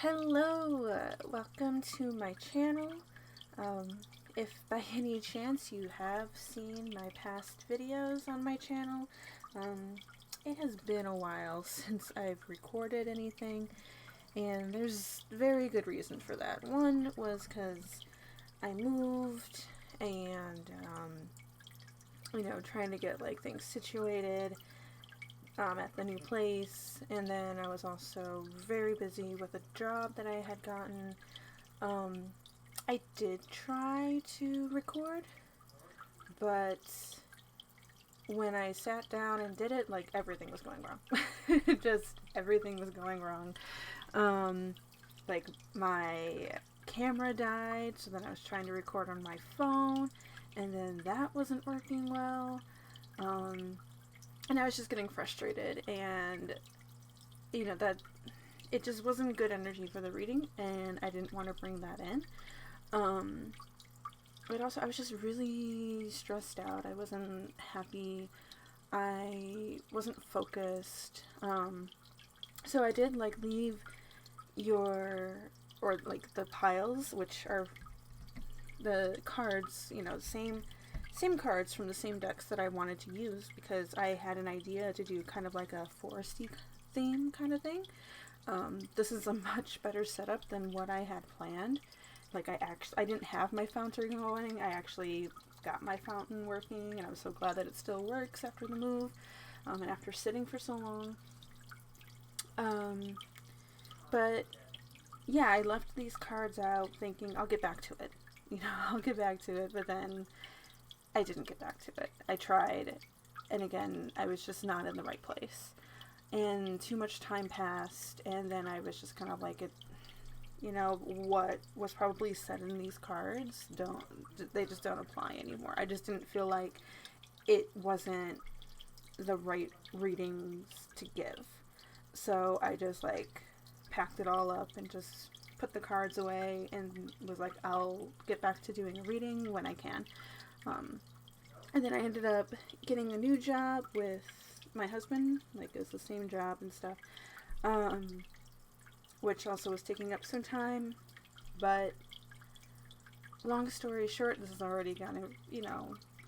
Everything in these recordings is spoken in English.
Hello, welcome to my channel. If by any chance you have seen my past videos on my channel, it has been a while since I've recorded anything, and there's very good reason for that. One was because I moved and, trying to get like things situated at the new place, and then I was also very busy with a job that I had gotten. I did try to record, but when I sat down and did it, like, everything was going wrong. Just everything was going wrong. Like, my camera died, so then I was trying to record on my phone, and then that wasn't working well. And I was just getting frustrated, and, that it just wasn't good energy for the reading, and I didn't want to bring that in. But also, I was just really stressed out. I wasn't happy. I wasn't focused. So I did, leave the piles, which are the cards, same cards from the same decks that I wanted to use, because I had an idea to do kind of like a foresty theme kind of thing. This is a much better setup than what I had planned. I didn't have my fountain going. I actually got my fountain working, and I'm so glad that it still works after the move, and after sitting for so long. But yeah, I left these cards out thinking I'll get back to it. I'll get back to it, but then I didn't get back to it. I tried, and again, I was just not in the right place. And too much time passed, and then I was just kind of like, what was probably said in these cards, they just don't apply anymore. I just didn't feel like it wasn't the right readings to give. So I just, packed it all up and just put the cards away and was like, I'll get back to doing a reading when I can. And then I ended up getting a new job with my husband, it was the same job and stuff, which also was taking up some time, but long story short, this is already getting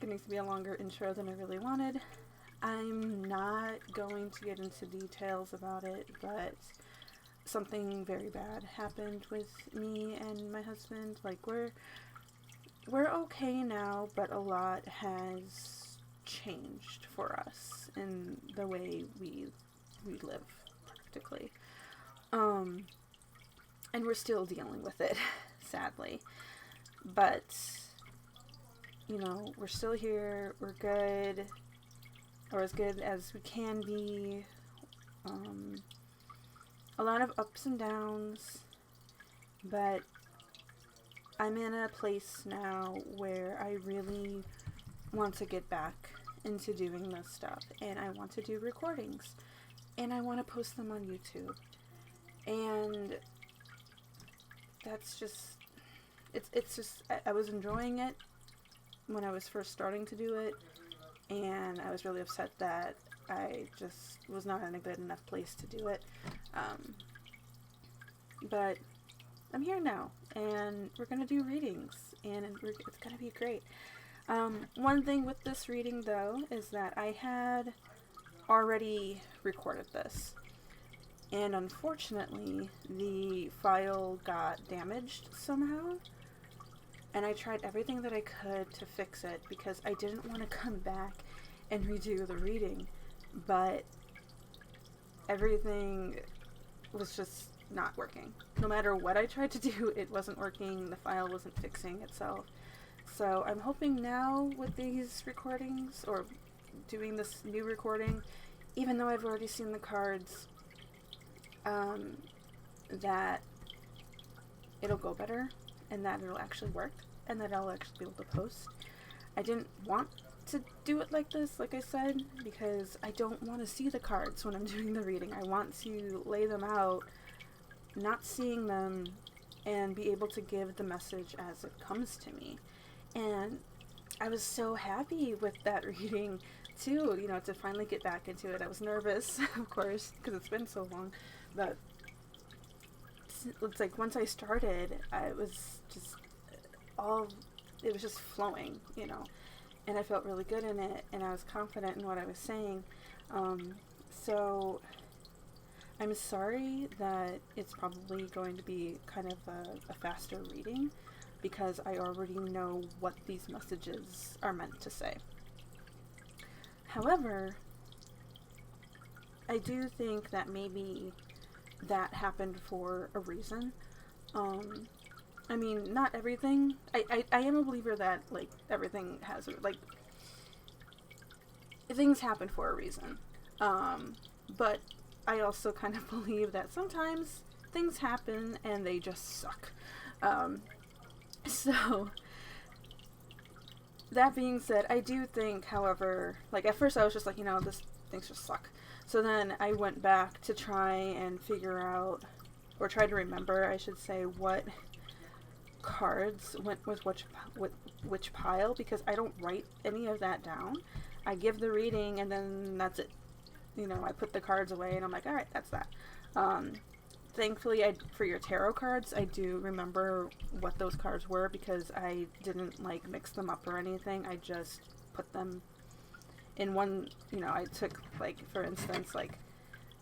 to be a longer intro than I really wanted. I'm not going to get into details about it, but something very bad happened with me and my husband. We're okay now, but a lot has changed for us in the way we live, practically. And we're still dealing with it, sadly. But, we're still here, we're good, or as good as we can be. A lot of ups and downs, but I'm in a place now where I really want to get back into doing this stuff, and I want to do recordings, and I want to post them on YouTube, and that's just, it's just, I was enjoying it when I was first starting to do it, and I was really upset that I just was not in a good enough place to do it, but I'm here now, and we're going to do readings, and it's going to be great. One thing with this reading, though, is that I had already recorded this, and unfortunately, the file got damaged somehow, and I tried everything that I could to fix it, because I didn't want to come back and redo the reading, but everything was just not working. No matter what I tried to do, it wasn't working. The file wasn't fixing itself. So I'm hoping now with these recordings, or doing this new recording, even though I've already seen the cards, that it'll go better, and that it'll actually work, and that I'll actually be able to post. I didn't want to do it like this, like I said, because I don't want to see the cards when I'm doing the reading. I want to lay them out, not seeing them, and be able to give the message as it comes to me. And I was so happy with that reading too, to finally get back into it. I was nervous, of course, because it's been so long, but it's like once I started, it was just flowing, you know, and I felt really good in it, and I was confident in what I was saying. So I'm sorry that it's probably going to be kind of a faster reading, because I already know what these messages are meant to say. However, I do think that maybe that happened for a reason. I mean, not everything. I am a believer that, like, everything has, like, things happen for a reason. But I also kind of believe that sometimes things happen and they just suck. So, that being said, I do think, however, like, at first I was just like, you know, things just suck. So then I went back to try and figure out, or try to remember, I should say, what cards went with which pile, because I don't write any of that down. I give the reading and then that's it. You know, I put the cards away and I'm like, alright, that's that. Thankfully, for your tarot cards, I do remember what those cards were, because I didn't, like, mix them up or anything. I just put them in one, you know, I took, like, for instance, like,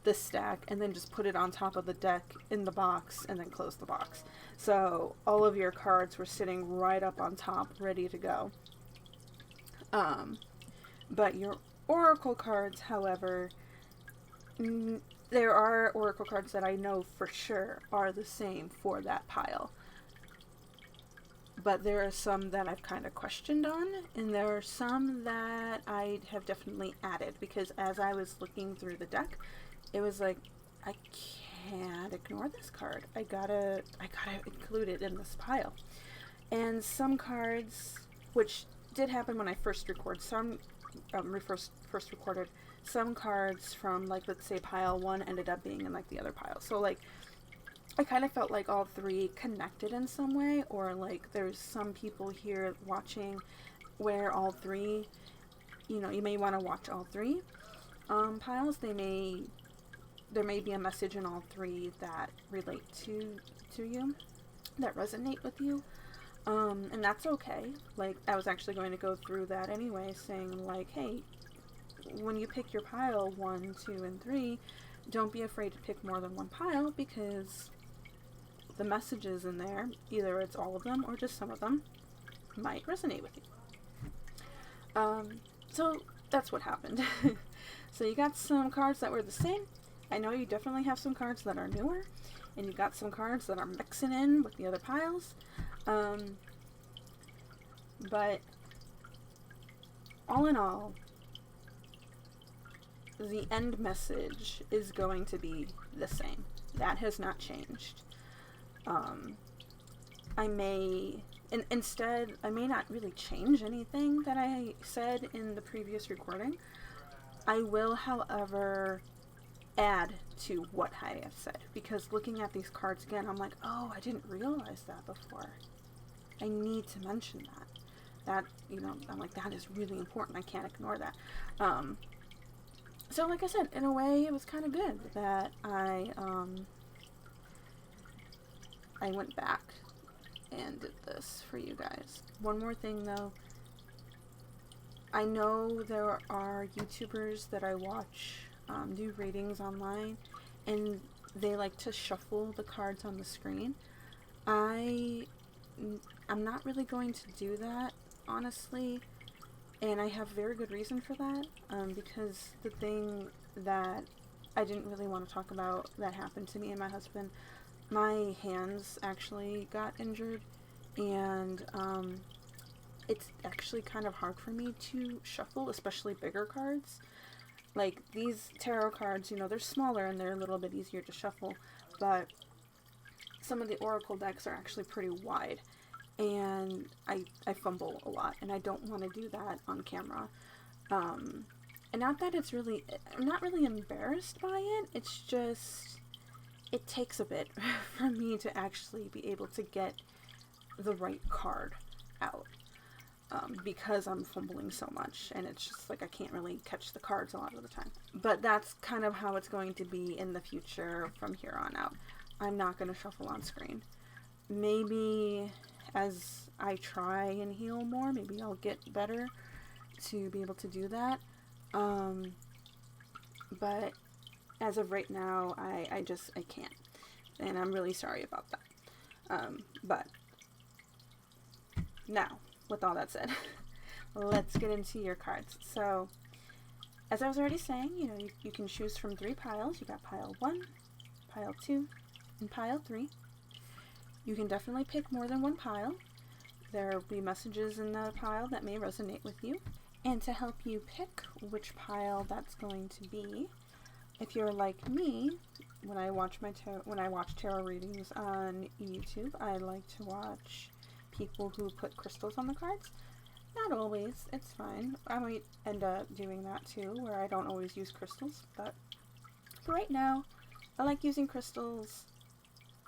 this stack and then just put it on top of the deck in the box and then close the box. So all of your cards were sitting right up on top, ready to go. But your oracle cards, however, there are oracle cards that I know for sure are the same for that pile. But there are some that I've kind of questioned on, and there are some that I have definitely added, because as I was looking through the deck, it was like, I can't ignore this card. I gotta include it in this pile. And some cards, which did happen when I first recorded, first recorded, some cards from, like, let's say pile 1 ended up being in, like, the other pile. So, like, I kind of felt like all three connected in some way, or, like, there's some people here watching where all three, you know, you may want to watch all three piles. There may be a message in all three that relate to you, that resonate with you, and that's okay. Like, I was actually going to go through that anyway, saying, like, hey, when you pick your pile 1, 2, and 3, don't be afraid to pick more than one pile, because the messages in there, either it's all of them or just some of them, might resonate with you. So that's what happened. So you got some cards that were the same. I know you definitely have some cards that are newer, and you got some cards that are mixing in with the other piles. But all in all, the end message is going to be the same. That has not changed. I may not really change anything that I said in the previous recording. I will, however, add to what I have said, because looking at these cards again, I'm like, oh, I didn't realize that before. I need to mention that. That, you know, I'm like, that is really important. I can't ignore that. So, like I said, in a way, it was kind of good that I went back and did this for you guys. One more thing, though. I know there are YouTubers that I watch do readings online, and they like to shuffle the cards on the screen. I'm not really going to do that, honestly, and I have very good reason for that, because the thing that I didn't really want to talk about that happened to me and my husband, my hands actually got injured, and it's actually kind of hard for me to shuffle, especially bigger cards. Like, these tarot cards, you know, they're smaller and they're a little bit easier to shuffle, but some of the oracle decks are actually pretty wide, and I fumble a lot, and I don't want to do that on camera. And not that I'm not really embarrassed by it, it's just, it takes a bit for me to actually be able to get the right card out. Because I'm fumbling so much, and it's just like I can't really catch the cards a lot of the time. But that's kind of how it's going to be in the future from here on out. I'm not going to shuffle on screen. Maybe as I try and heal more, maybe I'll get better to be able to do that. But as of right now, I can't. And I'm really sorry about that. But now, with all that said, let's get into your cards. So, as I was already saying, you can choose from 3 piles. You got pile 1, pile 2, and pile 3. You can definitely pick more than one pile. There will be messages in the pile that may resonate with you. And to help you pick which pile that's going to be, if you're like me, when I watch tarot readings on YouTube, I like to watch people who put crystals on the cards. Not always, it's fine. I might end up doing that too, where I don't always use crystals, but for right now, I like using crystals.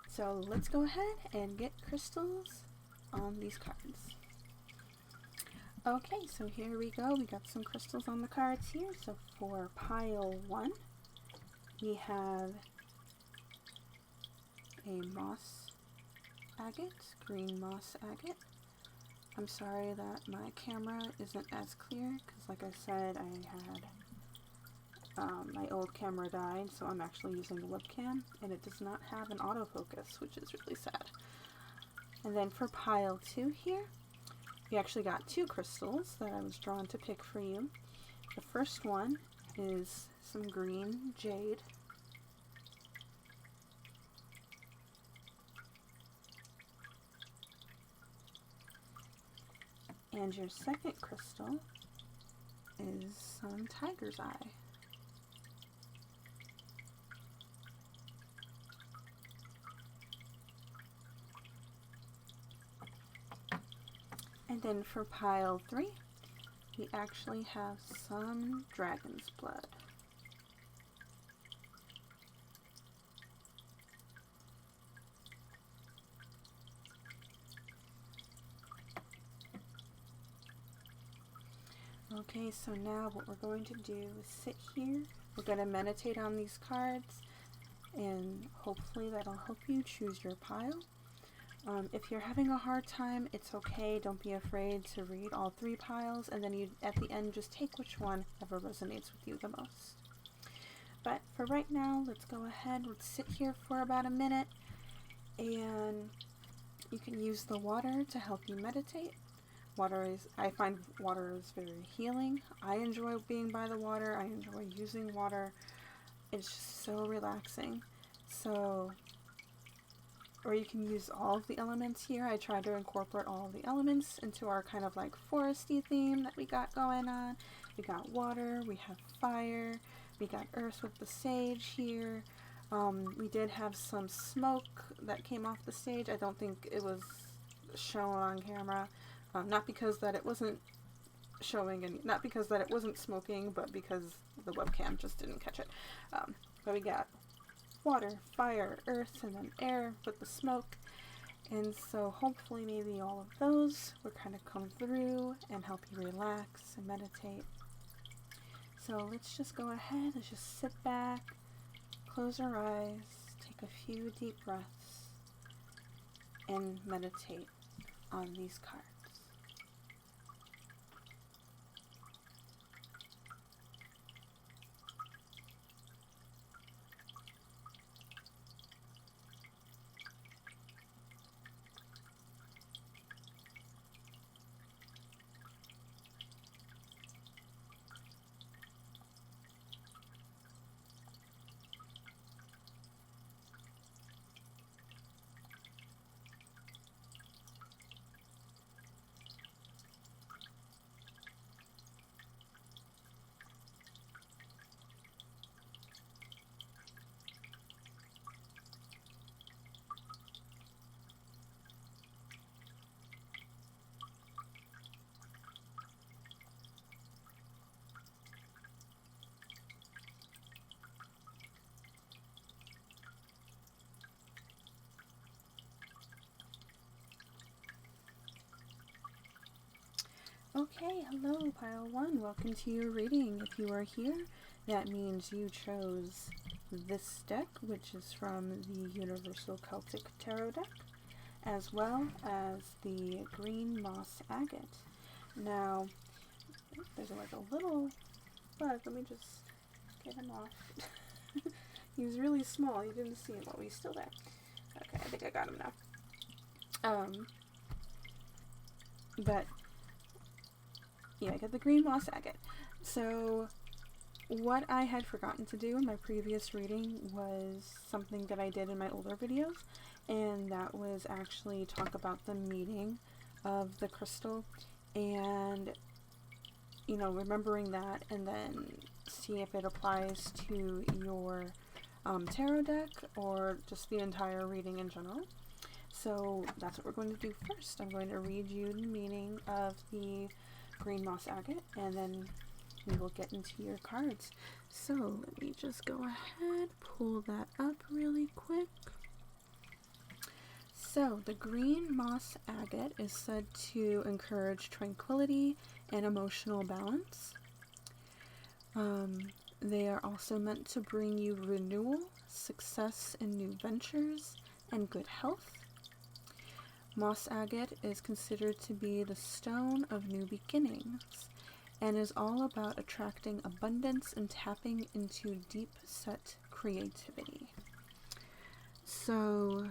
So let's go ahead and get crystals on these cards. Okay, so here we go. We got some crystals on the cards here. So for pile 1, we have a moss agate, green moss agate. I'm sorry that my camera isn't as clear because, like I said, I had my old camera died, so I'm actually using a webcam, and it does not have an autofocus, which is really sad. And then for pile 2 here, we actually got 2 crystals that I was drawn to pick for you. The first one is some green jade. And your second crystal is some tiger's eye. And then for pile 3, we actually have some dragon's blood. Okay, so now what we're going to do is sit here. We're going to meditate on these cards, and hopefully that'll help you choose your pile. If you're having a hard time, it's okay. Don't be afraid to read all 3 piles, and then you, at the end, just take which one ever resonates with you the most. But for right now, let's go ahead. Let's sit here for about a minute, and you can use the water to help you meditate. I find water is very healing. I enjoy being by the water. I enjoy using water. It's just so relaxing. So, or you can use all of the elements here. I try to incorporate all of the elements into our kind of like foresty theme that we got going on. We got water, we have fire, we got earth with the sage here. We did have some smoke that came off the stage. I don't think it was shown on camera. Not because that it wasn't showing any, not because that it wasn't smoking, but because the webcam just didn't catch it. But we got water, fire, earth, and then air with the smoke. And so hopefully maybe all of those will kind of come through and help you relax and meditate. So let's just go ahead, let's just sit back, close our eyes, take a few deep breaths, and meditate on these cards. Okay, hello pile 1, welcome to your reading. If you are here, that means you chose this deck, which is from the Universal Celtic Tarot deck, as well as the green moss agate. Now, there's like a little bug. Let me just get him off. He was really small. You didn't see him. Oh, he's still there. Okay, I think I got him now. But yeah, I got the green moss agate. So what I had forgotten to do in my previous reading was something that I did in my older videos, and that was actually talk about the meaning of the crystal, and you know, remembering that, and then see if it applies to your tarot deck or just the entire reading in general. So that's what we're going to do first. I'm going to read you the meaning of the green moss agate, and then we will get into your cards. So let me just go ahead, pull that up really quick. So the green moss agate is said to encourage tranquility and emotional balance. They are also meant to bring you renewal, success in new ventures, and good health. Moss agate is considered to be the stone of new beginnings and is all about attracting abundance and tapping into deep-set creativity. So,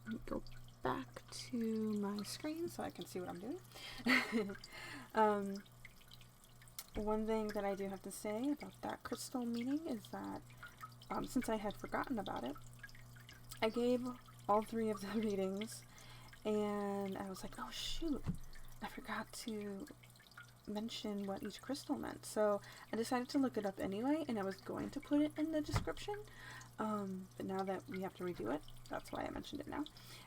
let me go back to my screen so I can see what I'm doing. One thing that I do have to say about that crystal meaning is that since I had forgotten about it, I gave all three of the readings, and I was like, oh shoot, I forgot to mention what each crystal meant. So I decided to look it up anyway, and I was going to put it in the description, but now that we have to redo it, that's why I mentioned it now.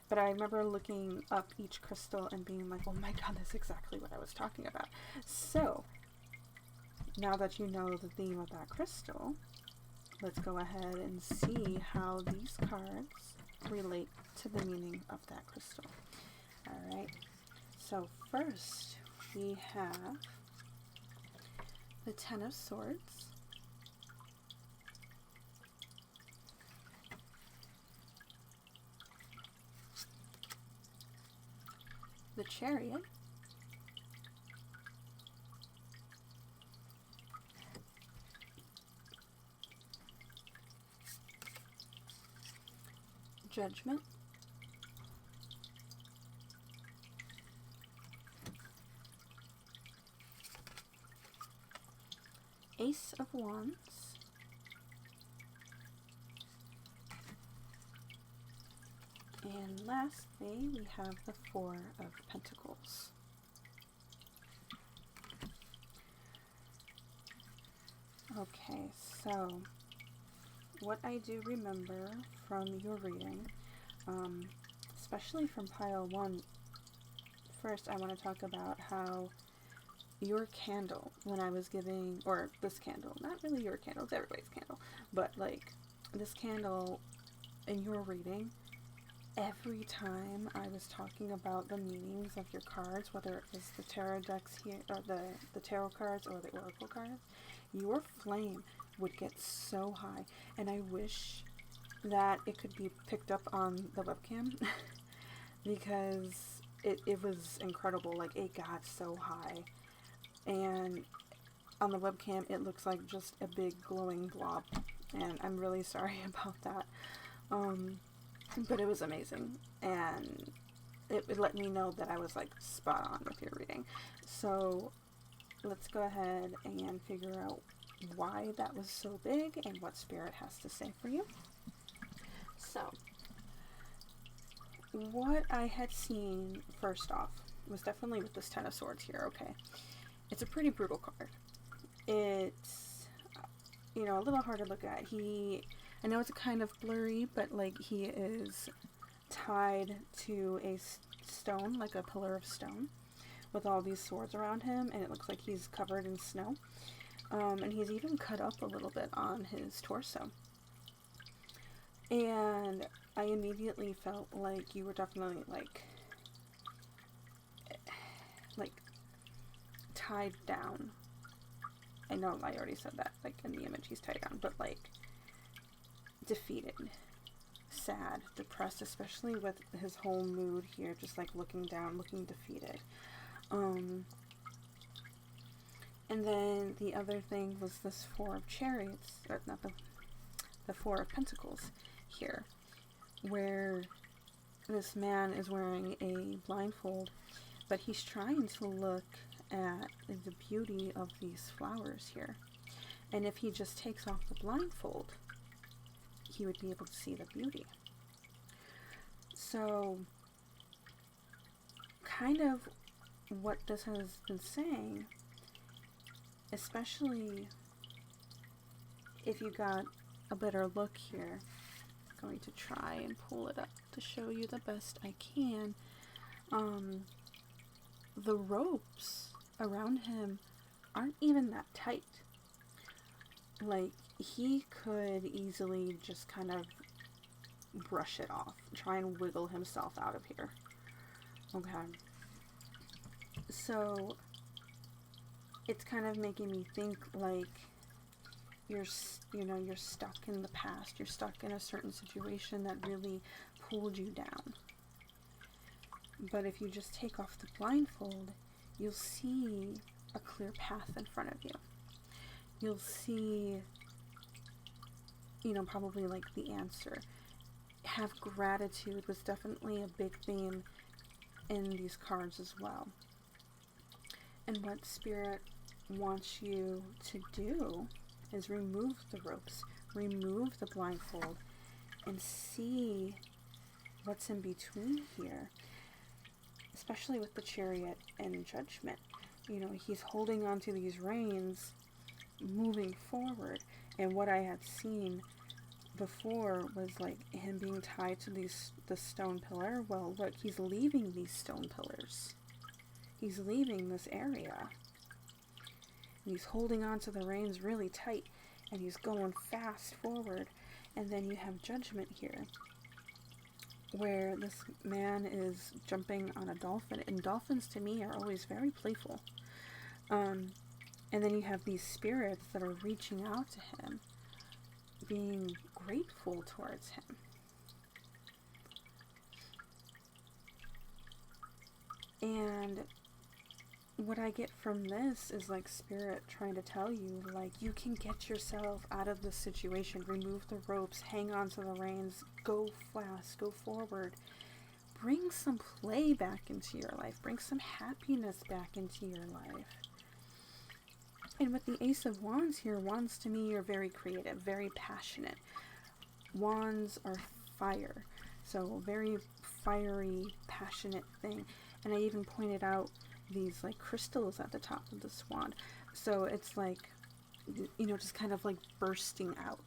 But I remember looking up each crystal and being like, oh my god, that's exactly what I was talking about. So now that you know the theme of that crystal, let's go ahead and see how these cards relate to the meaning of that crystal. Alright, so first we have the Ten of Swords, the Chariot, Judgment, Ace of Wands, and lastly we have the Four of Pentacles. Okay, so what I do remember from your reading, especially from pile 1, first I want to talk about how your candle, when I was giving, or this candle, not really your candle, it's everybody's candle, but like this candle in your reading, every time I was talking about the meanings of your cards, whether it was the tarot decks here, or the tarot cards or the oracle cards, your flame would get so high, and I wish that it could be picked up on the webcam because it was incredible. Like, it got so high, and on the webcam it looks like just a big glowing blob, and I'm really sorry about that, but it was amazing, and it let me know that I was like spot on with your reading. So let's go ahead and figure out why that was so big and what Spirit has to say for you. So what I had seen first off was definitely with this Ten of Swords here. Okay, it's a pretty brutal card. It's, you know, a little hard to look at. I know it's kind of blurry, but like he is tied to a stone, like a pillar of stone, with all these swords around him, and it looks like he's covered in snow. And he's even cut up a little bit on his torso. And I immediately felt like you were definitely like tied down I know I already said that, like, in the image he's tied down, but, like, defeated, sad, depressed, especially with his whole mood here, just, like, looking down, looking defeated. And then the other thing was this Four of Chariots, or not the Four of Pentacles here, where this man is wearing a blindfold, but he's trying to look at the beauty of these flowers here. And if he just takes off the blindfold, he would be able to see the beauty. So, kind of what this has been saying, especially if you got a better look here, I'm going to try and pull it up to show you the best I can. The ropes around him aren't even that tight. Like, he could easily just kind of brush it off, try and wiggle himself out of here. Okay. So, it's kind of making me think like you're stuck in the past. You're stuck in a certain situation that really pulled you down. But if you just take off the blindfold, you'll see a clear path in front of you. You'll see, probably like the answer. Have gratitude was definitely a big theme in these cards as well. And what Spirit wants you to do is remove the ropes, remove the blindfold, and see what's in between here. Especially with the Chariot and Judgment. He's holding on to these reins, moving forward. And what I had seen before was like him being tied to the stone pillar. Well, look, he's leaving these stone pillars. He's leaving this area. And he's holding on to the reins really tight, and he's going fast forward. And then you have Judgment here, where this man is jumping on a dolphin, and dolphins to me are always very playful. And then you have these spirits that are reaching out to him, being grateful towards him. And what I get from this is like Spirit trying to tell you, like, you can get yourself out of this situation, remove the ropes, hang on to the reins, go fast, go forward, bring some play back into your life, bring some happiness back into your life. And with the Ace of Wands here, wands to me are very creative, very passionate. Wands are fire, so very fiery, passionate thing. And I even pointed out these like crystals at the top of this wand, so it's like, just kind of like bursting out.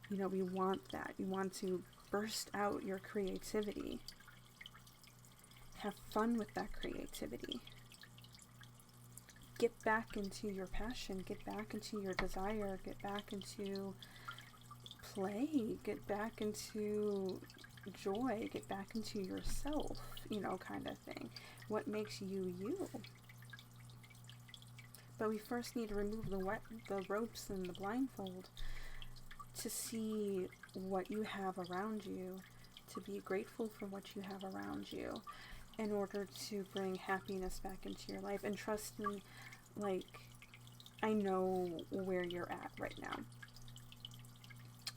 We want that. You want to burst out your creativity, have fun with that creativity, get back into your passion, get back into your desire, get back into play, get back into joy, get back into yourself, kind of thing. What makes you you? But we first need to remove the ropes and the blindfold to see what you have around you, to be grateful for what you have around you, in order to bring happiness back into your life. And trust me, like, I know where you're at right now,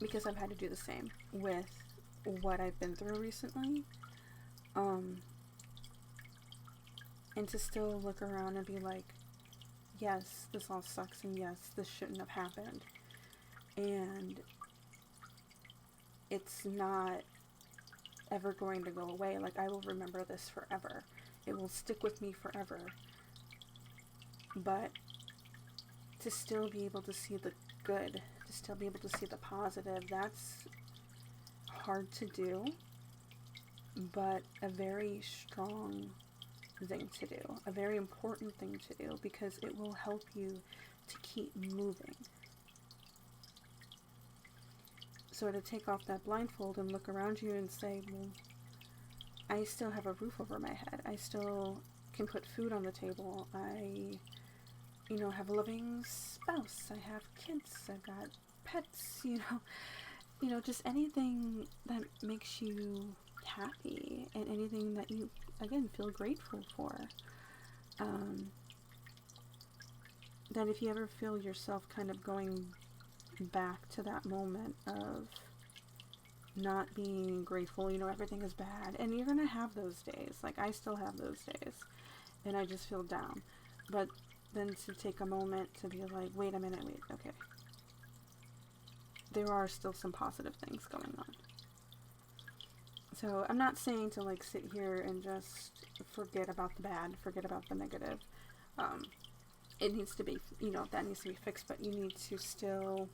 because I've had to do the same with what I've been through recently. And to still look around and be like, yes, this all sucks, and yes, this shouldn't have happened. And it's not ever going to go away. Like, I will remember this forever. It will stick with me forever. But to still be able to see the good, to still be able to see the positive, that's hard to do, but a very strong thing to do, a very important thing to do, because it will help you to keep moving. So to take off that blindfold and look around you and say, well, I still have a roof over my head. I still can put food on the table. I you know, have a loving spouse, I have kids, I've got pets, you know, just anything that makes you happy and anything that you, again, feel grateful for. That if you ever feel yourself kind of going back to that moment of not being grateful, you know, everything is bad, and you're gonna have those days, like I still have those days, and I just feel down, but then to take a moment to be like, wait a minute, okay, there are still some positive things going on. So I'm not saying to like sit here and just forget about the bad, forget about the negative. It needs to be, you know, that needs to be fixed, but you need to still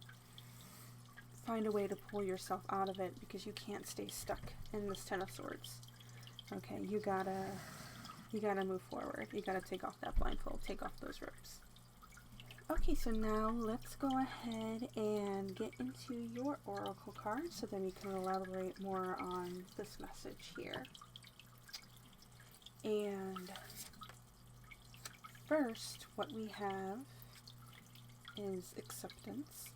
find a way to pull yourself out of it, because you can't stay stuck in this Ten of Swords. Okay, you gotta move forward. You gotta take off that blindfold, take off those ropes. Okay, so now let's go ahead and get into your oracle card so then we can elaborate more on this message here. And first, what we have is acceptance.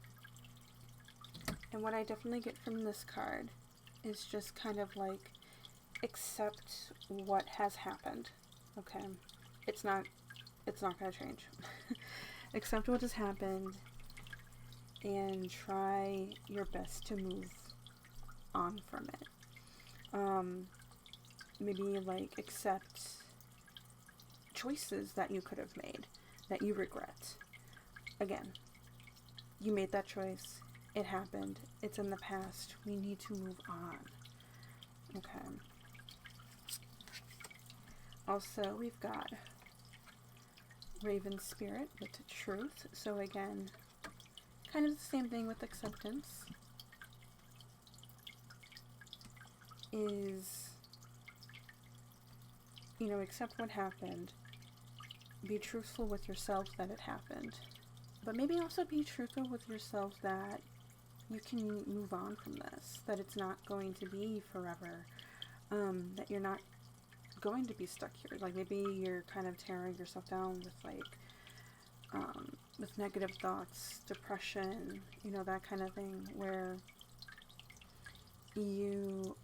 And what I definitely get from this card is just kind of like, accept what has happened. Okay? It's not going to change. Accept what has happened and try your best to move on from it. Maybe like accept choices that you could have made that you regret. Again, you made that choice. It happened. It's in the past. We need to move on. Okay. Also, we've got Raven Spirit with the Truth. So again, kind of the same thing with acceptance. Is, you know, accept what happened. Be truthful with yourself that it happened. But maybe also be truthful with yourself that you can move on from this. That it's not going to be forever. That you're not going to be stuck here. Like maybe you're kind of tearing yourself down with like with negative thoughts, depression, you know, that kind of thing, where you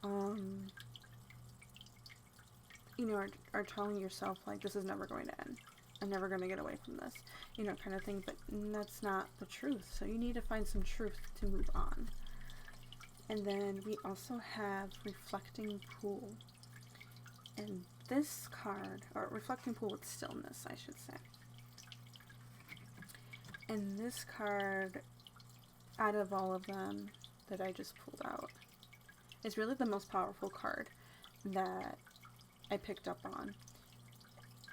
you know, are telling yourself like, this is never going to end, I'm never going to get away from this, you know, kind of thing. But that's not the truth, so you need to find some truth to move on. And then we also have Reflecting Pool. And this card, or Reflecting Pool with Stillness, I should say. And this card, out of all of them that I just pulled out, is really the most powerful card that I picked up on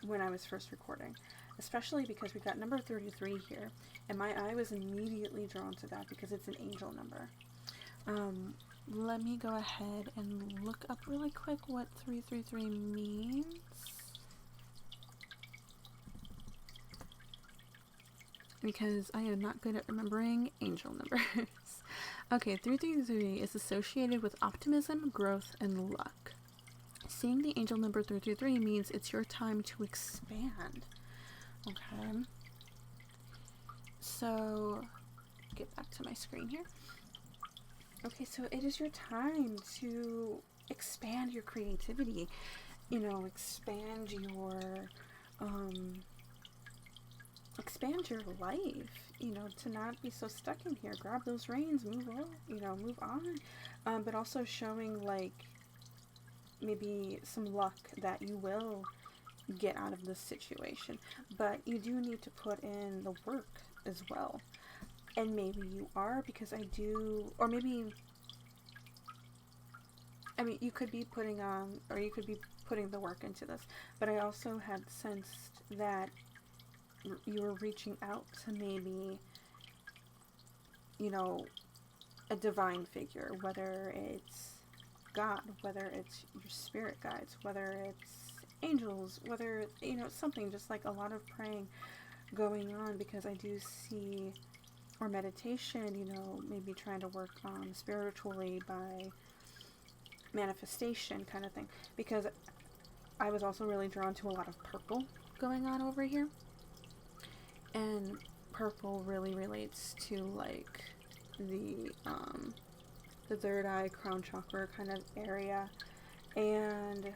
when I was first recording. Especially because we got number 33 here, and my eye was immediately drawn to that because it's an angel number. Let me go ahead and look up really quick what 333 means. Because I am not good at remembering angel numbers. Okay, 333 is associated with optimism, growth, and luck. Seeing the angel number 333 means it's your time to expand. Okay. So, get back to my screen here. Okay, so it is your time to expand your creativity, you know, expand your life, you know, to not be so stuck in here. Grab those reins, move on, but also showing like maybe some luck that you will get out of this situation, but you do need to put in the work as well. And maybe you are, because I do, or maybe, I mean, you could be putting on, or you could be putting the work into this, but I also had sensed that you were reaching out to maybe, you know, a divine figure, whether it's God, whether it's your spirit guides, whether it's angels, whether, you know, something, just like a lot of praying going on, because I do see, or meditation, you know, maybe trying to work on spiritually by manifestation kind of thing, because I was also really drawn to a lot of purple going on over here. And purple really relates to like the third eye, crown chakra kind of area. And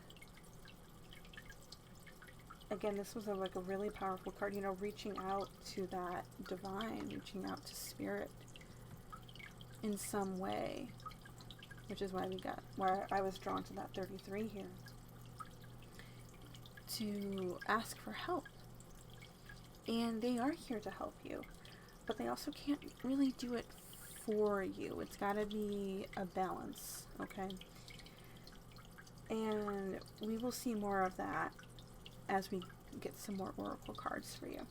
again, this was like a really powerful card, you know, reaching out to that divine, reaching out to spirit in some way, which is why I was drawn to that 33 here, to ask for help. And they are here to help you, but they also can't really do it for you. It's got to be a balance, okay? And we will see more of that as we get some more oracle cards for you.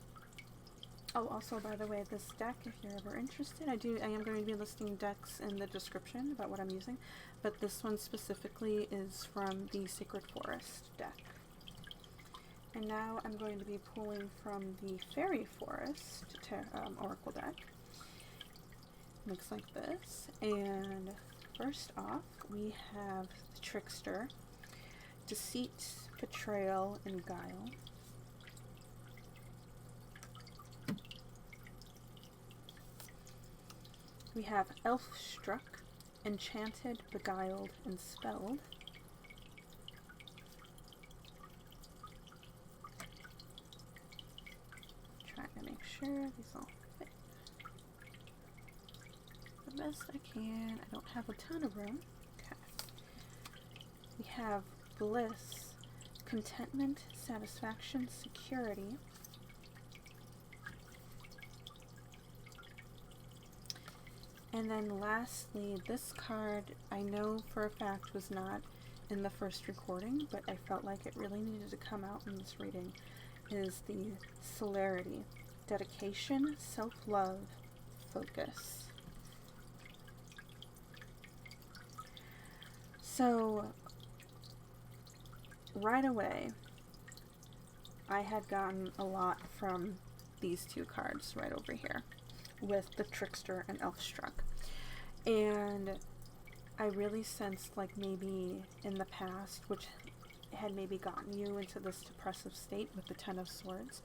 Oh, also, by the way, this deck, if you're ever interested, I am going to be listing decks in the description about what I'm using, but this one specifically is from the Sacred Forest deck. And now I'm going to be pulling from the Fairy Forest oracle deck. Looks like this. And first off, we have the Trickster, Deceit, Betrayal, and Guile. We have Elf-Struck, Enchanted, Beguiled, and Spelled. Trying to make sure these all fit the best I can. I don't have a ton of room. Okay. We have Bliss, Contentment, Satisfaction, Security. And then lastly, this card I know for a fact was not in the first recording, but I felt like it really needed to come out in this reading, is the Celerity, Dedication, Self-Love, Focus. So right away, I had gotten a lot from these two cards right over here with the Trickster and Elf-Struck. And I really sensed like maybe in the past, which had maybe gotten you into this depressive state with the Ten of Swords,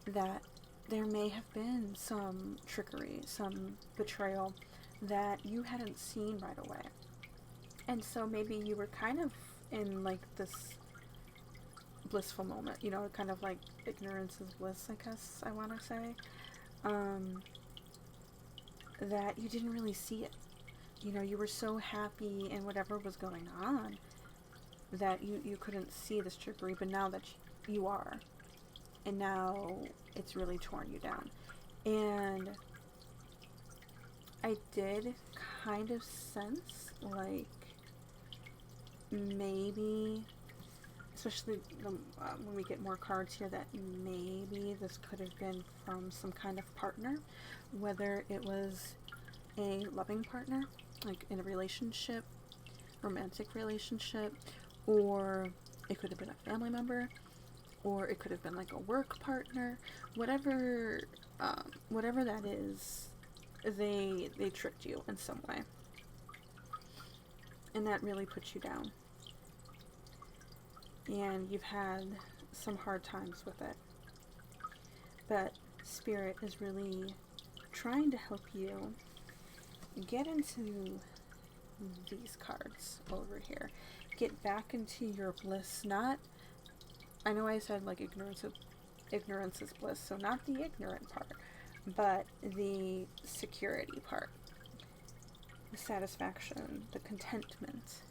that there may have been some trickery, some betrayal that you hadn't seen right away. And so maybe you were kind of in like this blissful moment, you know, kind of like ignorance is bliss, I guess I want to say. That you didn't really see it. You know, you were so happy in whatever was going on that you couldn't see this trickery, but now that you are, and now it's really torn you down. And I did kind of sense like maybe, especially when we get more cards here, that maybe this could have been from some kind of partner, whether it was a loving partner, like in a relationship, romantic relationship, or it could have been a family member, or it could have been like a work partner, whatever that is, they tricked you in some way, and that really puts you down. And you've had some hard times with it. But Spirit is really trying to help you get into these cards over here. Get back into your bliss. Not, I know I said like ignorance is bliss, so not the ignorant part, but the security part. The satisfaction, the contentment.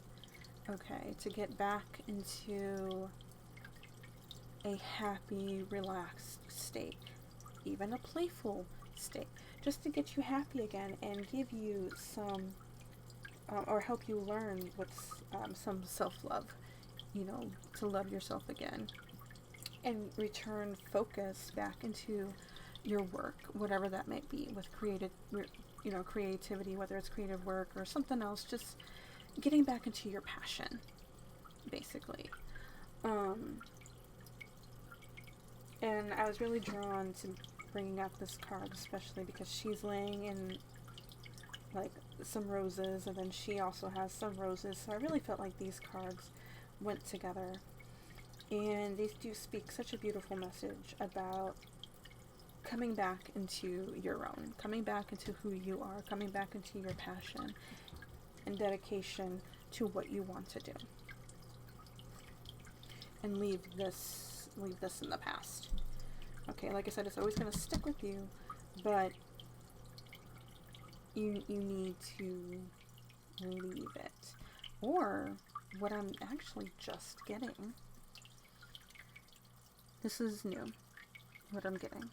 Okay, to get back into a happy, relaxed state, even a playful state, just to get you happy again and give you some, or help you learn what's some self-love, you know, to love yourself again, and return focus back into your work, whatever that might be, with creativity, whether it's creative work or something else, just getting back into your passion, basically. And I was really drawn to bringing out this card, especially because she's laying in like some roses, and then she also has some roses, so I really felt like these cards went together. And these do speak such a beautiful message about coming back into your own, coming back into who you are, coming back into your passion and dedication to what you want to do. And leave this in the past. Okay, like I said, it's always going to stick with you, but you need to leave it. Or what I'm actually just getting, this is new, what I'm getting,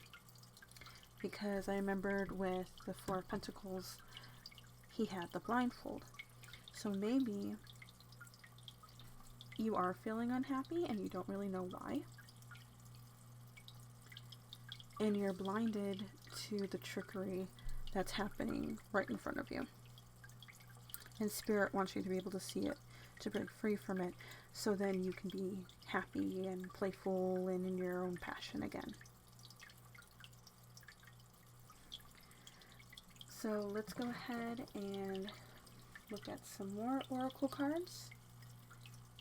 because I remembered with the Four of Pentacles, he had the blindfold. So maybe you are feeling unhappy and you don't really know why, and you're blinded to the trickery that's happening right in front of you. And Spirit wants you to be able to see it, to break free from it, so then you can be happy and playful and in your own passion again. So let's go ahead and look at some more oracle cards.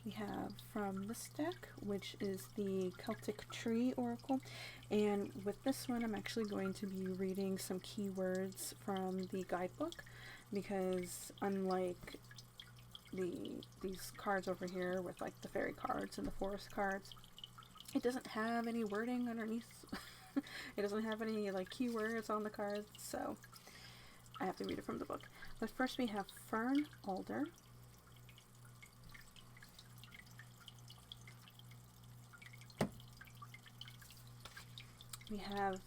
We have from this deck, which is the Celtic Tree Oracle, and with this one I'm actually going to be reading some keywords from the guidebook, because unlike these cards over here with like the fairy cards and the forest cards, it doesn't have any wording underneath. It doesn't have any like keywords on the cards, so I have to read it from the book. But first we have Fern Alder, we have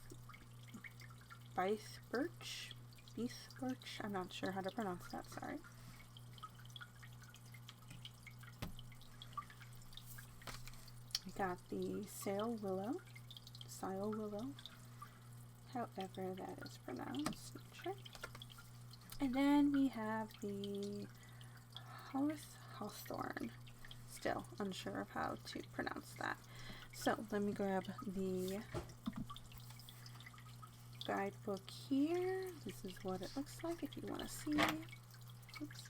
Beith Birch, I'm not sure how to pronounce that, sorry. We got the Sail Willow, however that is pronounced, not sure. And then we have the Hawthorn, still unsure of how to pronounce that. So let me grab the guidebook here. This is what it looks like if you want to see. Oops.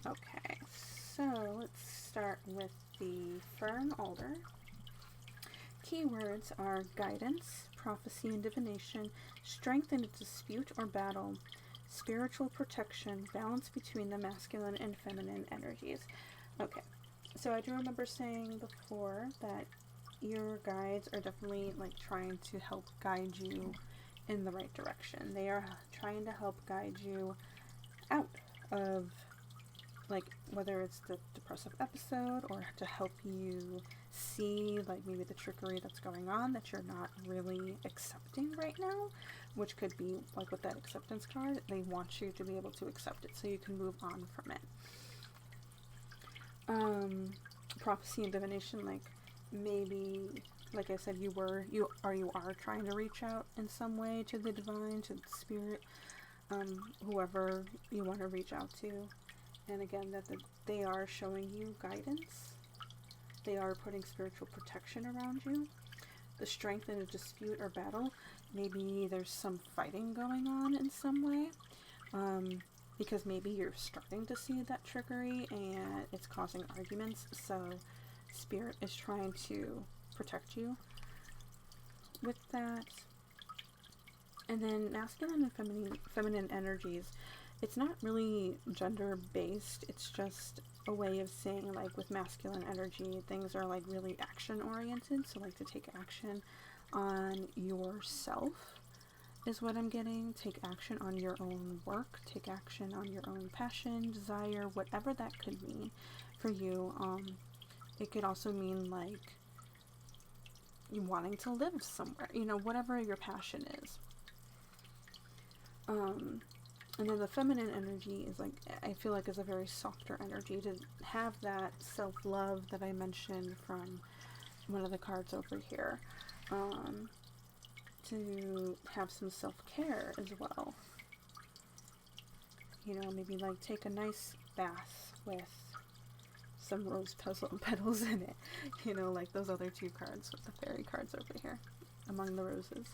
Okay, so let's start with the Fern Alder. Keywords are guidance, prophecy and divination, strength in a dispute or battle, spiritual protection, balance between the masculine and feminine energies. Okay, so I do remember saying before that your guides are definitely like trying to help guide you in the right direction. They are trying to help guide you out of, like, whether it's the depressive episode, or to help you see like maybe the trickery that's going on that you're not really accepting right now, which could be like with that acceptance card, they want you to be able to accept it so you can move on from it. Prophecy and divination, like maybe, like I said, you are trying to reach out in some way to the divine, to the spirit, whoever you want to reach out to. And again, that they are showing you guidance. They are putting spiritual protection around you. The strength in a dispute or battle, maybe there's some fighting going on in some way. Because maybe you're starting to see that trickery and it's causing arguments. So Spirit is trying to protect you with that. And then masculine and feminine energies, it's not really gender based, it's just a way of saying, like, with masculine energy, things are like really action oriented, so like to take action on yourself is what I'm getting. Take action on your own work, take action on your own passion, desire, whatever that could mean for you. It could also mean like you wanting to live somewhere, you know, whatever your passion is. And then the feminine energy is like, I feel like is a very softer energy, to have that self-love that I mentioned from one of the cards over here, to have some self-care as well. You know, maybe like take a nice bath with some rose petals in it, you know, like those other two cards with the fairy cards over here among the roses.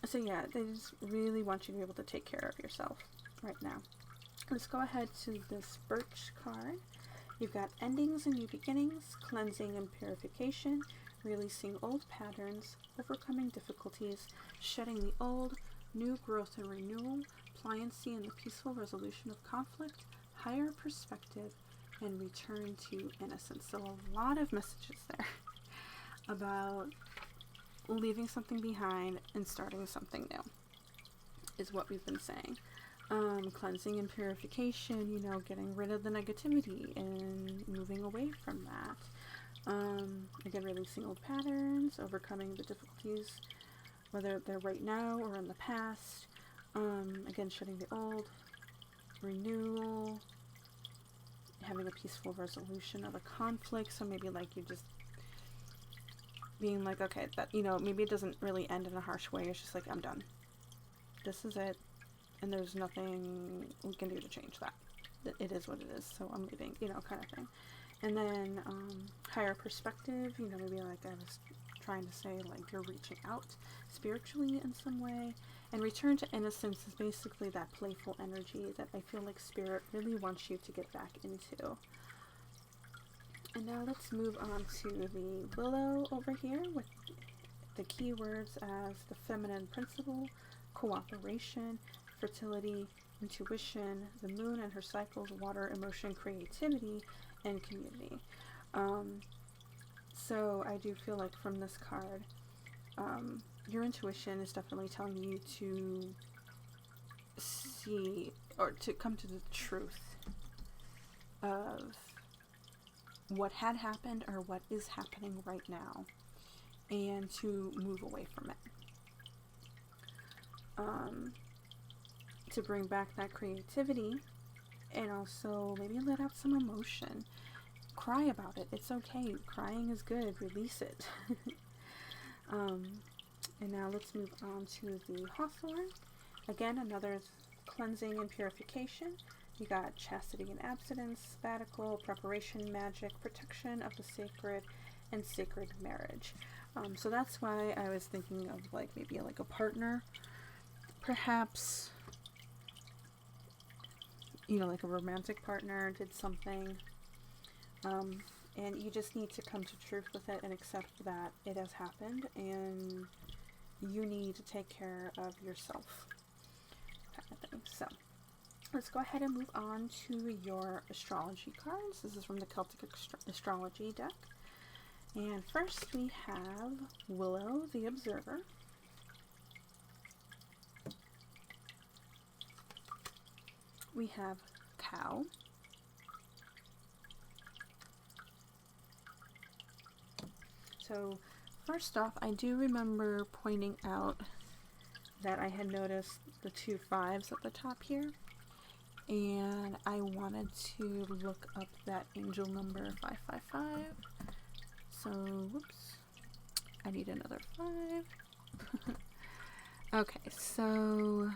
So yeah, they just really want you to be able to take care of yourself right now. Let's go ahead to this birch card. You've got endings and new beginnings, cleansing and purification, releasing old patterns, overcoming difficulties, shedding the old, new growth and renewal, pliancy and the peaceful resolution of conflict, higher perspective, and return to innocence. So a lot of messages there about leaving something behind and starting something new is what we've been saying. Cleansing and purification, you know, getting rid of the negativity and moving away from that. Again, releasing old patterns, overcoming the difficulties, whether they're right now or in the past. Again, shedding the old, renewal, having a peaceful resolution of a conflict. So maybe like you just being like, okay, that, you know, maybe it doesn't really end in a harsh way. It's just like, I'm done. This is it. And there's nothing we can do to change that. It is what it is, so I'm leaving, you know, kind of thing. And then higher perspective, you know, maybe like I was trying to say, like you're reaching out spiritually in some way. And return to innocence is basically that playful energy that I feel like Spirit really wants you to get back into. And now let's move on to the willow over here with the keywords as the feminine principle, cooperation, fertility, intuition, the moon and her cycles, water, emotion, creativity, and community. So I do feel like from this card, your intuition is definitely telling you to see or to come to the truth of what had happened or what is happening right now and to move away from it. To bring back that creativity and also maybe let out some emotion. Cry about it. It's okay. Crying is good. Release it. And now let's move on to the hawthorn. Again, another cleansing and purification. You got chastity and abstinence, sabbatical, preparation, magic, protection of the sacred, and sacred marriage. So that's why I was thinking of like maybe like a partner, perhaps, you know, like a romantic partner did something, and you just need to come to truth with it and accept that it has happened and you need to take care of yourself, kind of thing. So let's go ahead and move on to your astrology cards. This is from the Celtic Astrology deck. And first we have Willow, the Observer. We have Cow. So first off, I do remember pointing out that I had noticed the 2 5s at the top here, and I wanted to look up that angel number 555. So, whoops, I need another 5. Okay, so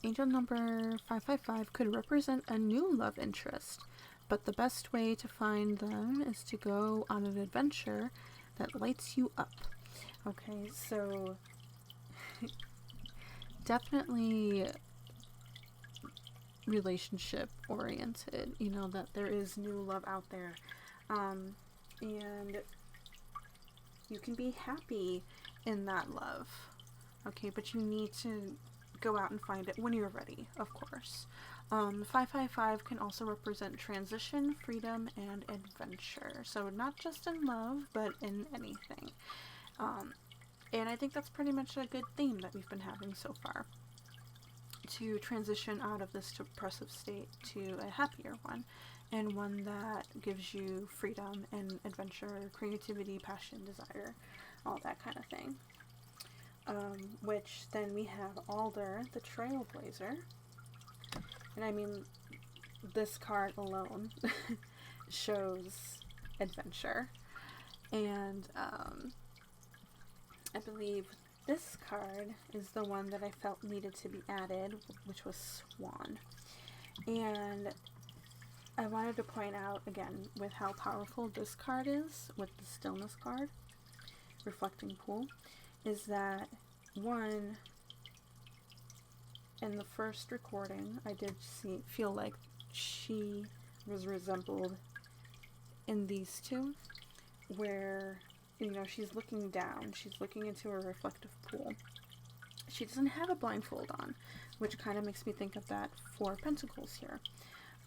angel number 555 could represent a new love interest, but the best way to find them is to go on an adventure that lights you up. Okay, so definitely relationship oriented, you know, that there is new love out there, and you can be happy in that love, okay, but you need to go out and find it when you're ready, of course. 555 can also represent transition, freedom, and adventure. So not just in love, but in anything. And I think that's pretty much a good theme that we've been having so far. To transition out of this depressive state to a happier one, and one that gives you freedom and adventure, creativity, passion, desire, all that kind of thing. Which then we have Alder, the Trailblazer. And I mean, this card alone shows adventure. And I believe this card is the one that I felt needed to be added, which was Swan. And I wanted to point out again with how powerful this card is, with the Stillness card, Reflecting Pool, is that one, in the first recording, I did feel like she was resembled in these two, where, you know, she's looking down, she's looking into a reflective pool. She doesn't have a blindfold on, which kind of makes me think of that Four of Pentacles here.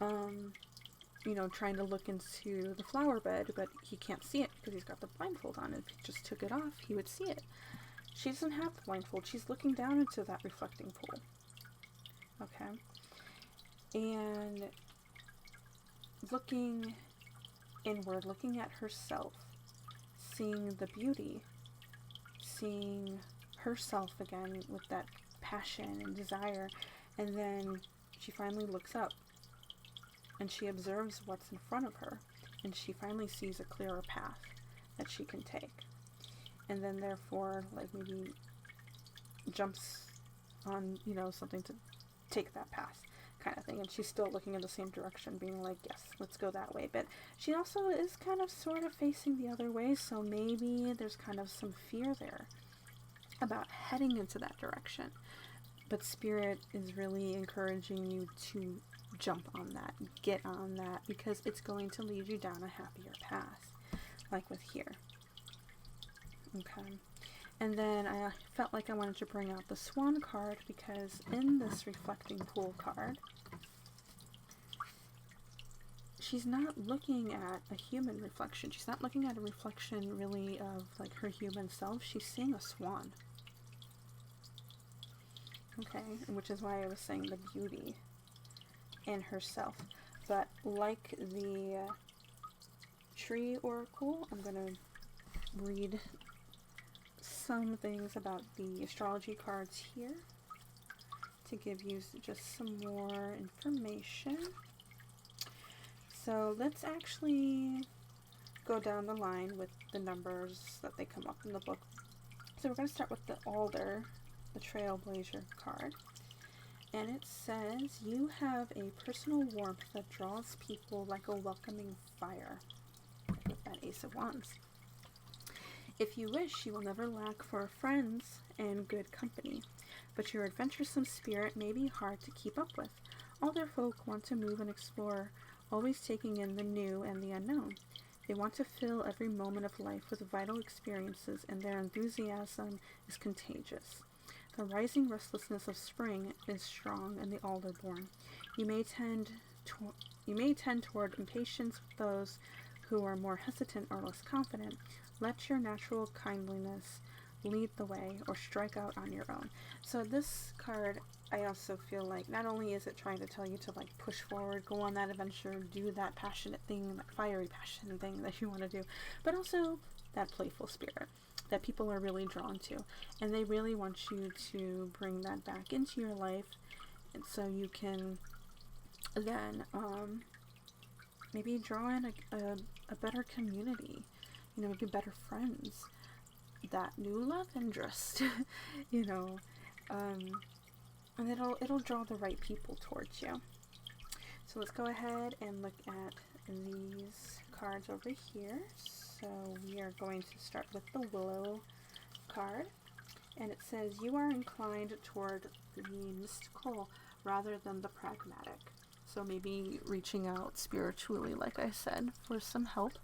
You know, trying to look into the flower bed, but he can't see it because he's got the blindfold on. If he just took it off, he would see it. She doesn't have the blindfold. She's looking down into that reflecting pool. Okay? And looking inward, looking at herself, seeing the beauty, seeing herself again with that passion and desire, and then she finally looks up and she observes what's in front of her, and she finally sees a clearer path that she can take, and then therefore, like, maybe jumps on, you know, something to take that path kind of thing. And she's still looking in the same direction, being like, yes, let's go that way. But she also is kind of sort of facing the other way, so maybe there's kind of some fear there about heading into that direction. But Spirit is really encouraging you to jump on that, get on that, because it's going to lead you down a happier path, like with here. Okay. And then I felt like I wanted to bring out the Swan card, because in this reflecting pool card, she's not looking at a human reflection. She's not looking at a reflection really of like her human self. She's seeing a swan. Okay, which is why I was saying the beauty in herself. But like the tree oracle, I'm going to read some things about the astrology cards here to give you just some more information. So let's actually go down the line with the numbers that they come up in the book. So we're going to start with the Alder, the Trailblazer card. And it says, you have a personal warmth that draws people like a welcoming fire, with that Ace of Wands. If you wish, you will never lack for friends and good company, but your adventuresome spirit may be hard to keep up with. Alder folk want to move and explore, always taking in the new and the unknown. They want to fill every moment of life with vital experiences, and their enthusiasm is contagious. The rising restlessness of spring is strong in the Alderborn. You may tend toward impatience with those who are more hesitant or less confident. Let your natural kindliness lead the way, or strike out on your own. So this card, I also feel like not only is it trying to tell you to like push forward, go on that adventure, do that passionate thing, that fiery passion thing that you want to do, but also that playful spirit that people are really drawn to, and they really want you to bring that back into your life, and so you can then maybe draw in a better community, you know, maybe better friends, that new love interest, you know, and it'll draw the right people towards you. So let's go ahead and look at these cards over here. So we are going to start with the Willow card, and it says, you are inclined toward the mystical rather than the pragmatic. So maybe reaching out spiritually, like I said, for some help.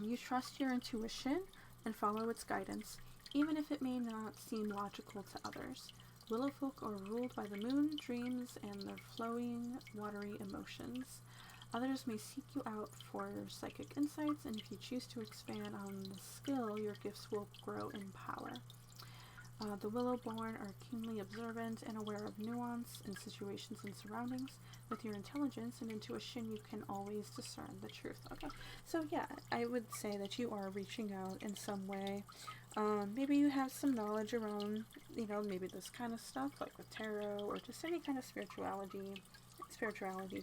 You trust your intuition and follow its guidance, even if it may not seem logical to others. Willow folk are ruled by the moon, dreams, and their flowing, watery emotions. Others may seek you out for psychic insights, and if you choose to expand on the skill, your gifts will grow in power. The Willowborn are keenly observant and aware of nuance in situations and surroundings. With your intelligence and intuition, you can always discern the truth. Okay, so yeah, I would say that you are reaching out in some way. Maybe you have some knowledge around, you know, maybe this kind of stuff, like with tarot, or just any kind of spirituality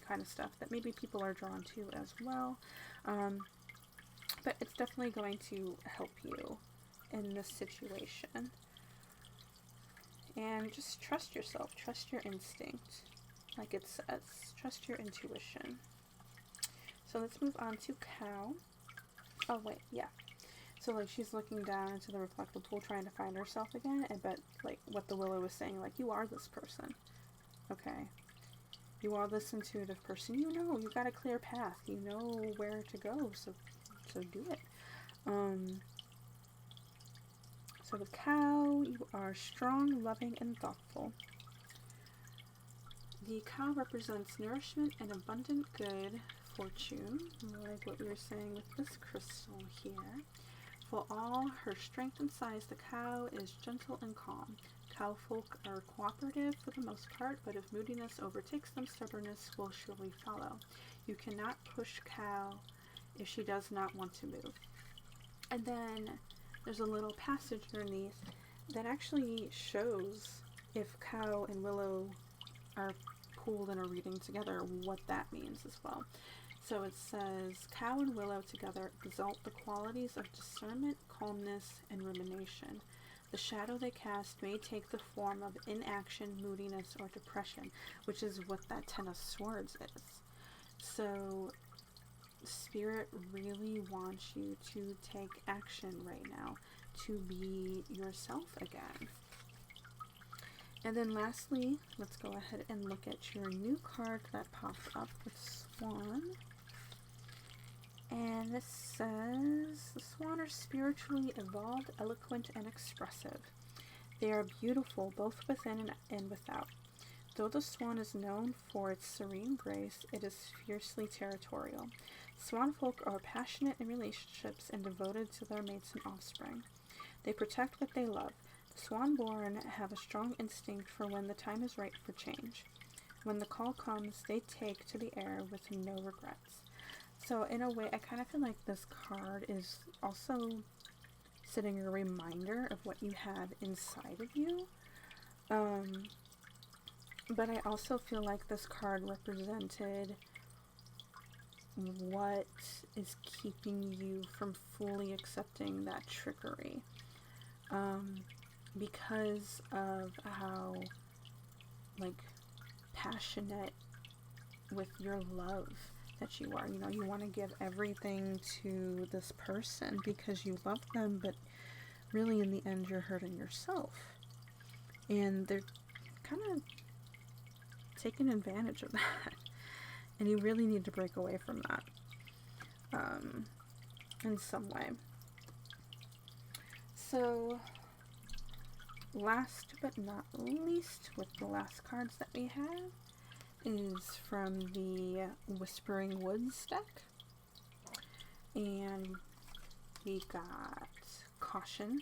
kind of stuff that maybe people are drawn to as well. But it's definitely going to help you in this situation. And just trust yourself, trust your instinct, like it says, trust your intuition. So let's move on to Cow. Oh wait, yeah. So, like, she's looking down into the reflective pool trying to find herself again, but, like, what the willow was saying, like, you are this person, okay? You are this intuitive person. You know, you got a clear path. You know where to go, so do it. So the cow, you are strong, loving, and thoughtful. The cow represents nourishment and abundant good fortune, like what we were saying with this crystal here. For all her strength and size, the cow is gentle and calm. Cowfolk are cooperative for the most part, but if moodiness overtakes them, stubbornness will surely follow. You cannot push cow if she does not want to move. And then there's a little passage underneath that actually shows if cow and willow are pooled in a reading together, what that means as well. So it says, cow and willow together exalt the qualities of discernment, calmness, and rumination. The shadow they cast may take the form of inaction, moodiness, or depression, which is what that Ten of Swords is. So Spirit really wants you to take action right now, to be yourself again. And then lastly, let's go ahead and look at your new card that popped up with Swan. And this says, the swan are spiritually evolved, eloquent, and expressive. They are beautiful both within and without. Though the swan is known for its serene grace, it is fiercely territorial. Swan folk are passionate in relationships and devoted to their mates and offspring. They protect what they love. The swan-born have a strong instinct for when the time is right for change. When the call comes, they take to the air with no regrets. So in a way, I kind of feel like this card is also setting a reminder of what you have inside of you. But I also feel like this card represented what is keeping you from fully accepting that trickery. Because of how, like, passionate with your love that you are. You know, you want to give everything to this person because you love them, but really in the end you're hurting yourself. And they're kind of taking advantage of that. And you really need to break away from that in some way. So, last but not least, with the last cards that we have, is from the Whispering Woods deck. And we got Caution.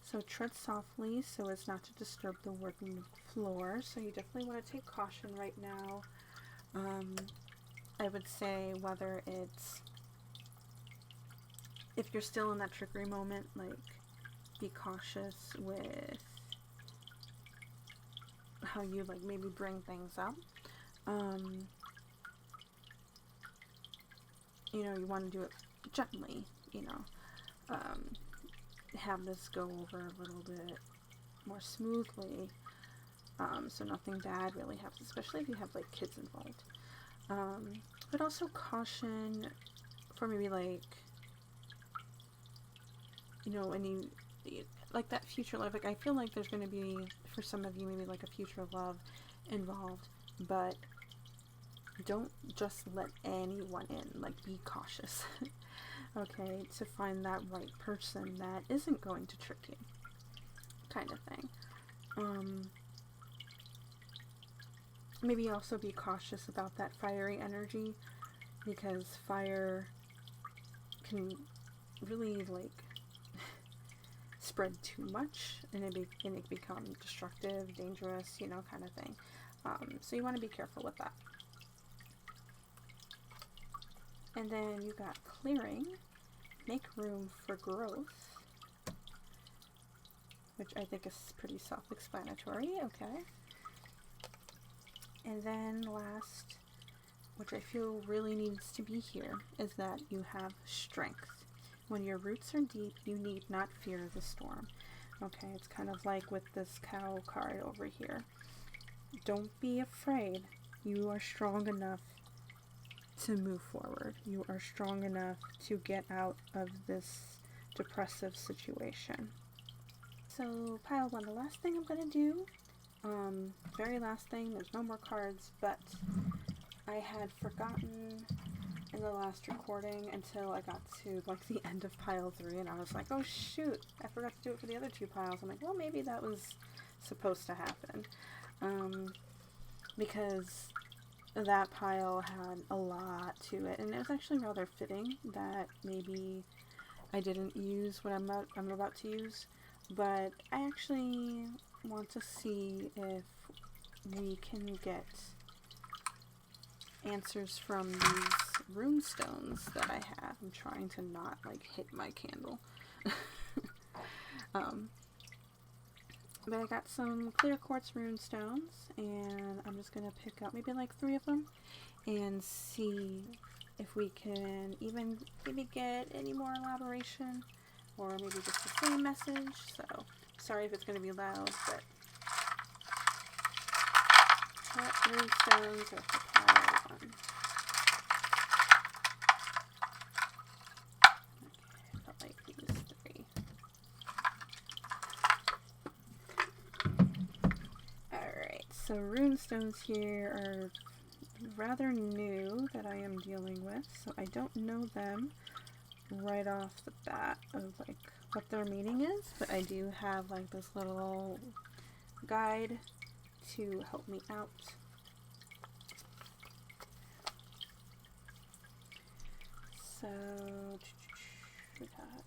So tread softly so as not to disturb the wooden floor. So you definitely want to take caution right now. I would say whether it's, if you're still in that trickery moment, like, be cautious with how you, like, maybe bring things up. You know, you want to do it gently, you know, have this go over a little bit more smoothly, so nothing bad really happens, especially if you have, like, kids involved. But also caution for maybe, like, you know, any, like, that future love. Like, I feel like there's going to be, for some of you, maybe, like, a future love involved, but don't just let anyone in. Like, be cautious, okay, to find that right person that isn't going to trick you, kind of thing. Maybe also be cautious about that fiery energy, because fire can really, like, spread too much, and it become destructive, dangerous, you know, kind of thing. So you want to be careful with that. And then you got Clearing, make room for growth, which I think is pretty self-explanatory, okay. And then last, which I feel really needs to be here, is that you have Strength. When your roots are deep, you need not fear the storm. Okay, it's kind of like with this cow card over here. Don't be afraid. You are strong enough to move forward. You are strong enough to get out of this depressive situation. So pile 1, the last thing I'm going to do, very last thing, there's no more cards, but I had forgotten in the last recording until I got to like the end of pile 3, and I was like, oh shoot, I forgot to do it for the other 2 piles. I'm like, well, maybe that was supposed to happen, because that pile had a lot to it, and it was actually rather fitting that maybe I didn't use what I'm about to use, but I actually want to see if we can get answers from these rune stones that I have. I'm trying to not like hit my candle. But I got some clear quartz rune stones, and I'm just gonna pick out maybe like 3 of them and see if we can even maybe get any more elaboration, or maybe just the same message. So sorry if it's gonna be loud, but what rune stones are for pile 1? Okay, I like these 3. Alright, so rune stones here are rather new that I am dealing with, so I don't know them right off the bat of like what their meaning is, but I do have like this little guide to help me out. So we got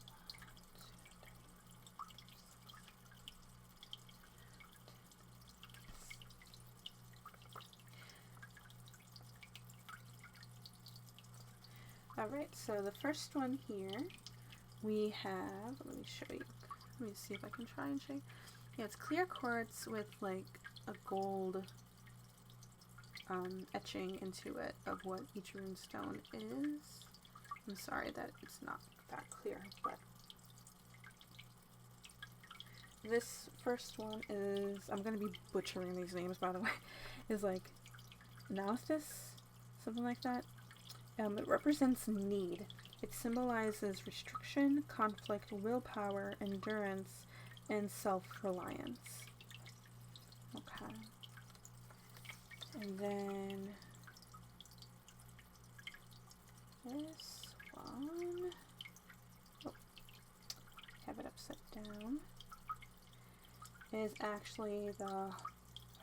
alright, so the first one here we have, let me show you, let me see if I can try and show you. Yeah, it's clear quartz with like a gold etching into it of what each rune stone is. I'm sorry that it's not that clear, but this first one is, I'm going to be butchering these names by the way, is like Naustis, something like that. It represents need. It symbolizes restriction, conflict, willpower, endurance, and self-reliance. Okay. And then this one, oh, have it upside down, is actually the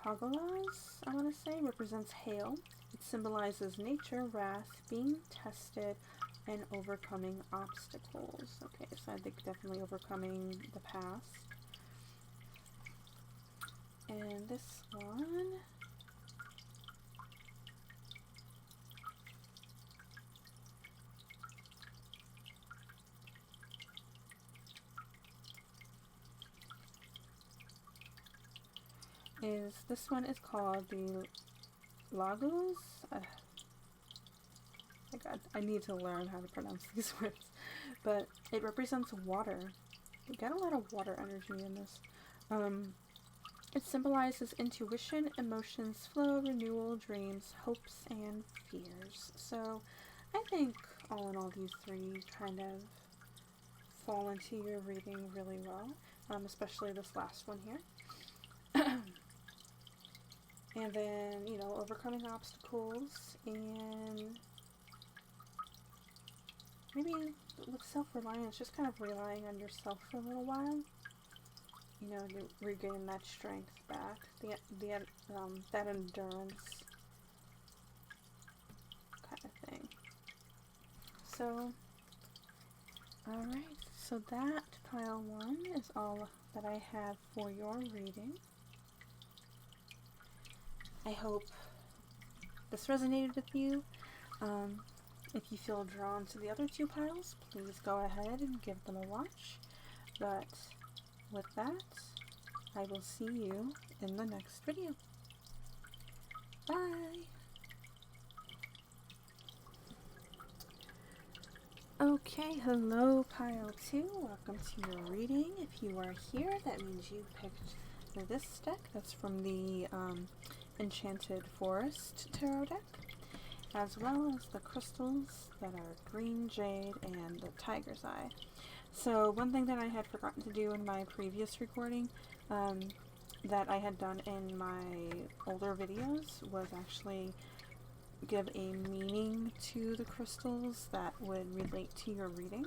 Hagalaz, I want to say, represents hail. It symbolizes nature, wrath, being tested, and overcoming obstacles. Okay, so I think definitely overcoming the past. And this one is called the Lagos. My God, I need to learn how to pronounce these words. But it represents water. We got a lot of water energy in this. It symbolizes intuition, emotions, flow, renewal, dreams, hopes, and fears. So I think all in all these 3 kind of fall into your reading really well, especially this last one here. And then, you know, overcoming obstacles, and maybe with self-reliance, just kind of relying on yourself for a little while, you know, to regain that strength back, that endurance kind of thing. So, alright, so that pile 1 is all that I have for your reading. I hope this resonated with you. If you feel drawn to the other 2 piles, please go ahead and give them a watch. But with that, I will see you in the next video. Bye! Okay, hello pile 2. Welcome to your reading. If you are here, that means you picked this deck. That's from the Enchanted Forest Tarot deck, as well as the crystals that are green jade and the tiger's eye. So one thing that I had forgotten to do in my previous recording, that I had done in my older videos, was actually give a meaning to the crystals that would relate to your reading.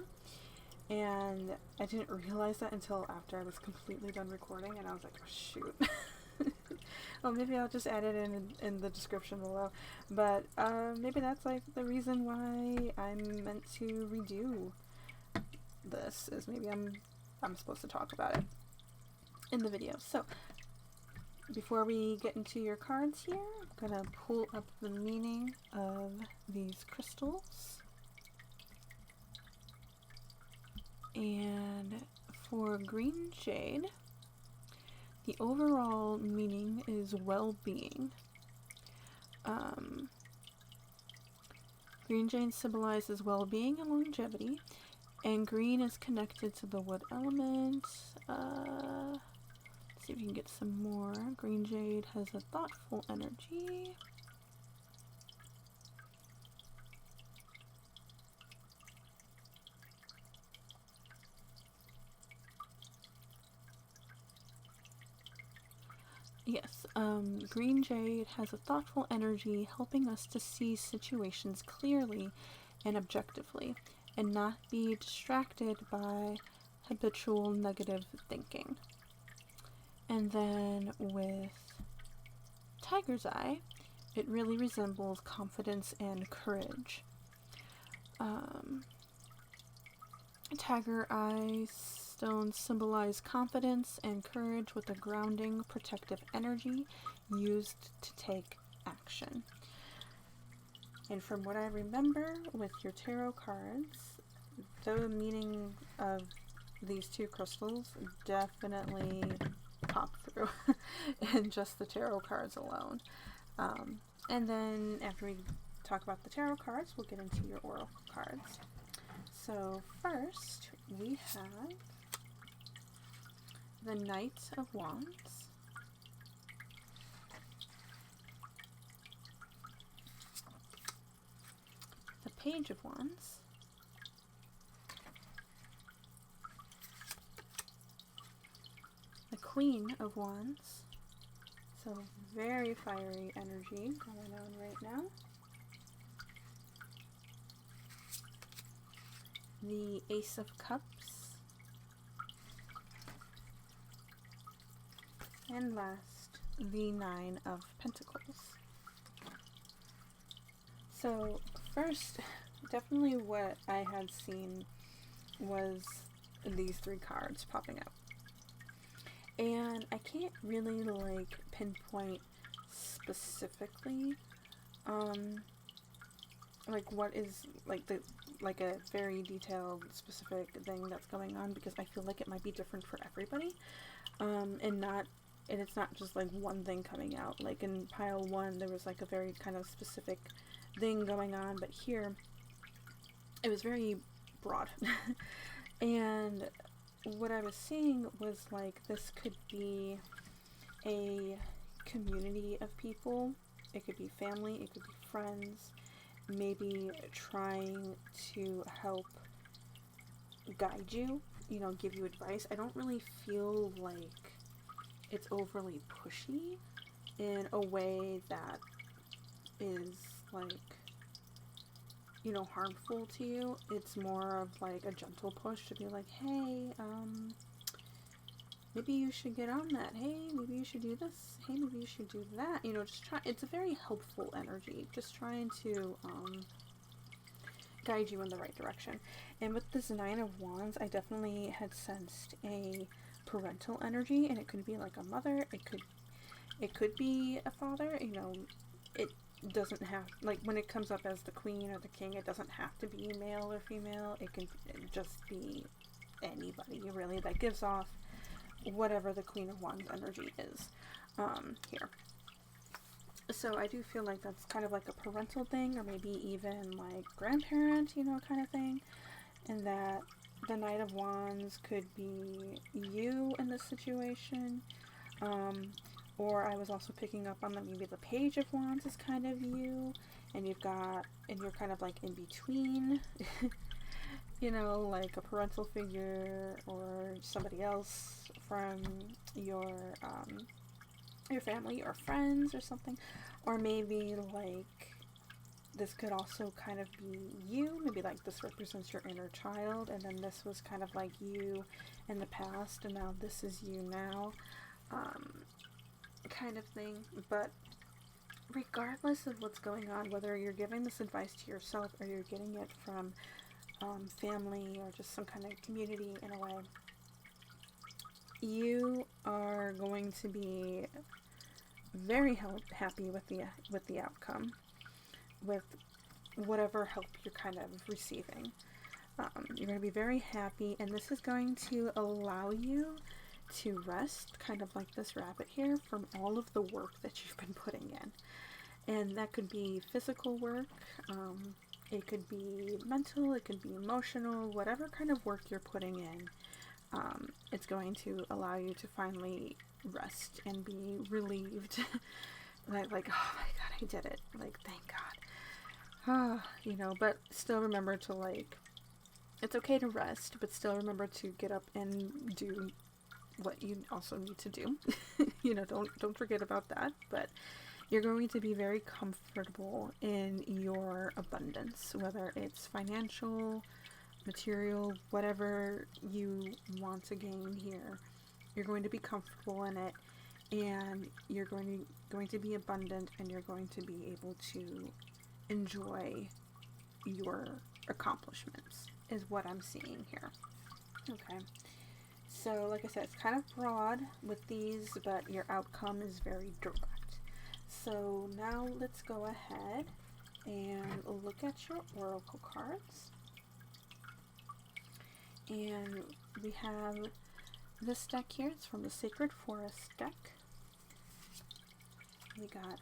And I didn't realize that until after I was completely done recording, and I was like, oh shoot. Well, maybe I'll just add it in the description below. But maybe that's like the reason why I'm meant to redo this, is maybe I'm supposed to talk about it in the video. So before we get into your cards here, I'm gonna pull up the meaning of these crystals. And for green jade, the overall meaning is well-being. Green jade symbolizes well-being and longevity, and green is connected to the wood element. Let's see if we can get some more. Green jade has a thoughtful energy. Yes, green jade has a thoughtful energy, helping us to see situations clearly and objectively, and not be distracted by habitual negative thinking. And then with tiger's eye, it really resembles confidence and courage. Tiger eye stones symbolize confidence and courage with a grounding, protective energy used to take action. And from what I remember with your tarot cards, the meaning of these two crystals definitely pop through in just the tarot cards alone. And then after we talk about the tarot cards, we'll get into your oracle cards. So first, we have the Knight of Wands, the Page of Wands, the Queen of Wands, so very fiery energy going on right now, the Ace of Cups, and last, the Nine of Pentacles. So first, definitely what I had seen was these three cards popping up. And I can't really like pinpoint specifically like what is like a very detailed specific thing that's going on, because I feel like it might be different for everybody. And it's not just like one thing coming out. Like in pile one, there was like a very kind of specific thing going on, but here it was very broad. And what I was seeing was like this could be a community of people. It could be family, it could be friends, maybe trying to help guide you, you know, give you advice. I don't really feel like it's overly pushy in a way that is like, you know, harmful to you. It's more of like a gentle push to be like, hey, maybe you should get on that. Hey, maybe you should do this. Hey, maybe you should do that. You know, just try. It's a very helpful energy. Just trying to guide you in the right direction. And with this Nine of Wands, I definitely had sensed a parental energy, and it could be like a mother. It could be a father. You know, it doesn't have, like when it comes up as the queen or the king, it doesn't have to be male or female. It can just be anybody really that gives off whatever the Queen of Wands energy is here. So I do feel like that's kind of like a parental thing, or maybe even like grandparent, you know, kind of thing. And that the Knight of Wands could be you in this situation. Or I was also picking up on that maybe the Page of Wands is kind of you, and you're kind of like in between. you know, like a parental figure or somebody else from your family or friends or something. Or maybe like this could also kind of be you. Maybe like this represents your inner child, and then this was kind of like you in the past, and now this is you now, kind of thing. But regardless of what's going on, whether you're giving this advice to yourself or you're getting it from family or just some kind of community in a way, you are going to be very happy with the outcome, with whatever help you're kind of receiving. You're going to be very happy, and this is going to allow you to rest, kind of like this rabbit here, from all of the work that you've been putting in. And that could be physical work, it could be mental, it could be emotional, whatever kind of work you're putting in. It's going to allow you to finally rest and be relieved. like, oh my god, I did it. Like, thank god. You know, but still remember to, like, it's okay to rest, but still remember to get up and do what you also need to do. You know, don't forget about that. But you're going to be very comfortable in your abundance, whether it's financial, material, whatever you want to gain here. You're going to be comfortable in it, and you're going to be abundant, and you're going to be able to enjoy your accomplishments, is what I'm seeing here. Okay. So, like I said, it's kind of broad with these, but your outcome is very direct. So now let's go ahead and look at your oracle cards. And we have this deck here. It's from the Sacred Forest deck. We got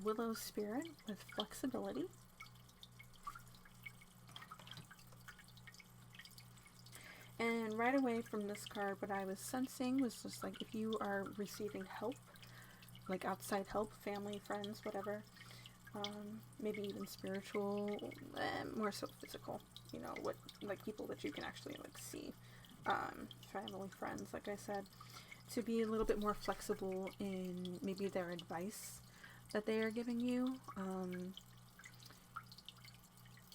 Willow Spirit with flexibility. And right away from this card, what I was sensing was just like, if you are receiving help, like outside help, family, friends, whatever, maybe even spiritual, more so physical, you know, what, like people that you can actually like see, family, friends, like I said, to be a little bit more flexible in maybe their advice that they are giving you,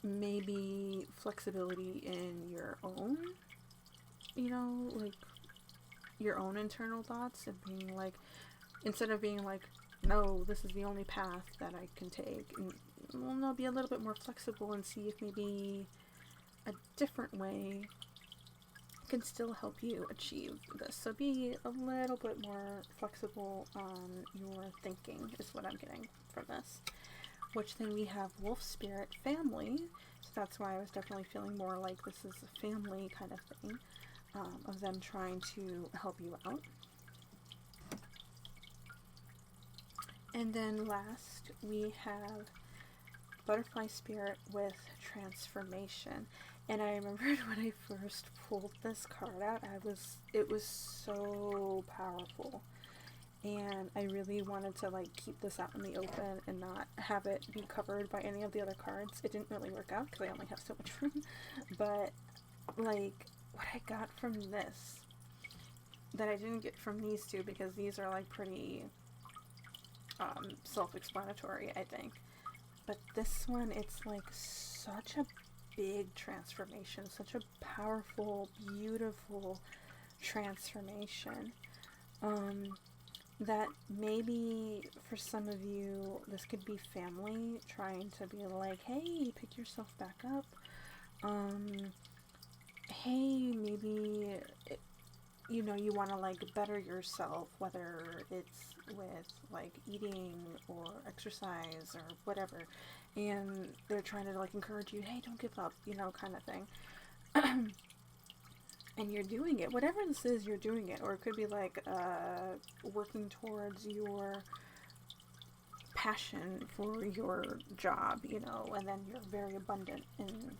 maybe flexibility in your own, you know, like your own internal thoughts, and being like, instead of being like, no, this is the only path that I can take, and, well, no, be a little bit more flexible and see if maybe a different way can still help you achieve this. So be a little bit more flexible on your thinking, is what I'm getting from this. Which then we have Wolf Spirit Family, so that's why I was definitely feeling more like this is a family kind of thing, of them trying to help you out. And then last we have Butterfly Spirit with Transformation. And I remembered when I first pulled this card out, it was so powerful. And I really wanted to like keep this out in the open and not have it be covered by any of the other cards. It didn't really work out because I only have so much room. But like what I got from this that I didn't get from these two, because these are like pretty self-explanatory, I think. But this one, it's like such a big transformation, such a powerful, beautiful transformation, that maybe for some of you, this could be family trying to be like, hey, pick yourself back up. Hey, maybe, you know, you want to like better yourself, whether it's with like eating or exercise or whatever, and they're trying to like encourage you, hey, don't give up, you know, kind of thing. And you're doing it, whatever this is, you're doing it. Or it could be like working towards your passion for your job, you know, and then you're very abundant and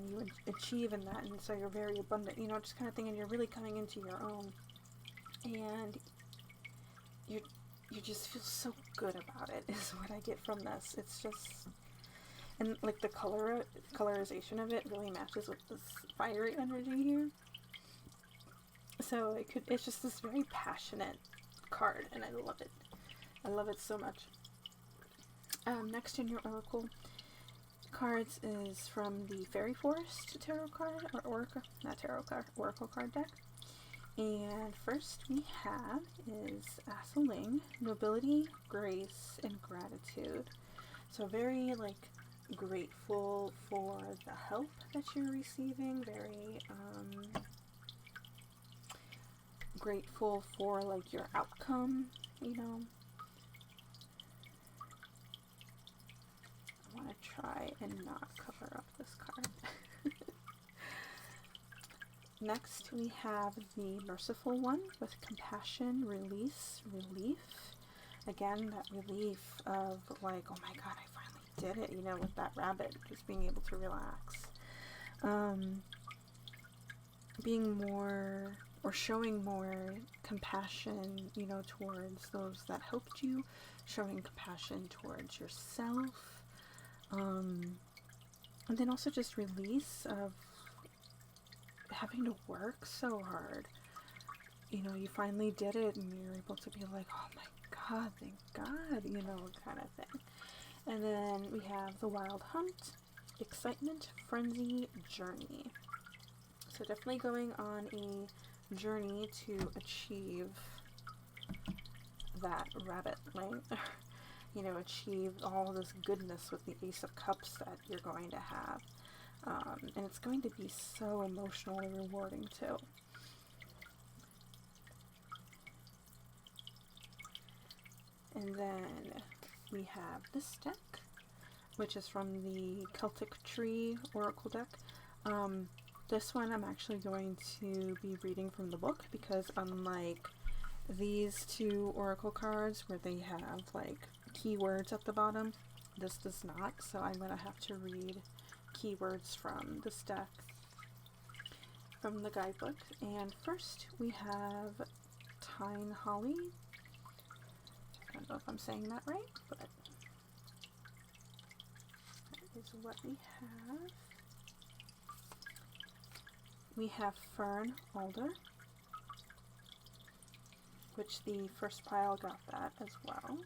you achieve in that, and so you're very abundant, you know, just kind of thing, and you're really coming into your own, and you just feel so good about it, is what I get from this. It's just, And like the colorization of it really matches with this fiery energy here. So it's just this very passionate card, and I love it. I love it so much. Next in your oracle cards is from the Fairy Forest tarot card, or oracle, not tarot card, oracle card deck. And first we have is Asaling, nobility, grace, and gratitude. So very like grateful for the help that you're receiving, very grateful for like your outcome, you know. I want to try and not cover up this card. Next we have the Merciful One with compassion, release, relief. Again, that relief of like, oh my god, I finally did it, you know, with that rabbit, just being able to relax. Being more, or showing more compassion, you know, towards those that helped you, showing compassion towards yourself, and then also just release of having to work so hard. You know, you finally did it and you're able to be like, oh my god, thank god, you know, kind of thing. And then we have the Wild Hunt, excitement, frenzy, journey. So definitely going on a journey to achieve that rabbit, right? You know, achieve all this goodness with the Ace of Cups that you're going to have. And it's going to be so emotionally rewarding too. And then we have this deck, which is from the Celtic Tree Oracle deck. This one I'm actually going to be reading from the book, because unlike these two oracle cards where they have like keywords at the bottom, this does not, so I'm going to have to read keywords from this deck from the guidebook. And first we have Tyne Holly. I don't know if I'm saying that right, but that is what we have. We have Fern Alder, which the first pile got that as well.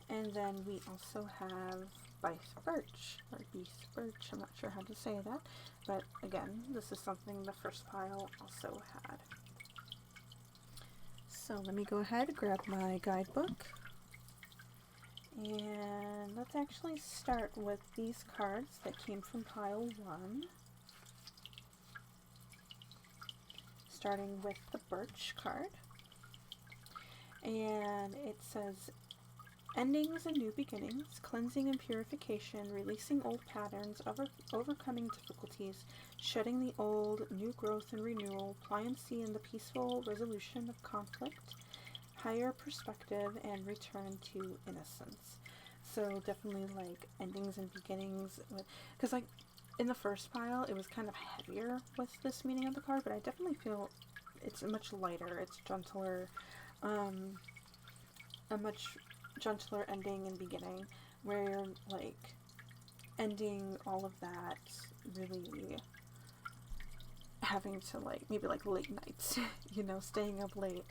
And then we also have Bice Birch, or Beast Birch, I'm not sure how to say that, but again, this is something the first pile also had. So let me go ahead and grab my guidebook, and let's actually start with these cards that came from pile 1. Starting with the Birch card, and it says, endings and new beginnings, cleansing and purification, releasing old patterns, overcoming difficulties, shedding the old, new growth and renewal, pliancy and the peaceful resolution of conflict, higher perspective, and return to innocence. So definitely like endings and beginnings, because like in the first pile it was kind of heavier with this meaning of the card, but I definitely feel it's much lighter, it's gentler, a much gentler ending and beginning, where you're like ending all of that really having to like maybe like late nights, you know, staying up late,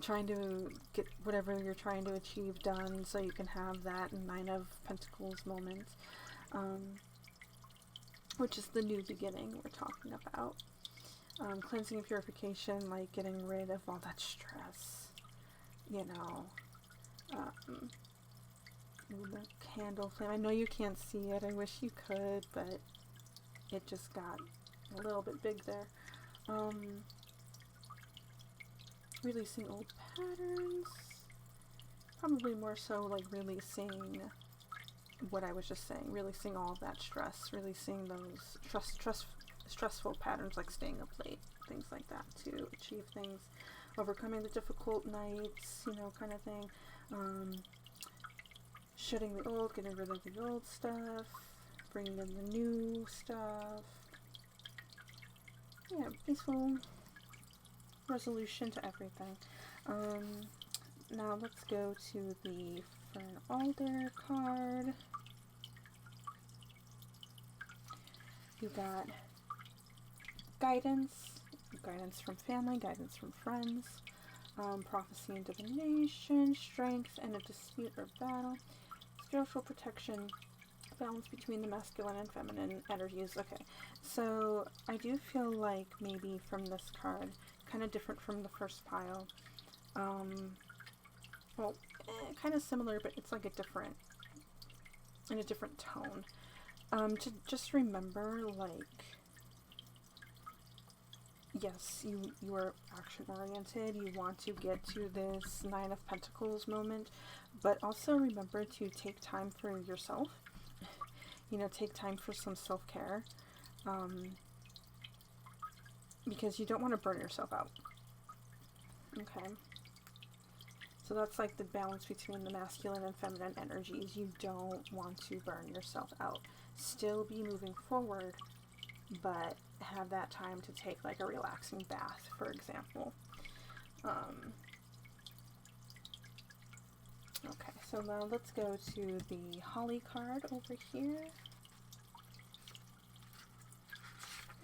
trying to get whatever you're trying to achieve done so you can have that Nine of Pentacles moment, which is the new beginning we're talking about. Cleansing and purification, like getting rid of all that stress, you know. The candle flame, I know you can't see it, I wish you could, but it just got a little bit big there. Releasing old patterns, probably more so like releasing what I was just saying, releasing all of that stress, releasing those stressful patterns like staying up late, things like that to achieve things, overcoming the difficult nights, you know, kind of thing. Shedding the old, getting rid of the old stuff, bringing in the new stuff. Yeah, peaceful resolution to everything. Now let's go to the Fern Alder card. you got guidance from family, guidance from friends, prophecy and divination, strength and a dispute or battle, spiritual protection, balance between the masculine and feminine energies. Okay, so I do feel like maybe from this card, kind of different from the first pile, well, kind of similar, but it's like in a different tone. To just remember, like, yes, you are action oriented, you want to get to this Nine of Pentacles moment, but also remember to take time for yourself. You know, take time for some self-care, because you don't want to burn yourself out. Okay, so that's like the balance between the masculine and feminine energies. You don't want to burn yourself out. Still be moving forward, but have that time to take like a relaxing bath, for example. Okay, so now let's go to the Holly card over here.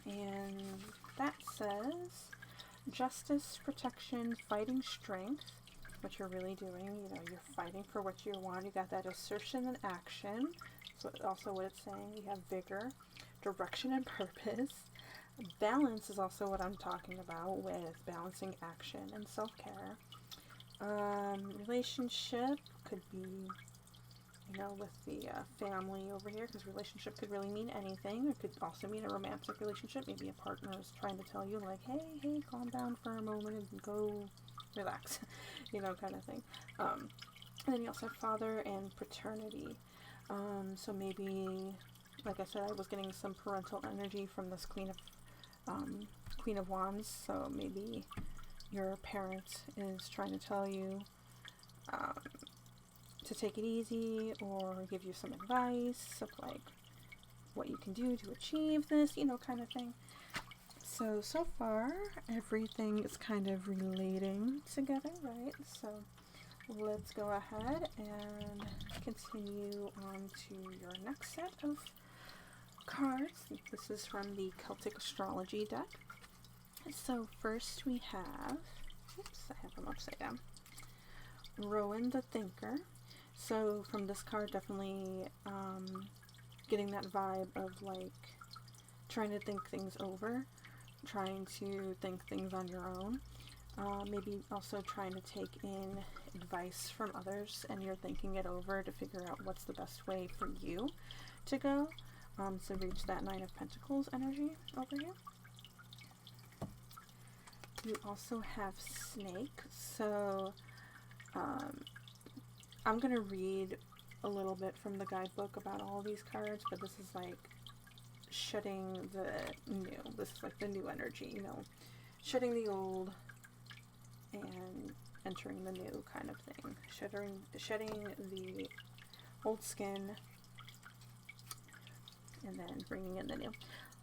And that says justice, protection, fighting strength, what you're really doing. You know, you're fighting for what you want. You got that assertion and action. So also what it's saying. You have vigor, direction and purpose. Balance is also what I'm talking about with balancing action and self-care. Relationship could be, you know, with the family over here, because relationship could really mean anything. It could also mean a romantic relationship. Maybe a partner is trying to tell you, like, hey, calm down for a moment and go relax, you know, kind of thing. And then you also have father and paternity. So maybe, like I said, I was getting some parental energy from this Queen of Wands. So maybe your parent is trying to tell you to take it easy, or give you some advice of like what you can do to achieve this, you know, kind of thing. So far everything is kind of relating together, right? So let's go ahead and continue on to your next set of cards. This is from the Celtic Astrology deck. So first we have, oops, I have them upside down, Rowan the Thinker. So from this card, definitely getting that vibe of like trying to think things over, trying to think things on your own, maybe also trying to take in advice from others, and you're thinking it over to figure out what's the best way for you to go, so reach that Nine of Pentacles energy over here. You also have Snake. So I'm going to read a little bit from the guidebook about all these cards, but this is like shedding the new. This is like the new energy, you know, shedding the old and entering the new kind of thing. Shedding the old skin and then bringing in the new.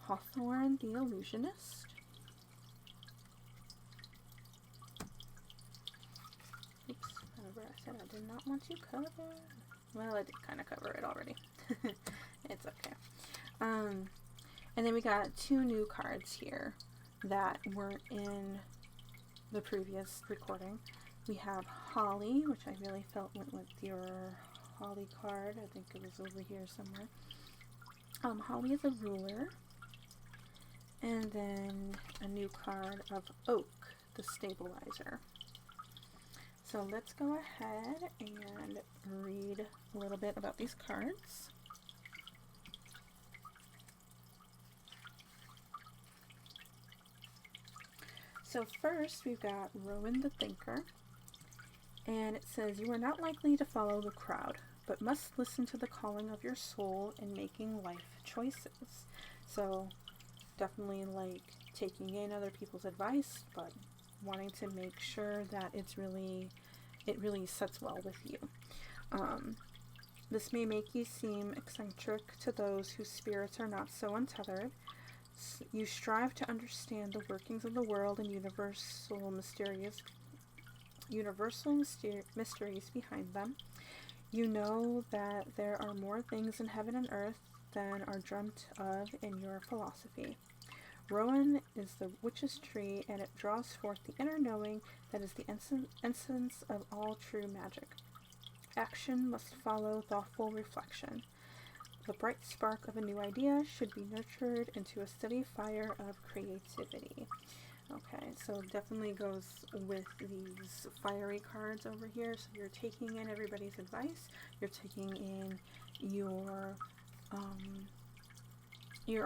Hawthorne the Illusionist. Oops, remember I said I did not want to cover. Well, I did kind of cover it already. It's okay. And then we got two new cards here that weren't in the previous recording. We have Holly, which I really felt went with your Holly card. I think it was over here somewhere. Holly is a ruler. And then a new card of Oak, the Stabilizer. So let's go ahead and read a little bit about these cards. So first we've got Rowan the Thinker, and it says, you are not likely to follow the crowd, but must listen to the calling of your soul in making life choices. So definitely like taking in other people's advice, but wanting to make sure that it really sits well with you. This may make you seem eccentric to those whose spirits are not so untethered. You strive to understand the workings of the world and universal mysteries behind them. You know that there are more things in heaven and earth than are dreamt of in your philosophy. Rowan is the witch's tree, and it draws forth the inner knowing that is the essence of all true magic. Action must follow thoughtful reflection. The bright spark of a new idea should be nurtured into a steady fire of creativity. Okay, so it definitely goes with these fiery cards over here. So you're taking in everybody's advice. You're taking in your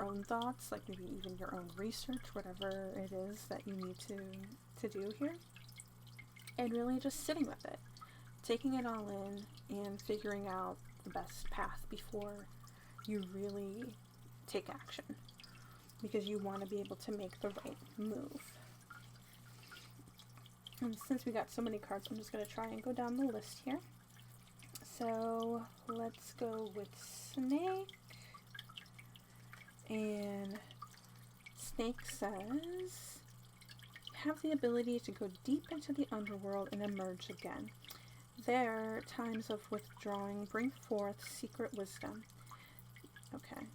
own thoughts, like maybe even your own research, whatever it is that you need to do here. And really just sitting with it. Taking it all in and figuring out the best path before you really take action. Because you want to be able to make the right move. And since we got so many cards, I'm just going to try and go down the list here. So let's go with Snake. And Snake says, have the ability to go deep into the underworld and emerge again. There, times of withdrawing bring forth secret wisdom. Okay.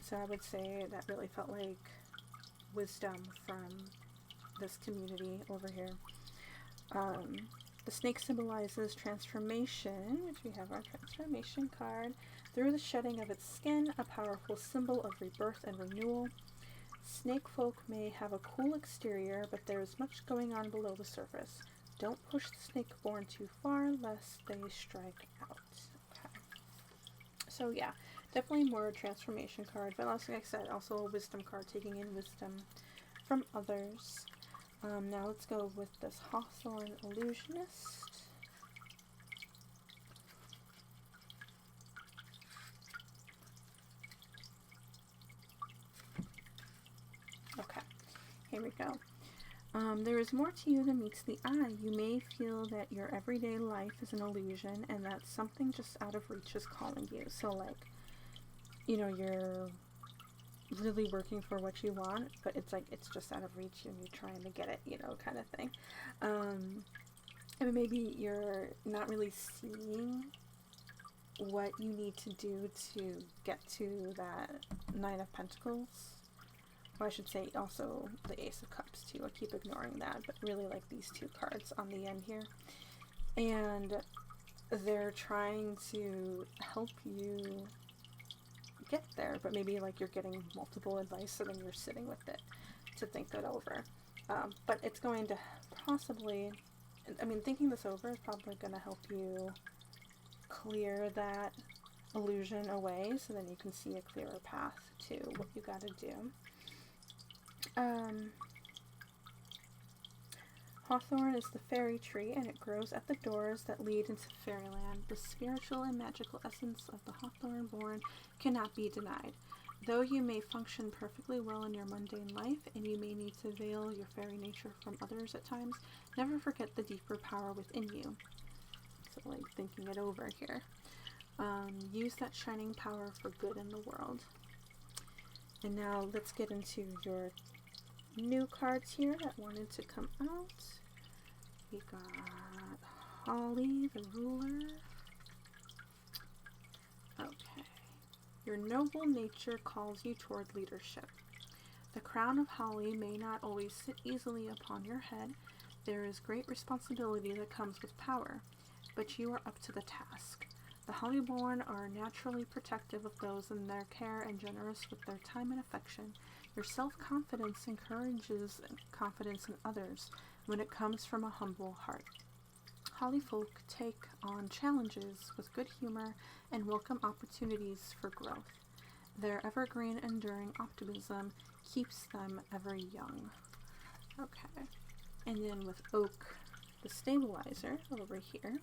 So I would say that really felt like wisdom from this community over here. The snake symbolizes transformation, which we have our transformation card. Through the shedding of its skin, a powerful symbol of rebirth and renewal. Snake folk may have a cool exterior, but there is much going on below the surface. Don't push the snakeborn too far, lest they strike out. Okay. So yeah, definitely more a transformation card, but also, like I said, also a wisdom card, taking in wisdom from others. Now let's go with this Hawthorn Illusionist. Okay, here we go. There is more to you than meets the eye. You may feel that your everyday life is an illusion and that something just out of reach is calling you. So like, you know, you're really working for what you want, but it's like it's just out of reach and you're trying to get it, you know, kind of thing. And maybe you're not really seeing what you need to do to get to that Nine of Pentacles. Or I should say also the Ace of Cups too. I keep ignoring that, but really like these two cards on the end here. And they're trying to help you get there, but maybe like you're getting multiple advice, so then you're sitting with it to think it over. But it's going to possibly, I mean, thinking this over is probably going to help you clear that illusion away, so then you can see a clearer path to what you got to do. Hawthorn is the fairy tree, and it grows at the doors that lead into fairyland. The spiritual and magical essence of the hawthorn-born cannot be denied. Though you may function perfectly well in your mundane life, and you may need to veil your fairy nature from others at times, never forget the deeper power within you. So, like, thinking it over here. Use that shining power for good in the world. And now let's get into your new cards here that wanted to come out. We got Holly, the ruler. Okay. Your noble nature calls you toward leadership. The crown of holly may not always sit easily upon your head. There is great responsibility that comes with power, but you are up to the task. The hollyborn are naturally protective of those in their care and generous with their time and affection. Your self-confidence encourages confidence in others when it comes from a humble heart. Hollyfolk take on challenges with good humor and welcome opportunities for growth. Their evergreen, enduring optimism keeps them ever young. Okay. And then with Oak, the stabilizer, over here.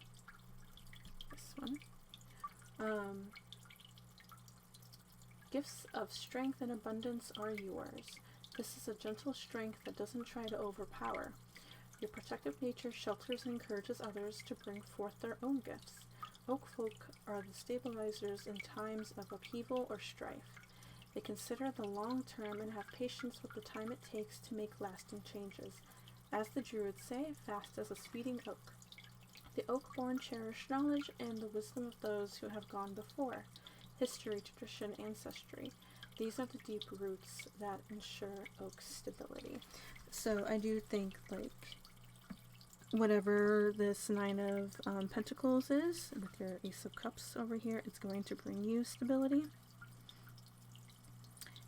This one. Gifts of strength and abundance are yours. This is a gentle strength that doesn't try to overpower. Your protective nature shelters and encourages others to bring forth their own gifts. Oak folk are the stabilizers in times of upheaval or strife. They consider the long term and have patience with the time it takes to make lasting changes. As the Druids say, fast as a speeding oak. The oak-born cherish knowledge and the wisdom of those who have gone before. history, tradition, ancestry. These are the deep roots that ensure oak's stability. So I do think, like, whatever this Nine of Pentacles is, with your Ace of Cups over here, it's going to bring you stability.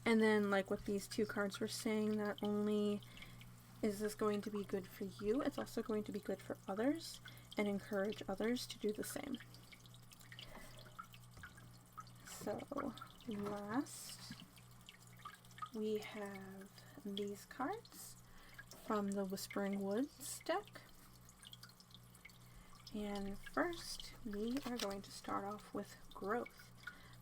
And then, like what these two cards were saying, not only is this going to be good for you, it's also going to be good for others and encourage others to do the same. So, last, we have these cards from the Whispering Woods deck. And first, we are going to start off with growth.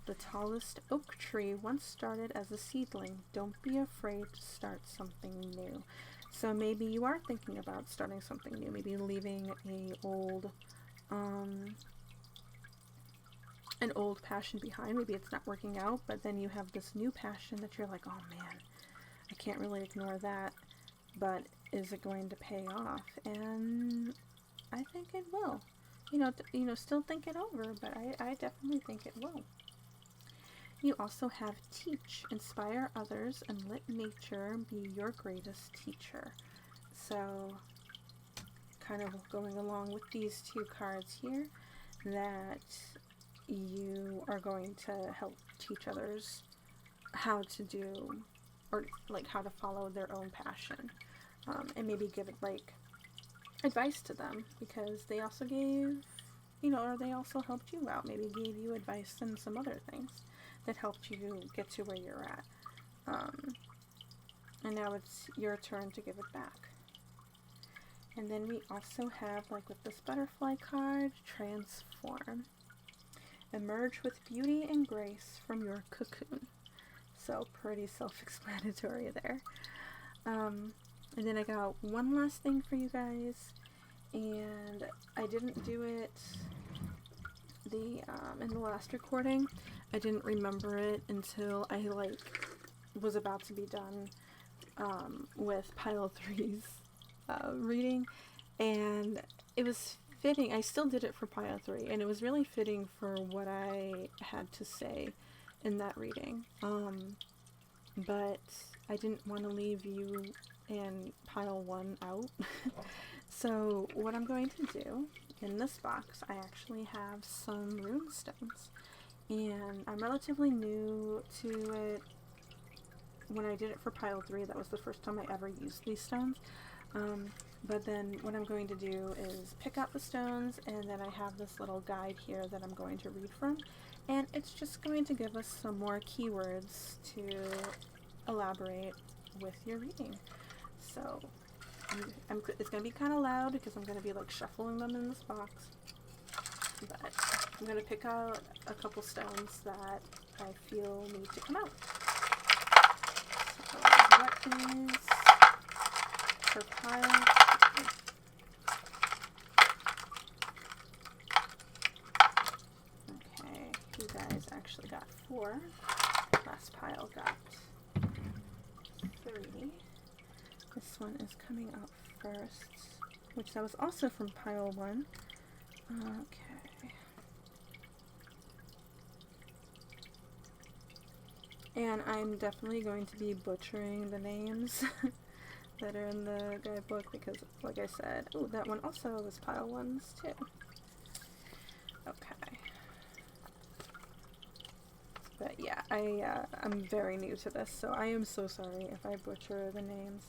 The tallest oak tree once started as a seedling. Don't be afraid to start something new. So maybe you are thinking about starting something new, maybe leaving an old passion behind. Maybe it's not working out, but then you have this new passion that you're like, oh man, I can't really ignore that, but is it going to pay off? And I think it will. Still think it over, but I definitely think it will. You also have teach, inspire others, and let nature be your greatest teacher. So, kind of going along with these two cards here, that you are going to help teach others how to do, or like how to follow their own passion, and maybe give it like advice to them, because they also gave, or they also helped you out, maybe gave you advice and some other things that helped you get to where you're at. And now it's your turn to give it back. And then we also have, like with this butterfly card, transform. Emerge with beauty and grace from your cocoon. So pretty self-explanatory there. And then I got one last thing for you guys, and I didn't do it in the last recording. I didn't remember it until I was about to be done with pile 3's reading, and it was fitting. I still did it for pile 3, and it was really fitting for what I had to say in that reading. But I didn't want to leave you and pile 1 out. So what I'm going to do, in this box, I actually have some rune stones. And I'm relatively new to it. When I did it for pile 3, that was the first time I ever used these stones. But then what I'm going to do is pick out the stones, and then I have this little guide here that I'm going to read from. And it's just going to give us some more keywords to elaborate with your reading. So it's going to be kind of loud because I'm going to be like shuffling them in this box. But I'm going to pick out a couple stones that I feel need to come out. So what is for pile? Okay, you guys actually got 4. Last pile got 3. This one is coming out first, which that was also from pile 1. Okay. And I'm definitely going to be butchering the names that are in the guidebook because, like I said, oh, that one also was pile 1's too. Okay. But yeah, I'm very new to this, so I am so sorry if I butcher the names.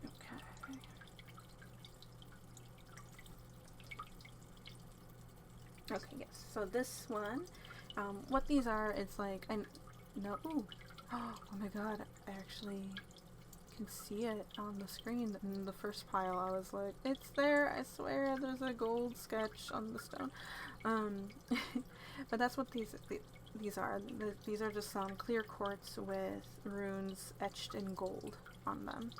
Okay. Okay, yes. So this one, what these are, it's like, oh my god, I actually can see it on the screen. In the first pile, I was like, it's there, I swear, there's a gold sketch on the stone. But that's what these are. These are just some clear quartz with runes etched in gold on them.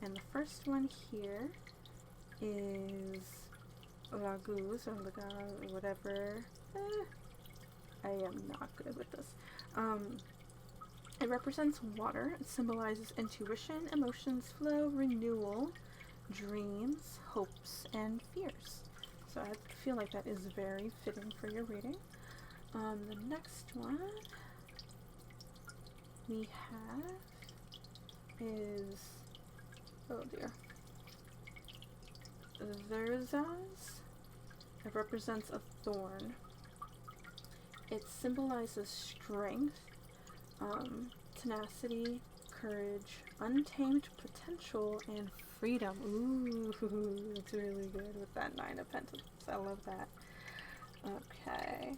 And the first one here is Laguz, or Laga, or whatever. I am not good with this. It represents water. It symbolizes intuition, emotions, flow, renewal, dreams, hopes, and fears. So I feel like that is very fitting for your reading. The next one we have is, oh dear, Therzaz. It represents a thorn. It symbolizes strength, tenacity, courage, untamed potential, and freedom. Ooh, that's really good with that 9 of Pentacles. I love that. Okay.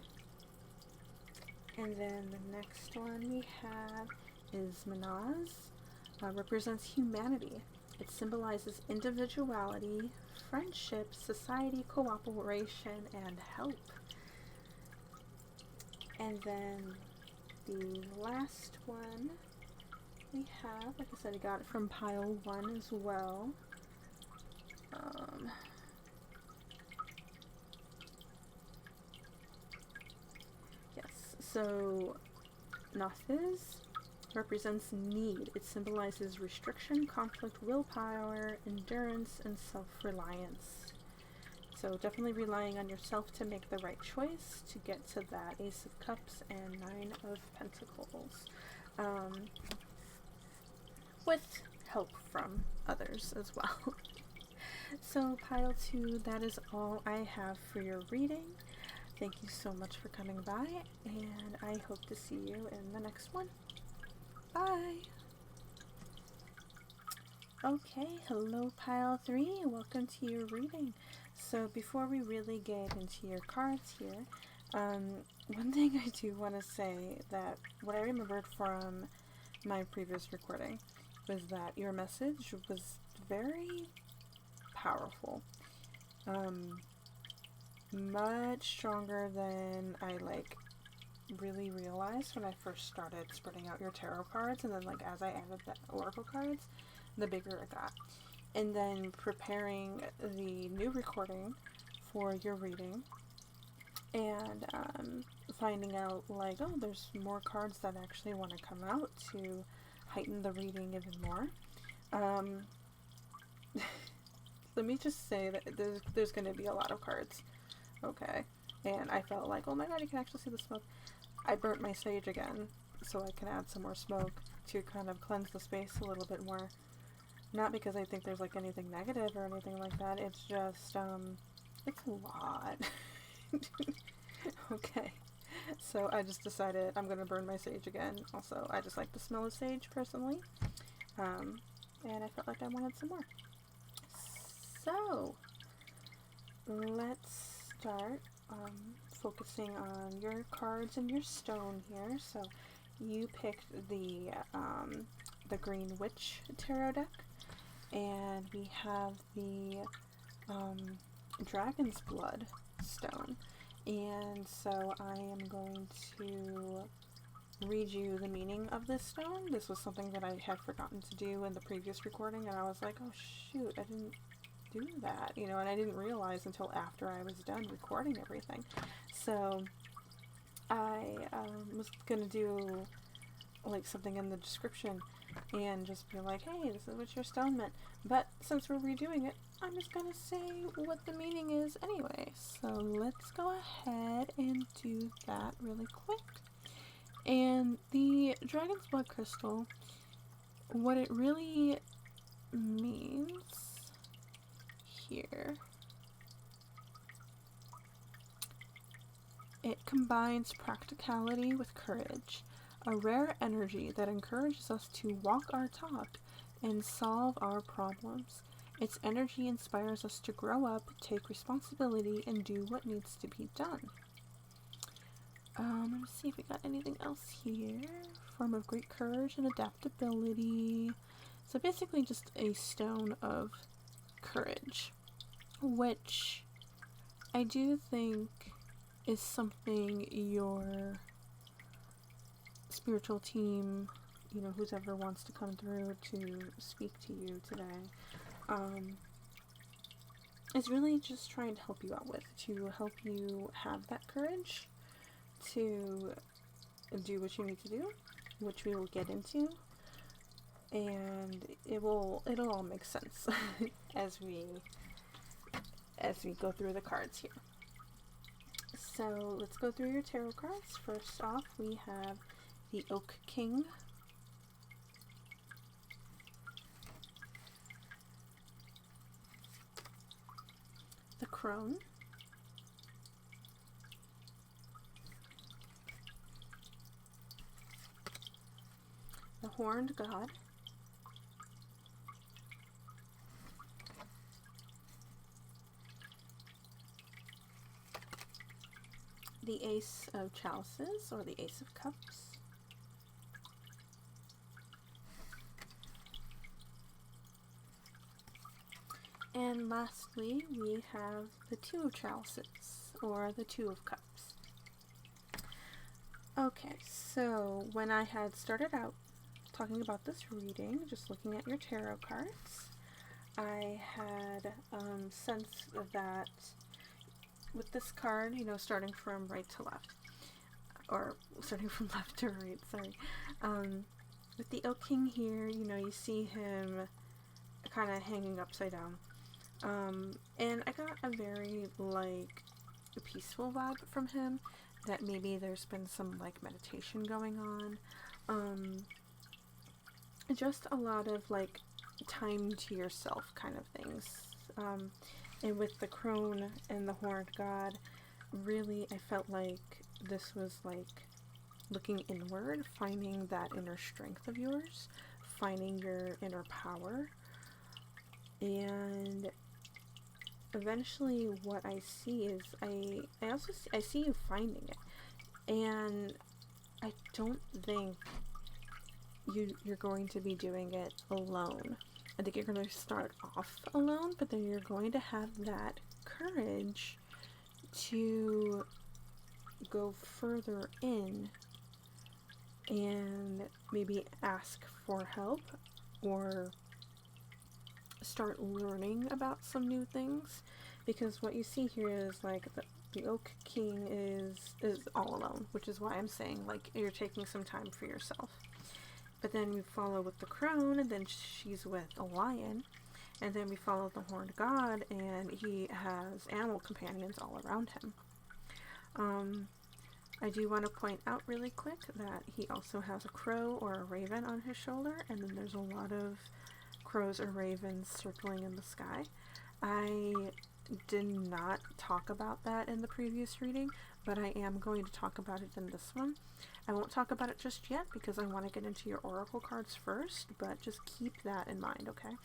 And then the next one we have is Manaz. Represents humanity. It symbolizes individuality, friendship, society, cooperation, and help. And then the last one we have, like I said, I got it from pile 1 as well. Yes, so Nathiz represents need. It symbolizes restriction, conflict, willpower, endurance, and self-reliance. So definitely relying on yourself to make the right choice to get to that Ace of Cups and 9 of Pentacles. With help from others as well. So pile 2, that is all I have for your reading. Thank you so much for coming by, and I hope to see you in the next one. Bye! Okay, hello pile 3, welcome to your reading. So before we really get into your cards here, one thing I do want to say that what I remembered from my previous recording was that your message was very powerful. Much stronger than I really realized when I first started spreading out your tarot cards, and then as I added the oracle cards, the bigger it got. And then preparing the new recording for your reading, and finding out oh, there's more cards that actually want to come out to heighten the reading even more. Let me just say that there's going to be a lot of cards. Okay, and I felt like, oh my god, you can actually see the smoke. I burnt my sage again, so I can add some more smoke to kind of cleanse the space a little bit more. Not because I think there's anything negative or anything like that, it's just, it's a lot. Okay, so I just decided I'm going to burn my sage again. Also, I just like the smell of sage, personally, and I felt like I wanted some more. So, let's start focusing on your cards and your stone here. So you picked the Green Witch Tarot deck, and we have the Dragon's Blood stone. And so I am going to read you the meaning of this stone. This was something that I had forgotten to do in the previous recording, and I was like, oh shoot, I didn't do that, and I didn't realize until after I was done recording everything. So I was gonna do something in the description and just be like, hey, this is what your stone meant, but since we're redoing it, I'm just gonna say what the meaning is anyway. So let's go ahead and do that really quick. And the Dragon's Blood crystal, what it really means here, it combines practicality with courage, a rare energy that encourages us to walk our talk and solve our problems. Its energy inspires us to grow up, take responsibility, and do what needs to be done. Let's see if we got anything else here. Form of great courage and adaptability. So basically just a stone of courage, which I do think is something your spiritual team, whoever wants to come through to speak to you today, is really just trying to help you out with, to help you have that courage to do what you need to do, which we will get into, and it'll all make sense as we go through the cards here. So let's go through your tarot cards. First off, we have the Oak King, the Crone, the Horned God, the Ace of Chalices, or the Ace of Cups, and lastly we have the Two of Chalices, or the Two of Cups. Okay, so when I had started out talking about this reading, just looking at your tarot cards, I had sensed that with this card, you know, starting from right to left, or starting from left to right, sorry, with the Oak King here, you know, you see him kind of hanging upside down, and I got a very, like, peaceful vibe from him, that maybe there's been some, like, meditation going on, just a lot of, like, time to yourself kind of things, and with the Crone and the Horned God, really, I felt like this was, like, looking inward, finding that inner strength of yours, finding your inner power, and eventually what I see is, I see you finding it, and I don't think you're going to be doing it alone. I think you're going to start off alone, but then you're going to have that courage to go further in and maybe ask for help or start learning about some new things, because what you see here is like the Oak King is all alone, which is why I'm saying, like, you're taking some time for yourself. But then we follow with the Crone, and then she's with a lion, and then we follow the Horned God, and he has animal companions all around him. I do want to point out really quick that he also has a crow or a raven on his shoulder, and then there's a lot of crows or ravens circling in the sky. I did not talk about that in the previous reading, but I am going to talk about it in this one. I won't talk about it just yet because I want to get into your oracle cards first, but just keep that in mind, okay?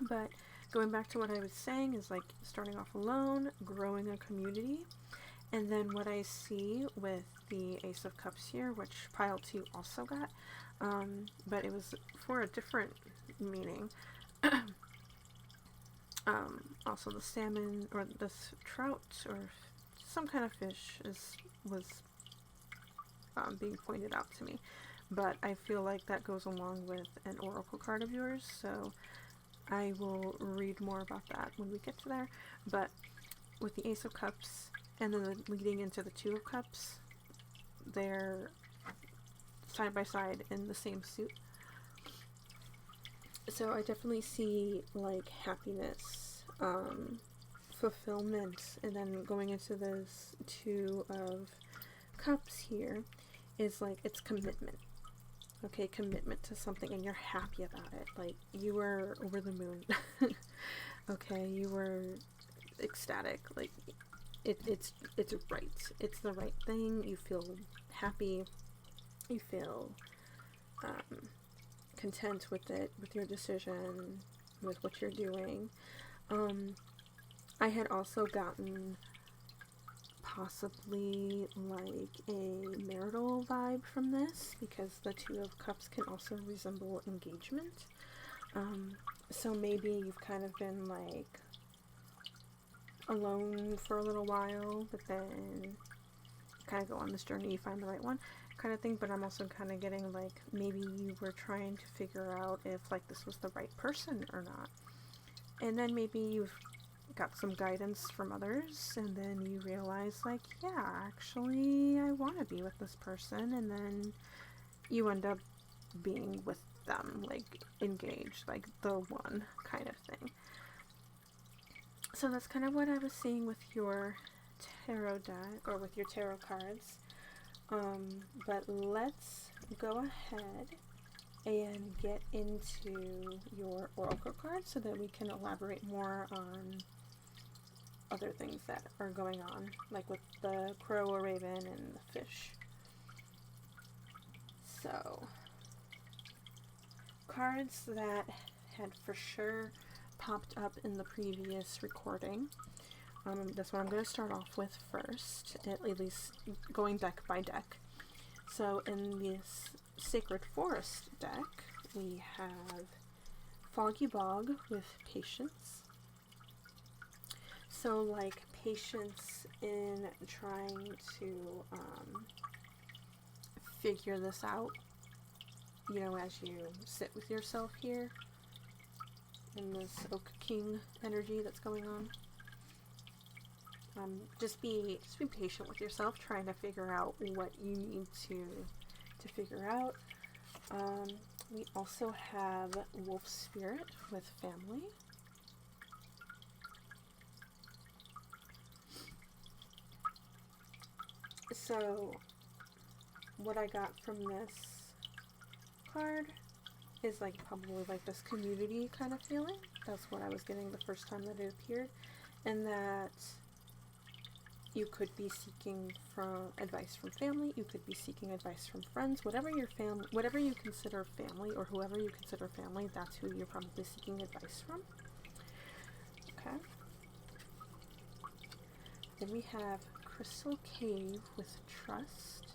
But going back to what I was saying is, like, starting off alone, growing a community, and then what I see with the Ace of Cups here, which pile 2 also got, but it was for a different meaning. Also the salmon, or this trout, or some kind of fish was being pointed out to me, but I feel like that goes along with an oracle card of yours, so I will read more about that when we get to there. But with the Ace of Cups and then leading into the Two of Cups, they're side by side in the same suit, so I definitely see, like, happiness, fulfillment, and then going into this Two of Cups here is, like, it's commitment. Okay, commitment to something, and you're happy about it. Like, you were over the moon. Okay, you were ecstatic. Like, it's right. It's the right thing. You feel happy. You feel content with it, with your decision, with what you're doing. I had also gotten possibly like a marital vibe from this, because the Two of Cups can also resemble engagement. So maybe you've kind of been like alone for a little while, but then you kind of go on this journey, you find the right one kind of thing. But I'm also kind of getting like maybe you were trying to figure out if like this was the right person or not, and then maybe you've got some guidance from others, and then you realize, like, yeah, actually I want to be with this person, and then you end up being with them, like engaged, like the one kind of thing. So that's kind of what I was seeing with your tarot deck or with your tarot cards. But let's go ahead and get into your oracle cards so that we can elaborate more on other things that are going on, like with the crow or raven and the fish. So, cards that had for sure popped up in the previous recording. This one I'm going to start off with first, at least going deck by deck. So in this Sacred Forest deck, we have Foggy Bog with Patience. So like patience in trying to figure this out, you know, as you sit with yourself here in this Oak King energy that's going on. Just be patient with yourself, trying to figure out what you need to figure out. We also have Wolf Spirit with Family. So what I got from this card is like probably like this community kind of feeling. That's what I was getting the first time that it appeared, and that you could be seeking advice from family, you could be seeking advice from friends, whatever you consider family, or whoever you consider family, that's who you're probably seeking advice from. Okay. Then we have Crystal Cave with Trust.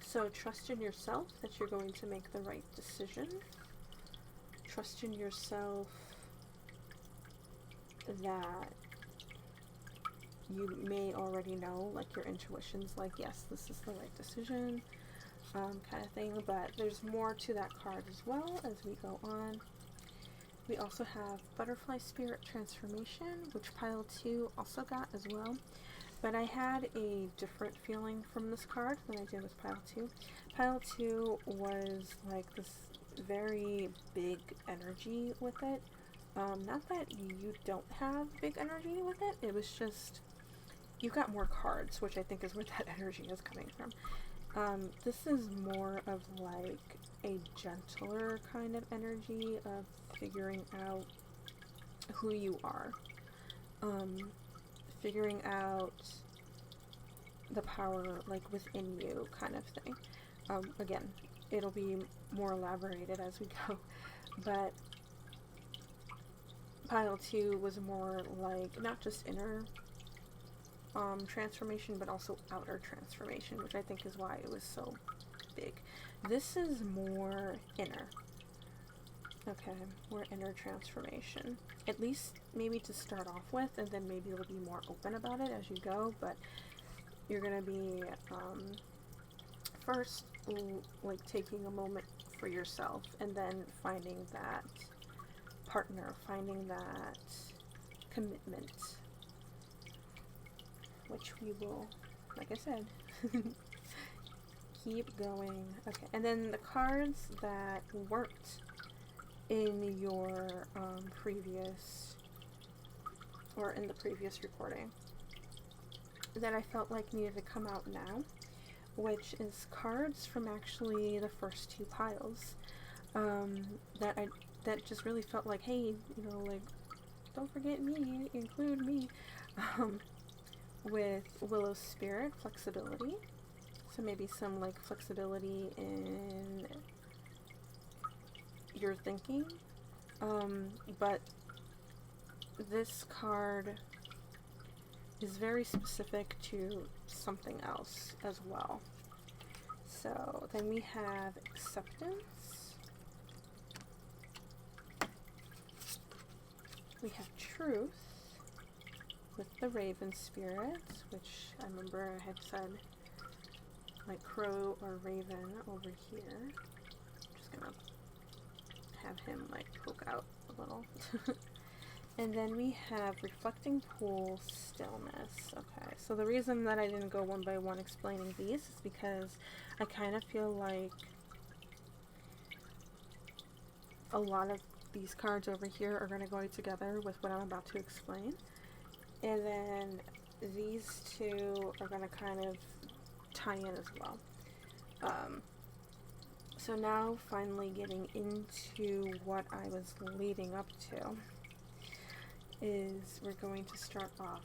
So trust in yourself that you're going to make the right decision. Trust in yourself that you may already know, like your intuition's like, yes, this is the right decision, kind of thing, but there's more to that card as well as we go on. We also have Butterfly Spirit Transformation, which pile 2 also got as well, but I had a different feeling from this card than I did with pile 2. Pile 2 was like this very big energy with it. Not that you don't have big energy with it, it was just, you got more cards, which I think is where that energy is coming from. This is more of like a gentler kind of energy of figuring out who you are. Figuring out the power like within you kind of thing. Again, it'll be more elaborated as we go, but pile 2 was more like not just inner transformation, but also outer transformation, which I think is why it was so big. This is more inner. Okay, more inner transformation. At least maybe to start off with, and then maybe you'll be more open about it as you go, but you're going to be first like taking a moment for yourself, and then finding that partner, finding that commitment, which we will, like I said, keep going. Okay, and then the cards that weren't in your previous, or in the previous recording, that I felt like needed to come out now, which is cards from actually the first 2 piles, that just really felt like, hey, you know, like, don't forget me, include me, with Willow Spirit, Flexibility. So maybe some like flexibility in your thinking, but this card is very specific to something else as well. So then we have Acceptance. We have Truth with the Raven Spirit, which I remember I had said like crow or raven over here. Just gonna have him like poke out a little. And then we have Reflecting Pool, Stillness. Okay, so the reason that I didn't go one by one explaining these is because I kind of feel like a lot of these cards over here are going to go together with what I'm about to explain. And then these two are going to kind of tie in as well. So now finally getting into what I was leading up to is we're going to start off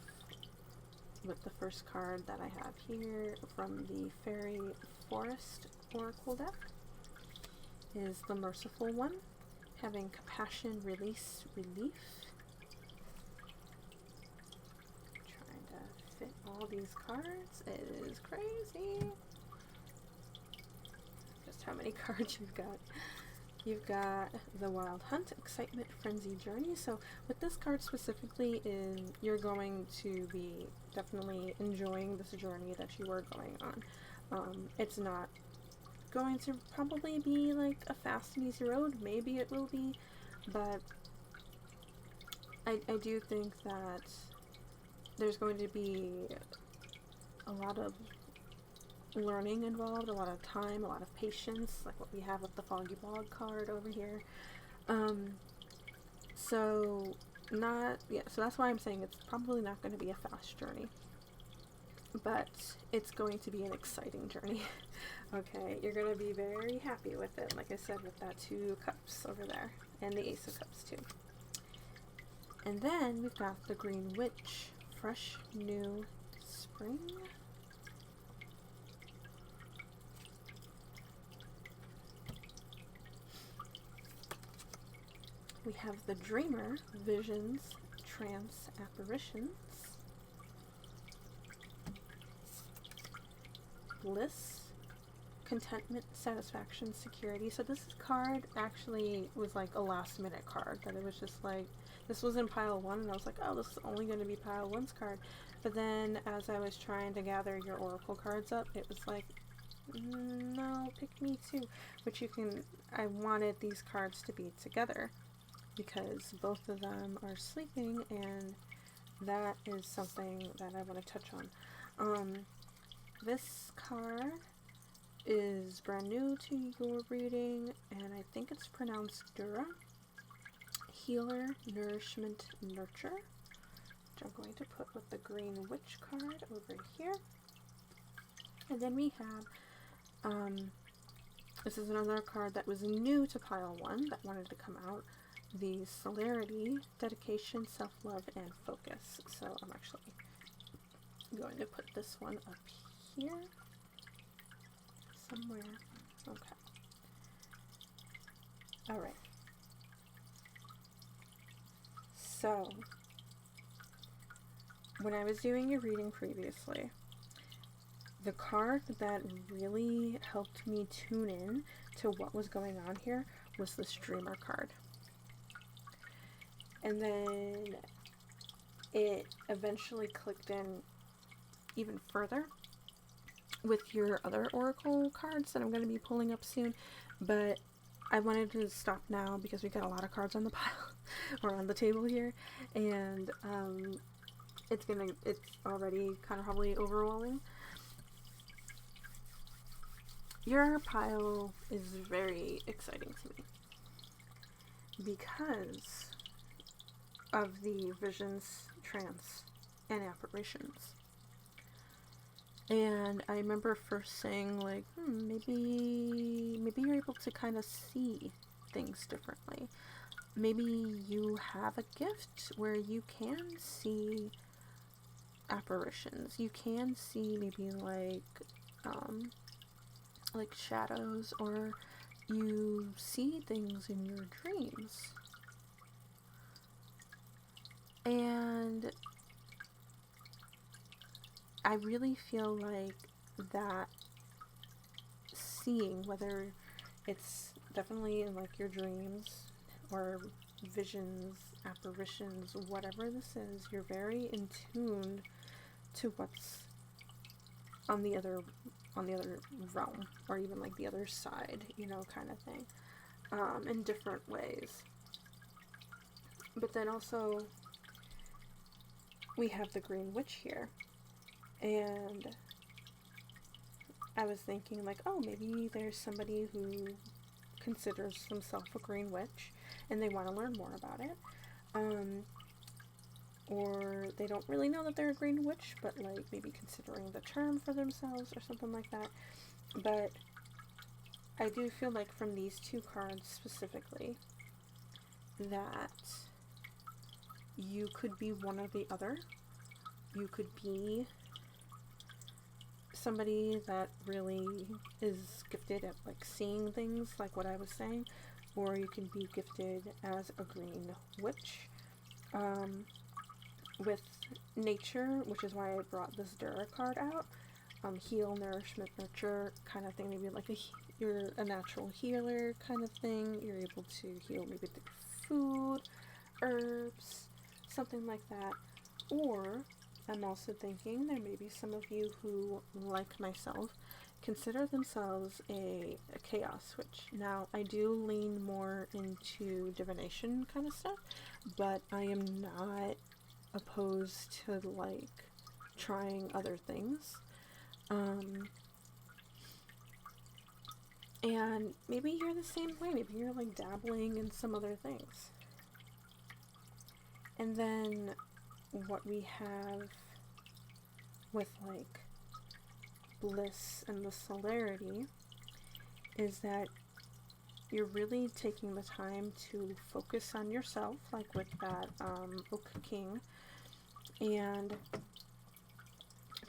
with the first card that I have here from the Fairy Forest Oracle deck. Is the Merciful One, having compassion, release, relief. Trying to fit all these cards. It is crazy. Just how many cards you've got. You've got the Wild Hunt, Excitement, Frenzy, Journey. So with this card specifically, you're going to be definitely enjoying this journey that you are going on. It's not going to probably be like a fast and easy road. Maybe it will be, but I do think that there's going to be a lot of learning involved, a lot of time, a lot of patience, like what we have with the Foggy Bog card over here. So that's why I'm saying it's probably not going to be a fast journey, but it's going to be an exciting journey. Okay, you're going to be very happy with it, like I said, with that 2 cups over there, and the Ace of Cups too. And then we've got the Green Witch, Fresh New Spring. We have the Dreamer, Visions, Trance, Apparitions. Bliss, Contentment, Satisfaction, Security. So this card actually was like a last minute card, that it was just like, this was in pile 1 and I was like, oh, this is only going to be pile 1's card. But then as I was trying to gather your oracle cards up, it was like, no, pick me too. Which I wanted these cards to be together because both of them are sleeping, and that is something that I want to touch on. This card is brand new to your reading, and I think it's pronounced Dura. Healer, Nourishment, Nurture, which I'm going to put with the Green Witch card over here. And then we have, this is another card that was new to pile 1 that wanted to come out, the Celerity, Dedication, Self-Love, and Focus. So I'm actually going to put this one up here somewhere. Okay. Alright. So, when I was doing your reading previously, the card that really helped me tune in to what was going on here was the Dreamer card. And then it eventually clicked in even further with your other oracle cards that I'm going to be pulling up soon, but I wanted to stop now because we got a lot of cards on the pile or on the table here, and it's already kind of probably overwhelming. Your pile is very exciting to me because of the Visions, Trance, and Apparitions. And I remember first saying, like, maybe you're able to kind of see things differently. Maybe you have a gift where you can see apparitions. You can see maybe like shadows, or you see things in your dreams. And I really feel like that seeing, whether it's definitely in like your dreams or visions, apparitions, whatever this is, you're very in tune to what's on the other realm, or even like the other side, you know, kind of thing, in different ways. But then also we have the Green Witch here, and I was thinking like, oh, maybe there's somebody who considers themselves a green witch and they want to learn more about it. Or they don't really know that they're a green witch, but like maybe considering the term for themselves or something like that. But I do feel like from these two cards specifically that you could be one or the other. You could be somebody that really is gifted at like seeing things, like what I was saying, or you can be gifted as a green witch. With nature, which is why I brought this Dura card out, heal, nourishment, nurture kind of thing, maybe like you're a natural healer kind of thing, you're able to heal maybe through food, herbs, something like that. Or I'm also thinking there may be some of you who, like myself, consider themselves a chaos witch. Now, I do lean more into divination kind of stuff, but I am not opposed to like trying other things. And maybe you're the same way. Maybe you're like dabbling in some other things. And then what we have with like bliss and the celerity is that you're really taking the time to focus on yourself, like with that Oak King, and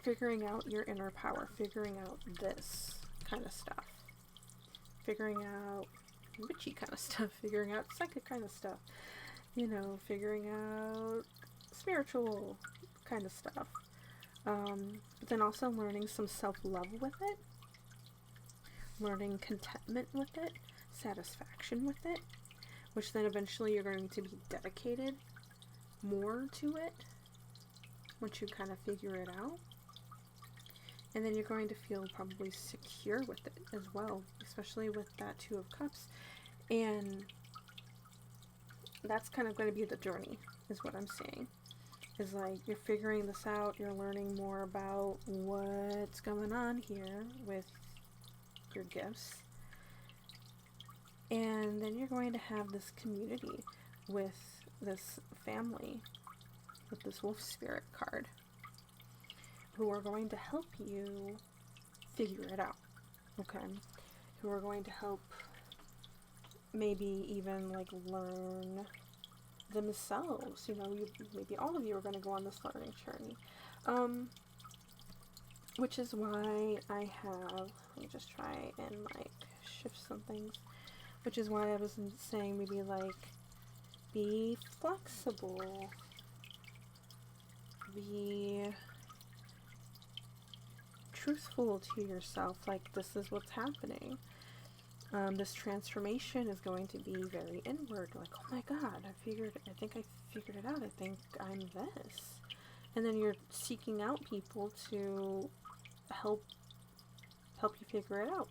figuring out your inner power, figuring out this kind of stuff, figuring out witchy kind of stuff, figuring out psychic kind of stuff, you know, figuring out spiritual kind of stuff. But then also learning some self-love with it, learning contentment with it, satisfaction with it, which then eventually you're going to be dedicated more to it once you kind of figure it out. And then you're going to feel probably secure with it as well, especially with that Two of Cups. And that's kind of going to be the journey, is what I'm saying. Is like you're figuring this out, you're learning more about what's going on here with your gifts. And then you're going to have this community with this family, with this wolf spirit card, who are going to help you figure it out, okay? Who are going to help maybe even like learn themselves, you know, maybe all of you are going to go on this learning journey, which is why I have, let me just try and like shift some things, which is why I was saying maybe like be flexible, be truthful to yourself, like this is what's happening. This transformation is going to be very inward, like, oh my god, I think I figured it out, I think I'm this. And then you're seeking out people to help you figure it out.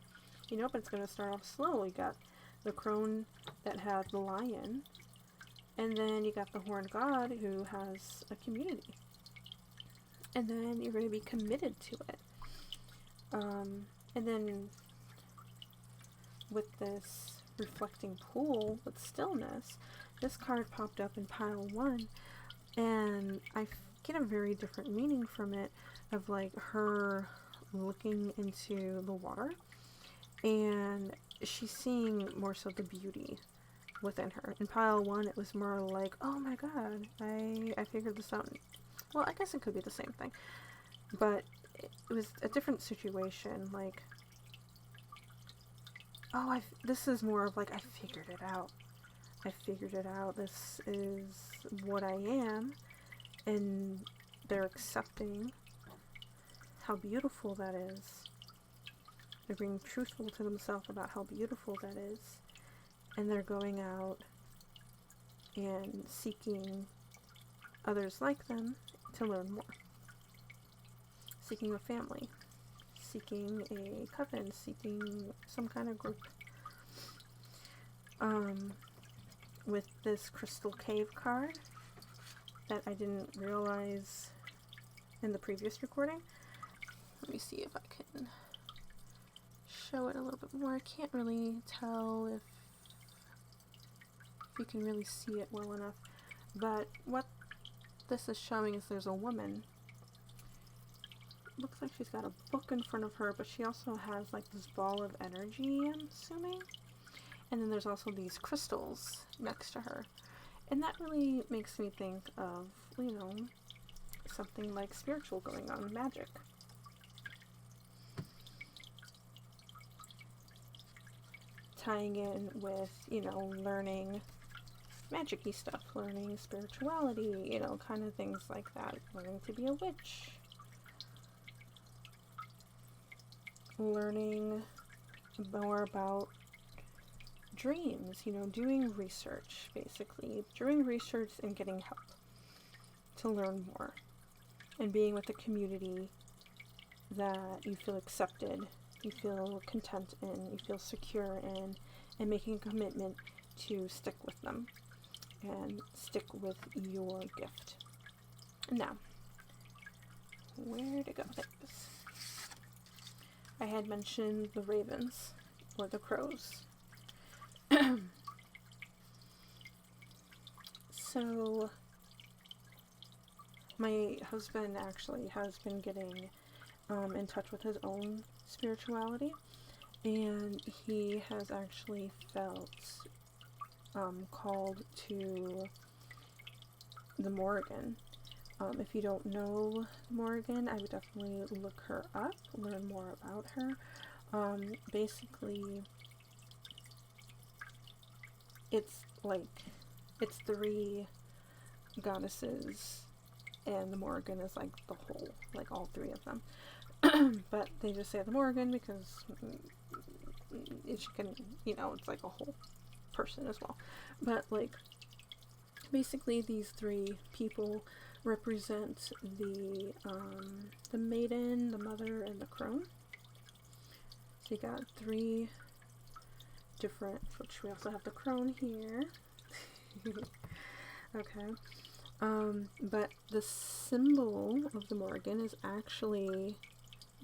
You know, but it's going to start off slow. You got the crone that had the lion, and then you got the horned god who has a community. And then you're going to be committed to it. And then with this reflecting pool with stillness, this card popped up in pile 1, and I get a very different meaning from it, of like her looking into the water, and she's seeing more so the beauty within her. In pile 1, it was more like, oh my god, I figured this out. Well, I guess it could be the same thing, but it was a different situation, like, oh, this is more of like, I figured it out. I figured it out. This is what I am. And they're accepting how beautiful that is. They're being truthful to themselves about how beautiful that is. And they're going out and seeking others like them to learn more. Seeking a family. Seeking a coven, seeking some kind of group. With this Crystal Cave card that I didn't realize in the previous recording. Let me see if I can show it a little bit more. I can't really tell if you can really see it well enough, but what this is showing is there's a woman. Looks like she's got a book in front of her, but she also has like this ball of energy, I'm assuming. And then there's also these crystals next to her. And that really makes me think of, you know, something like spiritual going on, magic. Tying in with, you know, learning magic-y stuff, learning spirituality, you know, kind of things like that. Learning to be a witch. Learning more about dreams, you know, doing research, basically. Doing research and getting help to learn more. And being with a community that you feel accepted, you feel content in, you feel secure in, and making a commitment to stick with them and stick with your gift. Now, where to go with this? I had mentioned the ravens, or the crows. So, my husband actually has been getting in touch with his own spirituality, and he has actually felt called to the Morrigan. If you don't know Morrigan, I would definitely look her up, learn more about her. Basically, it's three goddesses, and the Morrigan is like the whole, like all three of them. But they just say the Morrigan because she can, you know, it's like a whole person as well. But like, basically these three people represent the maiden, the mother, and the crone. So you got three different, which we also have the crone here. Okay. But the symbol of the Morrigan is actually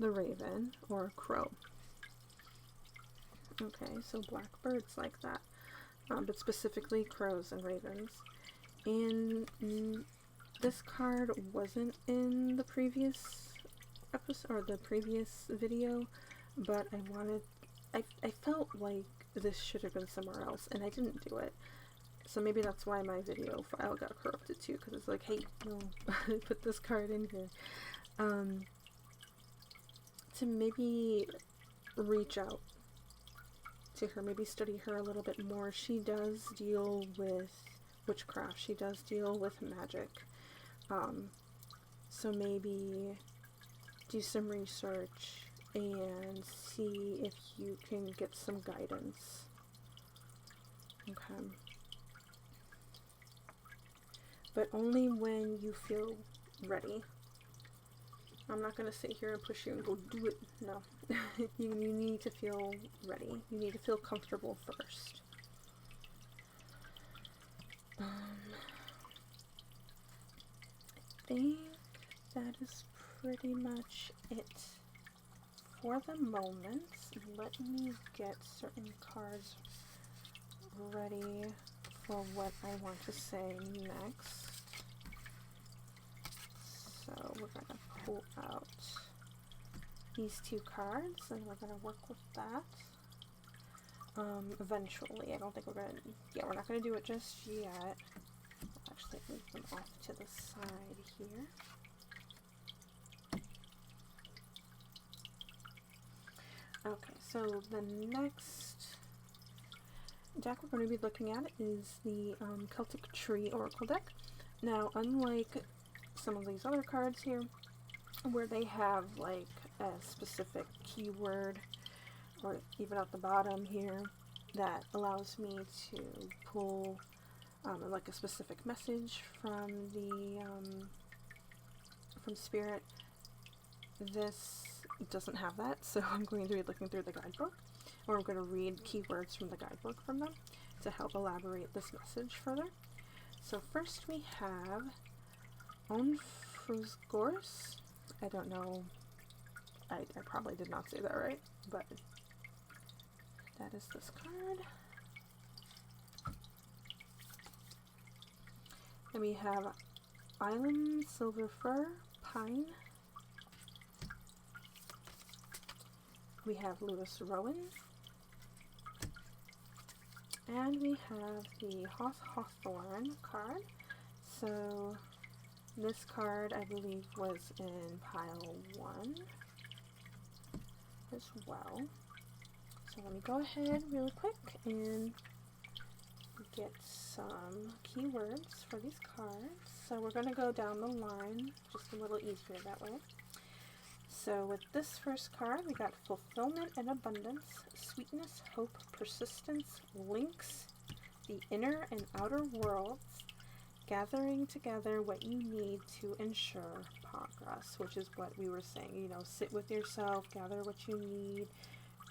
the raven, or crow. Okay, so black birds like that. But specifically crows and ravens. And this card wasn't in the previous episode, or the previous video, but I felt like this should have been somewhere else, and I didn't do it. So maybe that's why my video file got corrupted too, because it's like, hey, no, put this card in here. To maybe reach out to her, maybe study her a little bit more. She does deal with witchcraft, she does deal with magic. So maybe do some research and see if you can get some guidance. Okay. But only when you feel ready. I'm not going to sit here and push you and go do it. No. you need to feel ready. You need to feel comfortable first. I think that is pretty much it for the moment. Let me get certain cards ready for what I want to say next. So we're going to pull out these two cards, and we're going to work with that eventually. I don't think we're going to, yeah, we're not going to do it just yet. I'll actually move them off to the side here. Okay, so the next deck we're going to be looking at is the Celtic Tree Oracle deck. Now, unlike some of these other cards here, where they have like a specific keyword, or even at the bottom here, that allows me to pull like a specific message from the from Spirit, this doesn't have that. So I'm going to be looking through the guidebook, or I'm going to read keywords from the guidebook from them to help elaborate this message further. So first we have Onfrusgors. I don't know, I probably did not say that right, but That is this card. Then we have Island, Silver Fir, Pine. We have Lewis Rowan. And we have the Hawthorne card. So this card, I believe, was in pile 1 as well. So let me go ahead really quick and get some keywords for these cards. So we're going to go down the line just a little easier that way. So with this first card, we got fulfillment and abundance, sweetness, hope, persistence, links, the inner and outer worlds, gathering together what you need to ensure progress, which is what we were saying, you know, sit with yourself, gather what you need,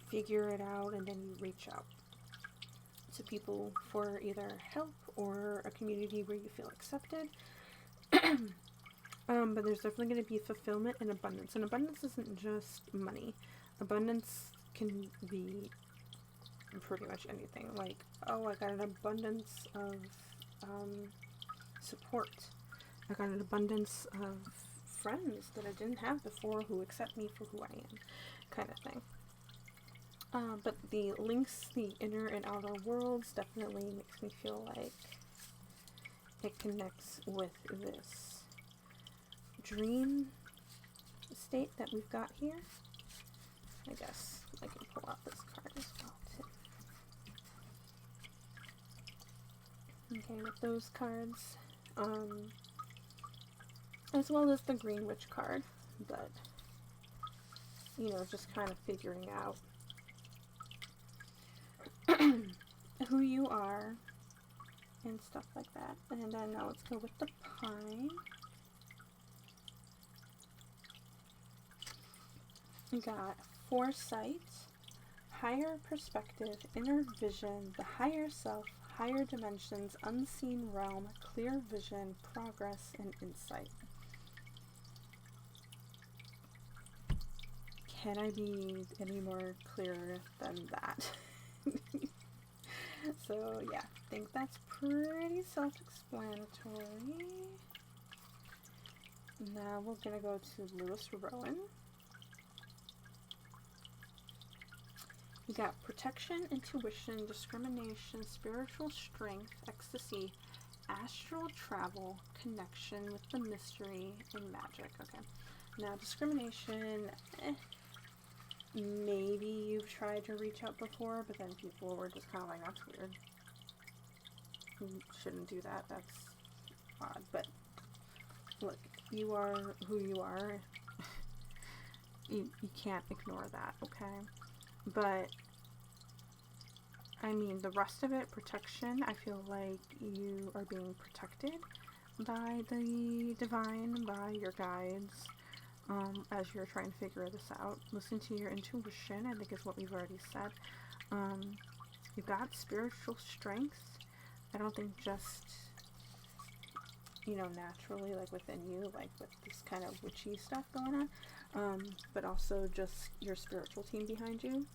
figure it out, and then you reach out to people for either help or a community where you feel accepted. But there's definitely going to be fulfillment and abundance. And abundance isn't just money. Abundance can be pretty much anything. Like, oh, I got an abundance of support. I got an abundance of friends that I didn't have before who accept me for who I am, kind of thing. But the links, the inner and outer worlds, definitely makes me feel like it connects with this dream state that we've got here. I guess I can pull out this card as well too. Okay, with those cards, as well as the Green Witch card, but you know, just kind of figuring out who you are and stuff like that. And then now let's go with the Pine. We got foresight, higher perspective, inner vision, the higher self, higher dimensions, unseen realm, clear vision, progress, and insight. Can I be any more clear than that? So yeah, I think that's pretty self-explanatory. Now we're gonna go to Lewis Rowan. We got protection, intuition, discrimination, spiritual strength, ecstasy, astral travel, connection with the mystery, and magic. Okay. Now discrimination, maybe you've tried to reach out before, but then people were just kind of like, that's weird. You shouldn't do that. That's odd. But look, you are who you are. You can't ignore that, okay? But, I mean, the rest of it, protection, I feel like you are being protected by the divine, by your guides, as you're trying to figure this out. Listen to your intuition, I think is what we've already said. You've got spiritual strength. I don't think just, you know, naturally, like within you, like with this kind of witchy stuff going on, but also just your spiritual team behind you.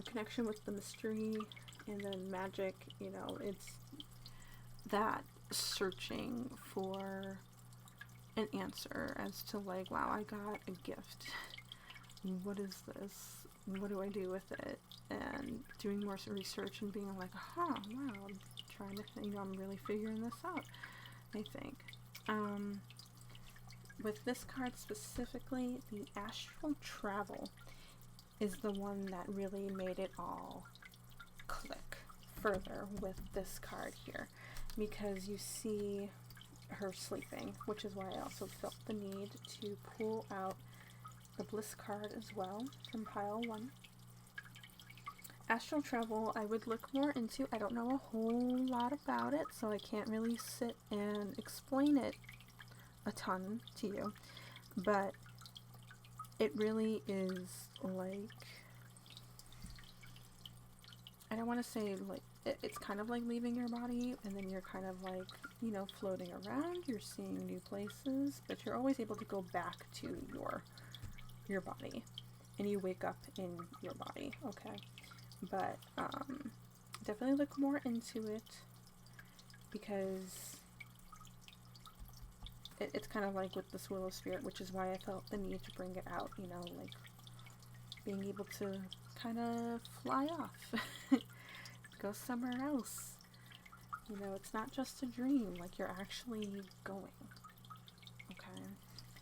Connection with the mystery and then magic, you know, it's that searching for an answer as to like, wow, I got a gift. What is this? What do I do with it? And doing more research and being like, wow, I'm trying to, you know, I'm really figuring this out, I think. With this card specifically, the astral travel is the one that really made it all click further with this card here, because you see her sleeping, which is why I also felt the need to pull out the Bliss card as well from pile 1. Astral travel, I would look more into. I don't know a whole lot about it, so I can't really sit and explain it a ton to you, but it really is like, I don't want to say like, it's kind of like leaving your body, and then you're kind of like, you know, floating around, you're seeing new places, but you're always able to go back to your body. and you wake up in your body, okay? But definitely look more into it, because it's kind of like with this willow spirit, which is why I felt the need to bring it out, you know, like being able to kind of fly off, go somewhere else. You know, it's not just a dream, like you're actually going, okay?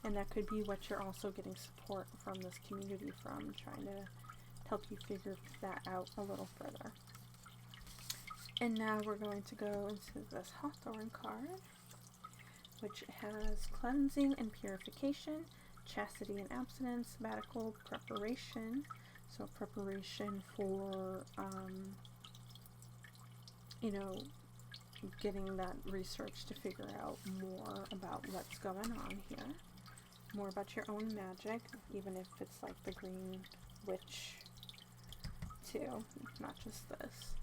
And that could be what you're also getting support from this community from, trying to help you figure that out a little further. And now we're going to go into this Hawthorne card, which has cleansing and purification, chastity and abstinence, sabbatical, preparation. So preparation for, you know, getting that research to figure out more about what's going on here. More about your own magic, even if it's like the green witch too, not just this.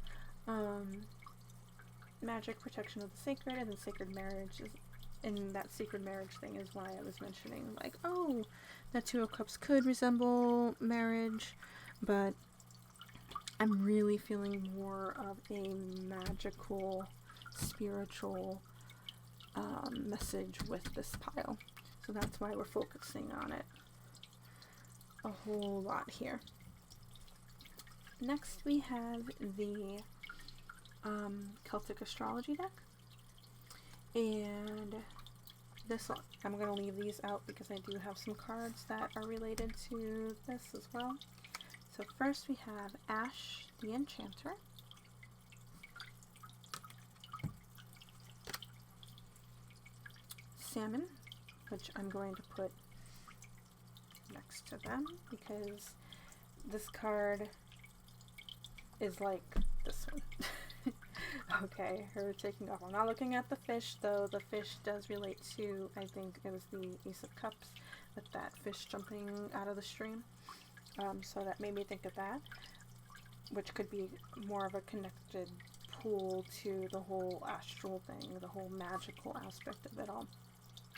Magic, protection of the sacred, and then sacred marriage is, and that sacred marriage thing is why I was mentioning, like, oh, that Two of Cups could resemble marriage, but I'm really feeling more of a magical, spiritual message with this pile. So that's why we're focusing on it a whole lot here. Next we have the Celtic astrology deck, and this one, I'm going to leave these out because I do have some cards that are related to this as well. So first we have Ash the Enchanter, Salmon, which I'm going to put next to them because this card is like this one. Okay, her taking off. I'm not looking at the fish, though. The fish does relate to, I think it was the Ace of Cups, with that fish jumping out of the stream. So that made me think of that, which could be more of a connected pool to the whole astral thing, the whole magical aspect of it all,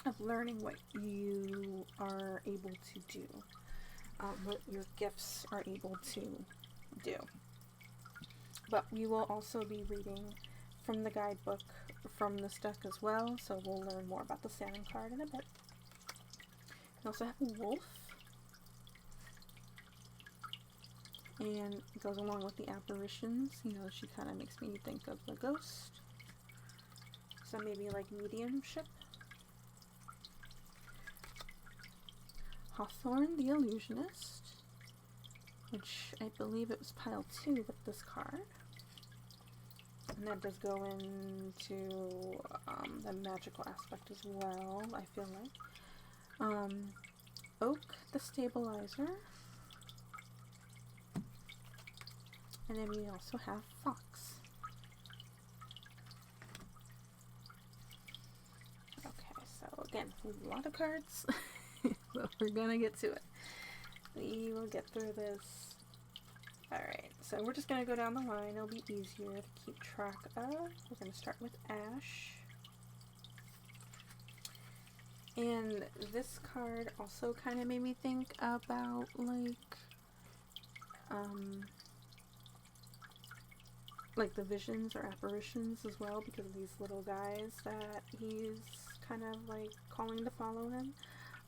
of learning what you are able to do, what your gifts are able to do. But we will also be reading from the guidebook from this deck as well, so we'll learn more about the salmon card in a bit. We also have a wolf, and it goes along with the apparitions. You know, she kind of makes me think of the ghost, so maybe like mediumship. Hawthorne the Illusionist, which I believe it was pile 2 with this card. And that does go into the magical aspect as well, I feel like. Oak the Stabilizer. And then we also have Fox. Okay, so again, a lot of cards, but we're gonna get to it. We will get through this. Alright, so we're just going to go down the line. It'll be easier to keep track of. We're going to start with Ash. And this card also kind of made me think about, like the visions or apparitions as well, because of these little guys that he's kind of like calling to follow him.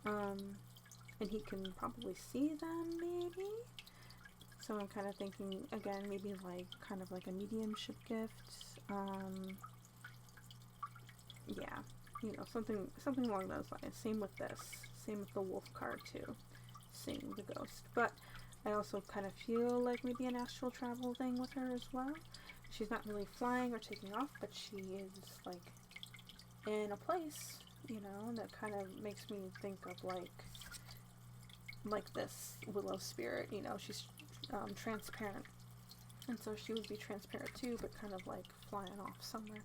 And he can probably see them, maybe? So I'm kind of thinking, again, maybe like kind of like a mediumship gift. Yeah, you know, something along those lines. Same with this. Same with the wolf card too. Seeing the ghost. But I also kind of feel like maybe an astral travel thing with her as well. She's not really flying or taking off, but she is like in a place, you know, that kind of makes me think of like this willow spirit. You know, she's transparent, and so she would be transparent too, but kind of like flying off somewhere.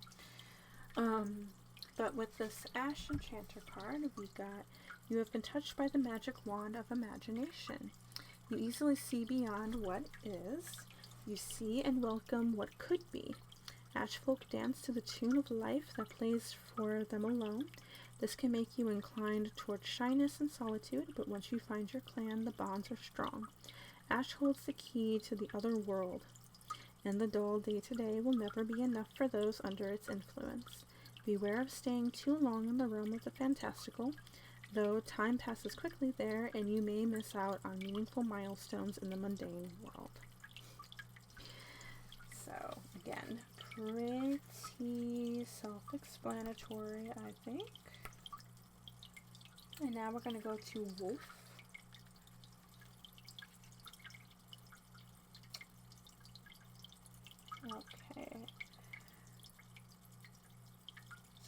But with this Ash Enchanter card, we got, you have been touched by the magic wand of imagination. You easily see beyond what is. You see and welcome what could be. Ash folk dance to the tune of life that plays for them alone. This can make you inclined towards shyness and solitude, but once you find your clan, the bonds are strong. Ash holds the key to the other world, and the dull day-to-day will never be enough for those under its influence. Beware of staying too long in the realm of the fantastical, though time passes quickly there, and you may miss out on meaningful milestones in the mundane world. So, again, pretty self-explanatory, I think. And now we're going to go to Wolf. Okay.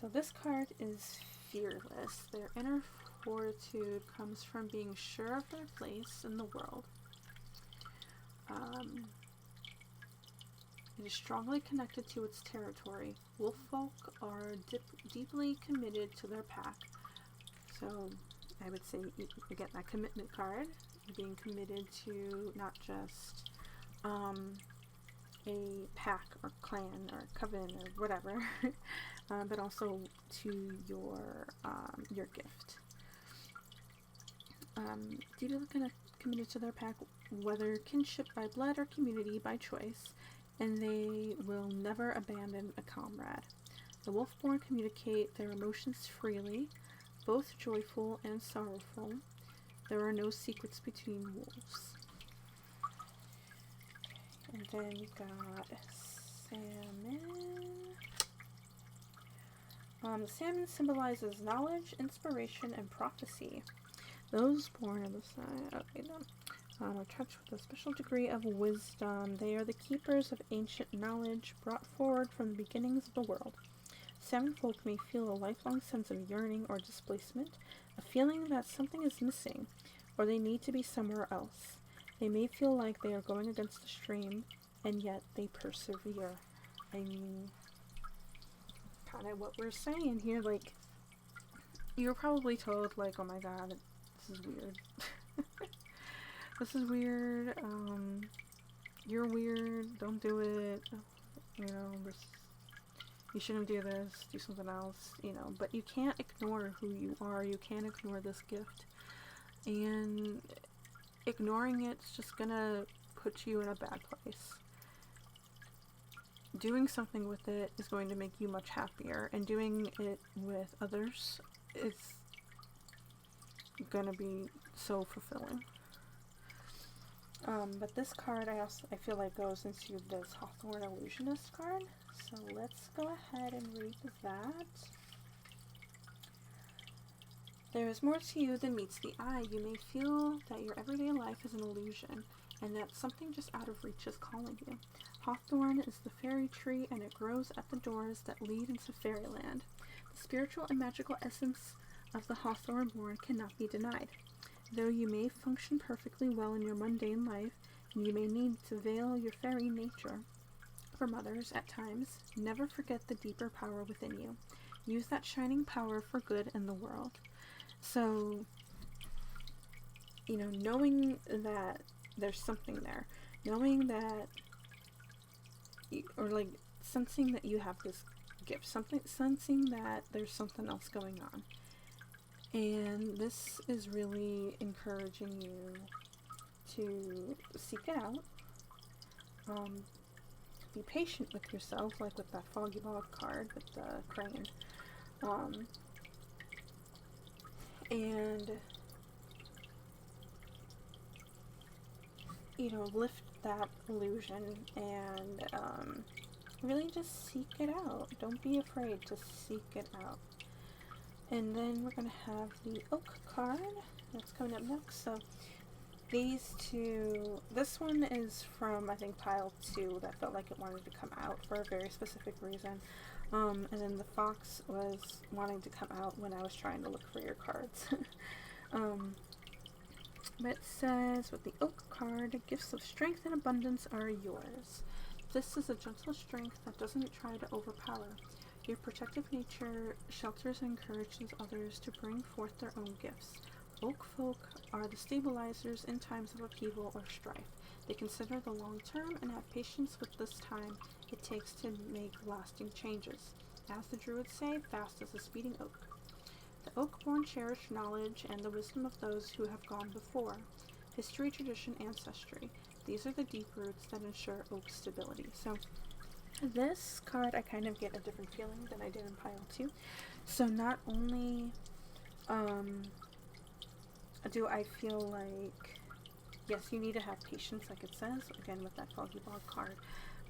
So this card is fearless. Their inner fortitude comes from being sure of their place in the world. It is strongly connected to its territory. Wolf folk are deeply committed to their pack. So I would say, again, that commitment card, being committed to not just a pack or clan or coven or whatever, but also to your gift. Deeply committed to their pack, whether kinship by blood or community by choice, and they will never abandon a comrade. The Wolfborn communicate their emotions freely, both joyful and sorrowful. There are no secrets between wolves. And then we got salmon. The salmon symbolizes knowledge, inspiration, and prophecy. Those born in the sign are touched with a special degree of wisdom. They are the keepers of ancient knowledge brought forward from the beginnings of the world. Salmon folk may feel a lifelong sense of yearning or displacement, a feeling that something is missing, or they need to be somewhere else. They may feel like they are going against the stream, and yet they persevere. I mean, kind of what we're saying here, like, you're probably told, like, oh my god, this is weird. This is weird, you're weird, don't do it, you know, you shouldn't do this, do something else, you know, but you can't ignore who you are, you can't ignore this gift, and ignoring it's just gonna put you in a bad place. Doing something with it is going to make you much happier, and doing it with others is gonna be so fulfilling. But this card I feel like goes into this Hawthorne Illusionist card, so let's go ahead and read that. There is more to you than meets the eye. You may feel that your everyday life is an illusion, and that something just out of reach is calling you. Hawthorne is the fairy tree, and it grows at the doors that lead into fairyland. The spiritual and magical essence of the Hawthorne-born cannot be denied. Though you may function perfectly well in your mundane life, and you may need to veil your fairy nature from others at times, never forget the deeper power within you. Use that shining power for good in the world. So, you know, knowing that there's something there, knowing that, or like sensing that you have this gift, sensing that there's something else going on. And this is really encouraging you to seek it out. Be patient with yourself, like with that Foggy Bog card with the crane. And, you know, lift that illusion and really just seek it out. Don't be afraid to seek it out. And then we're going to have the Oak card that's coming up next. So these two, this one is from, I think, pile 2 that felt like it wanted to come out for a very specific reason. And then the Fox was wanting to come out when I was trying to look for your cards. But it says, with the Oak card, gifts of strength and abundance are yours. This is a gentle strength that doesn't try to overpower. Your protective nature shelters and encourages others to bring forth their own gifts. Oak folk are the stabilizers in times of upheaval or strife. They consider the long term and have patience with this time it takes to make lasting changes. As the Druids say, fast as a speeding oak. The oak-born cherish knowledge and the wisdom of those who have gone before. History, tradition, ancestry. These are the deep roots that ensure oak stability. So this card, I kind of get a different feeling than I did in pile 2. So not only do I feel like, yes, you need to have patience, like it says, again with that foggy bog card,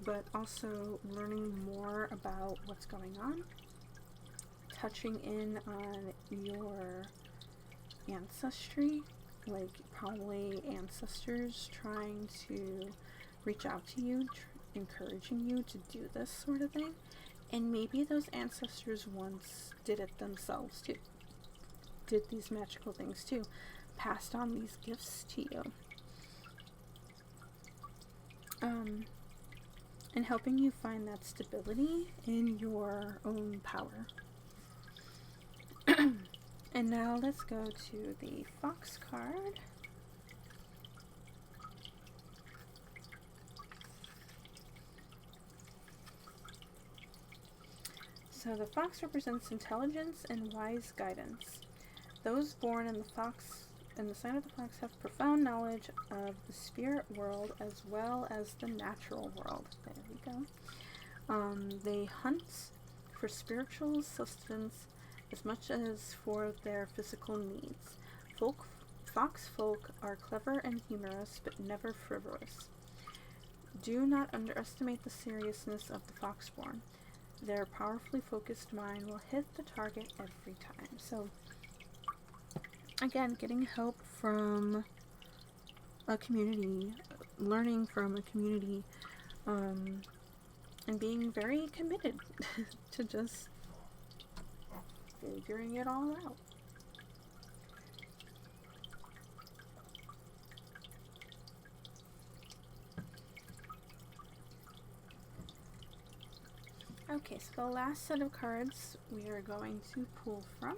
but also learning more about what's going on, touching in on your ancestry, like probably ancestors trying to reach out to you, encouraging you to do this sort of thing. And maybe those ancestors once did it themselves too, did these magical things too, passed on these gifts to you. And helping you find that stability in your own power. And now let's go to the Fox card. So the fox represents intelligence and wise guidance. Those born in the sign of the fox have profound knowledge of the spirit world as well as the natural world. There we go. They hunt for spiritual sustenance as much as for their physical needs. Fox folk are clever and humorous, but never frivolous. Do not underestimate the seriousness of the foxborn. Their powerfully focused mind will hit the target every time. So, again, getting help from a community, learning from a community, and being very committed to just figuring it all out. Okay, so the last set of cards we are going to pull from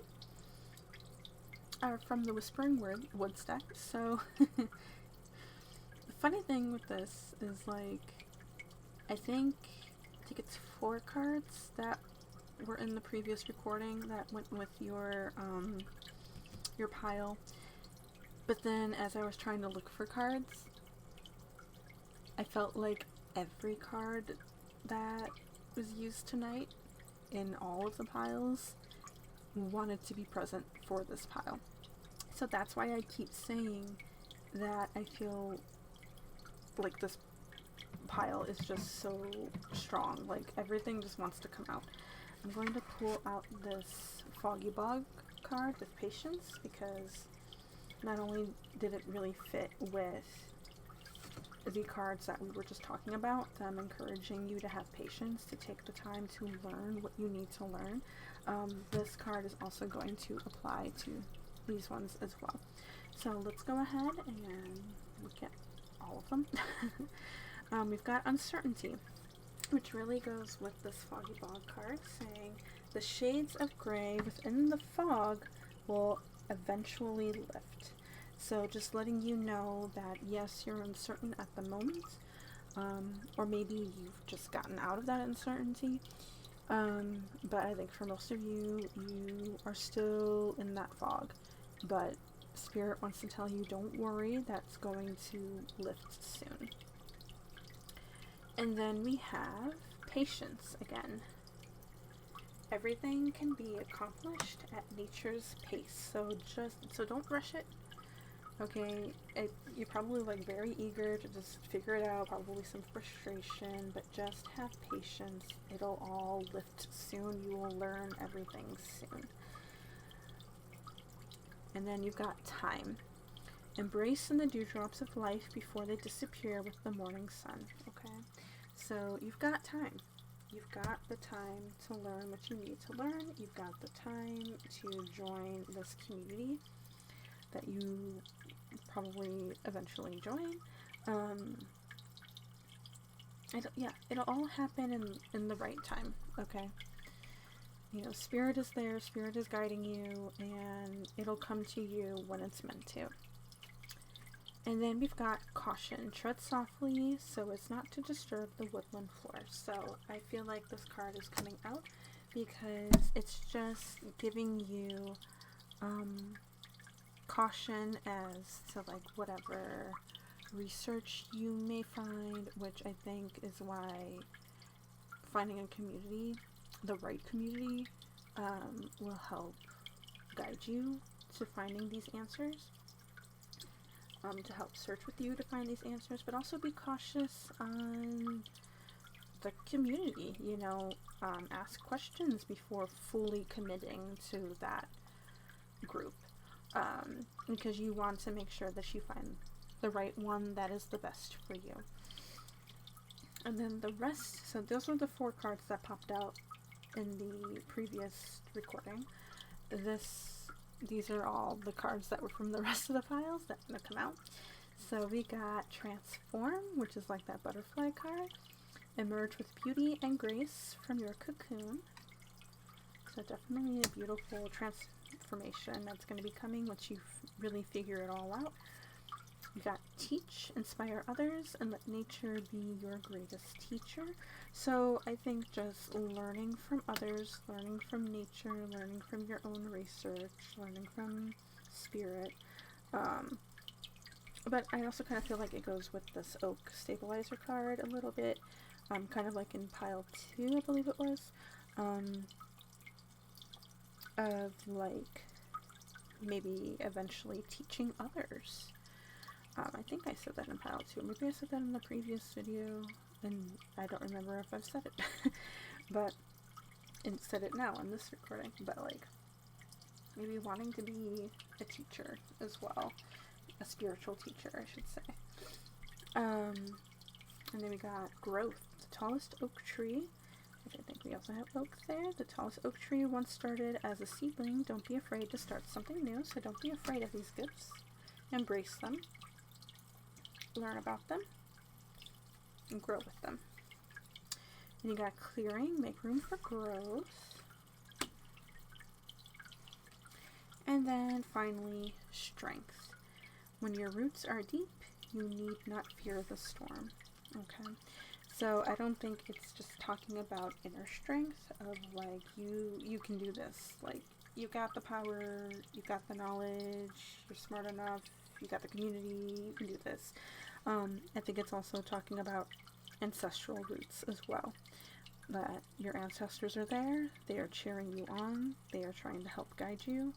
are from the Whispering Woods deck. So, the funny thing with this is, like, I think it's 4 cards that were in the previous recording that went with your pile. But then as I was trying to look for cards, I felt like every card that was used tonight in all of the piles wanted to be present for this pile. So that's why I keep saying that I feel like this pile is just so strong. Like, everything just wants to come out. I'm going to pull out this Foggy Bog card with patience, because not only did it really fit with the cards that we were just talking about, them encouraging you to have patience, to take the time to learn what you need to learn, this card is also going to apply to these ones as well. So let's go ahead and look at all of them. We've got Uncertainty, which really goes with this Foggy Bog card, saying the shades of gray within the fog will eventually lift. So just letting you know that yes, you're uncertain at the moment, or maybe you've just gotten out of that uncertainty, but I think for most of you, you are still in that fog. But Spirit wants to tell you, don't worry, that's going to lift soon. And then we have Patience again. Everything can be accomplished at nature's pace, so don't rush it. Okay, you're probably like very eager to just figure it out, probably some frustration, but just have patience. It'll all lift soon. You will learn everything soon. And then you've got Time. Embrace in the dewdrops of life before they disappear with the morning sun. Okay, so you've got time. You've got the time to learn what you need to learn. You've got the time to join this community that you probably eventually join. It'll all happen in the right time, okay? You know, Spirit is there, Spirit is guiding you, and it'll come to you when it's meant to. And then we've got Caution. Tread softly so as not to disturb the woodland floor. So I feel like this card is coming out because it's just giving you caution as to like whatever research you may find, which I think is why finding a community, the right community, will help guide you to finding these answers, to help search with you to find these answers, but also be cautious on the community, you know, ask questions before fully committing to that group, because you want to make sure that you find the right one that is the best for you. And then the rest, so those were the 4 cards that popped out in the previous recording. These are all the cards that were from the rest of the piles that are going to come out. So we got Transform, which is like that butterfly card. Emerge with beauty and grace from your cocoon. So definitely a beautiful transformation that's going to be coming once you really figure it all out. You got Teach, inspire others, and let nature be your greatest teacher. So I think just learning from others, learning from nature, learning from your own research, learning from spirit. But I also kind of feel like it goes with this Oak Stabilizer card a little bit, kind of like in pile 2, I believe it was, of like maybe eventually teaching others. I think I said that in pile 2. Maybe I said that in the previous video, and I don't remember if I've said it. But, and said it now in this recording. But, like, maybe wanting to be a teacher as well. A spiritual teacher, I should say. And then we got Growth, the tallest oak tree. Which I think we also have oak there. The tallest oak tree once started as a seedling. Don't be afraid to start something new. So don't be afraid of these gifts. Embrace them. Learn about them. And grow with them. And you got Clearing, make room for growth. And then finally, Strength. When your roots are deep, you need not fear the storm. Okay. So I don't think it's just talking about inner strength of like you can do this. Like you got the power, you got the knowledge, you're smart enough, you got the community, you can do this. I think it's also talking about ancestral roots as well. That your ancestors are there, they are cheering you on, they are trying to help guide you,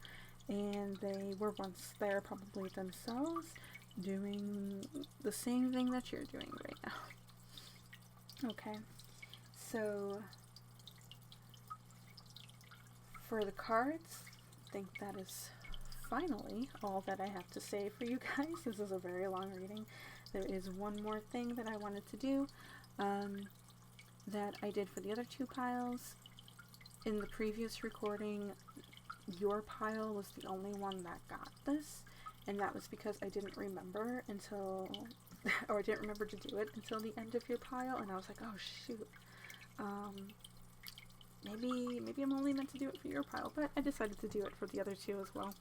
and they were once there probably themselves doing the same thing that you're doing right now. Okay, so for the cards, I think that is finally all that I have to say for you guys. This is a very long reading. There is one more thing that I wanted to do that I did for the other 2 piles. In the previous recording, your pile was the only one that got this, and that was because I didn't remember until, or I didn't remember to do it until the end of your pile, and I was like, oh shoot, maybe I'm only meant to do it for your pile, but I decided to do it for the other 2 as well.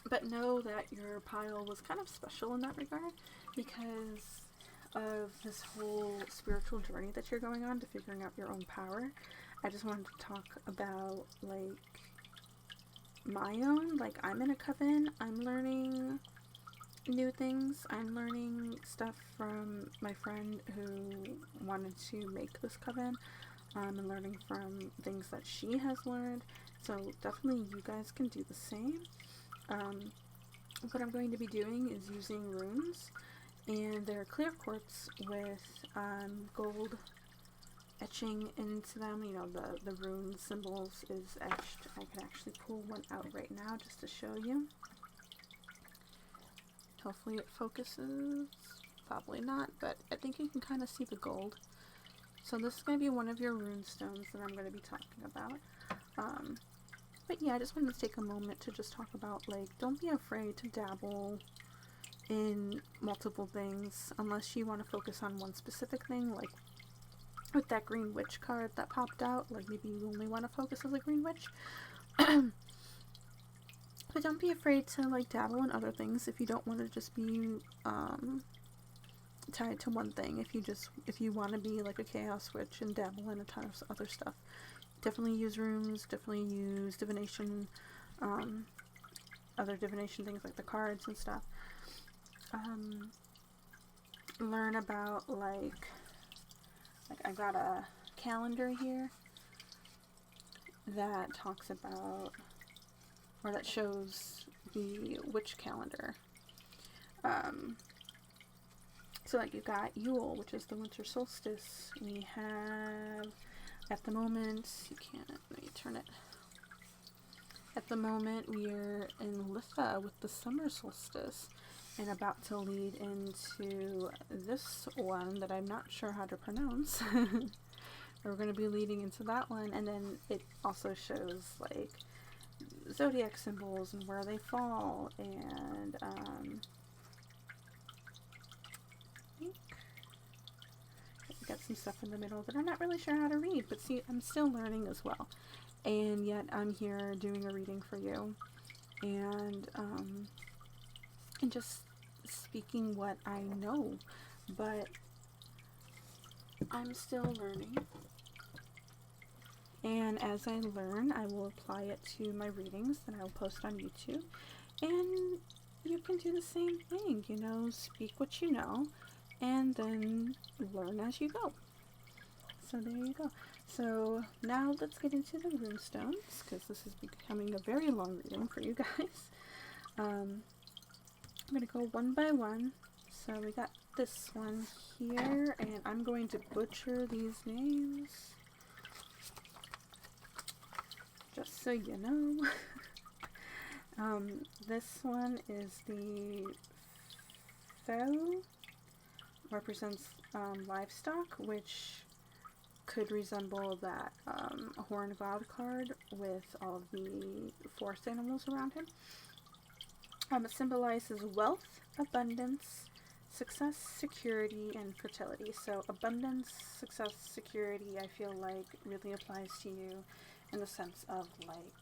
But know that your pile was kind of special in that regard because of this whole spiritual journey that you're going on to figuring out your own power. I just wanted to talk about, like, my own. Like, I'm in a coven. I'm learning new things. I'm learning stuff from my friend who wanted to make this coven. And learning from things that she has learned. So definitely you guys can do the same. What I'm going to be doing is using runes, and they're clear quartz with gold etching into them. You know, the rune symbols is etched. I can actually pull one out right now just to show you. Hopefully it focuses. Probably not, but I think you can kind of see the gold. So this is going to be one of your rune stones that I'm going to be talking about. But yeah, I just wanted to take a moment to just talk about, like, don't be afraid to dabble in multiple things unless you want to focus on one specific thing, like with that green witch card that popped out. Like, maybe you only want to focus as a green witch. But don't be afraid to, like, dabble in other things if you don't want to just be tied to one thing. If you want to be like a chaos witch and dabble in a ton of other stuff, definitely use runes, definitely use divination, other divination things like the cards and stuff. Learn about like I got a calendar here that talks about, or that shows the witch calendar. So like you've got Yule, which is the winter solstice. We have, at the moment, you can't, let me turn it. At the moment, we're in Litha with the summer solstice, and about to lead into this one that I'm not sure how to pronounce. We're going to be leading into that one, and then it also shows like zodiac symbols and where they fall, and got some stuff in the middle that I'm not really sure how to read, but see, I'm still learning as well. And yet I'm here doing a reading for you, and just speaking what I know, but I'm still learning. And as I learn, I will apply it to my readings that I will post on YouTube. And you can do the same thing, you know, speak what you know, and then learn as you go. So there you go. So now let's get into the rune stones, because this is becoming a very long reading for you guys. I'm going to go one by one. So we got this one here, and I'm going to butcher these names, just so you know. This one is the Faux, represents livestock, which could resemble that horned god card with all of the forest animals around him. It symbolizes wealth, abundance, success, security, and fertility. So abundance, success, security, I feel like really applies to you in the sense of like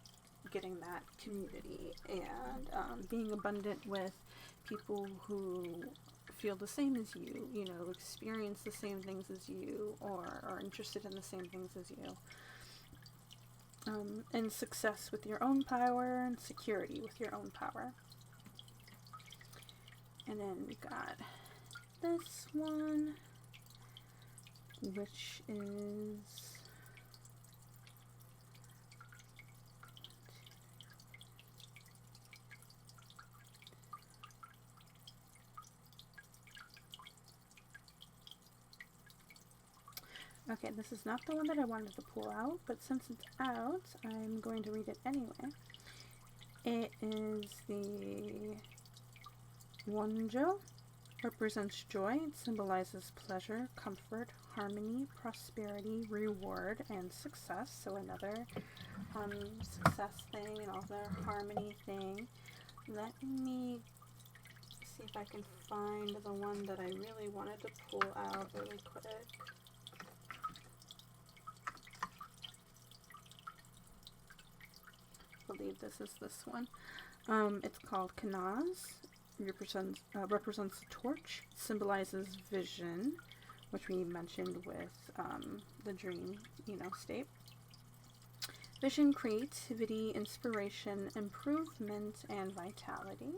getting that community and being abundant with people who feel the same as you, you know, experience the same things as you, or are interested in the same things as you. And success with your own power, and security with your own power. And then we got this one, which is okay, this is not the one that I wanted to pull out, but since it's out, I'm going to read it anyway. It is the Wonjo, represents joy. It symbolizes pleasure, comfort, harmony, prosperity, reward, and success. So another success thing and also harmony thing. Let me see if I can find the one that I really wanted to pull out really quick. I believe this is this one. It's called Kanaz. Represents a torch, symbolizes vision, which we mentioned with the dream, you know, state. Vision, creativity, inspiration, improvement, and vitality.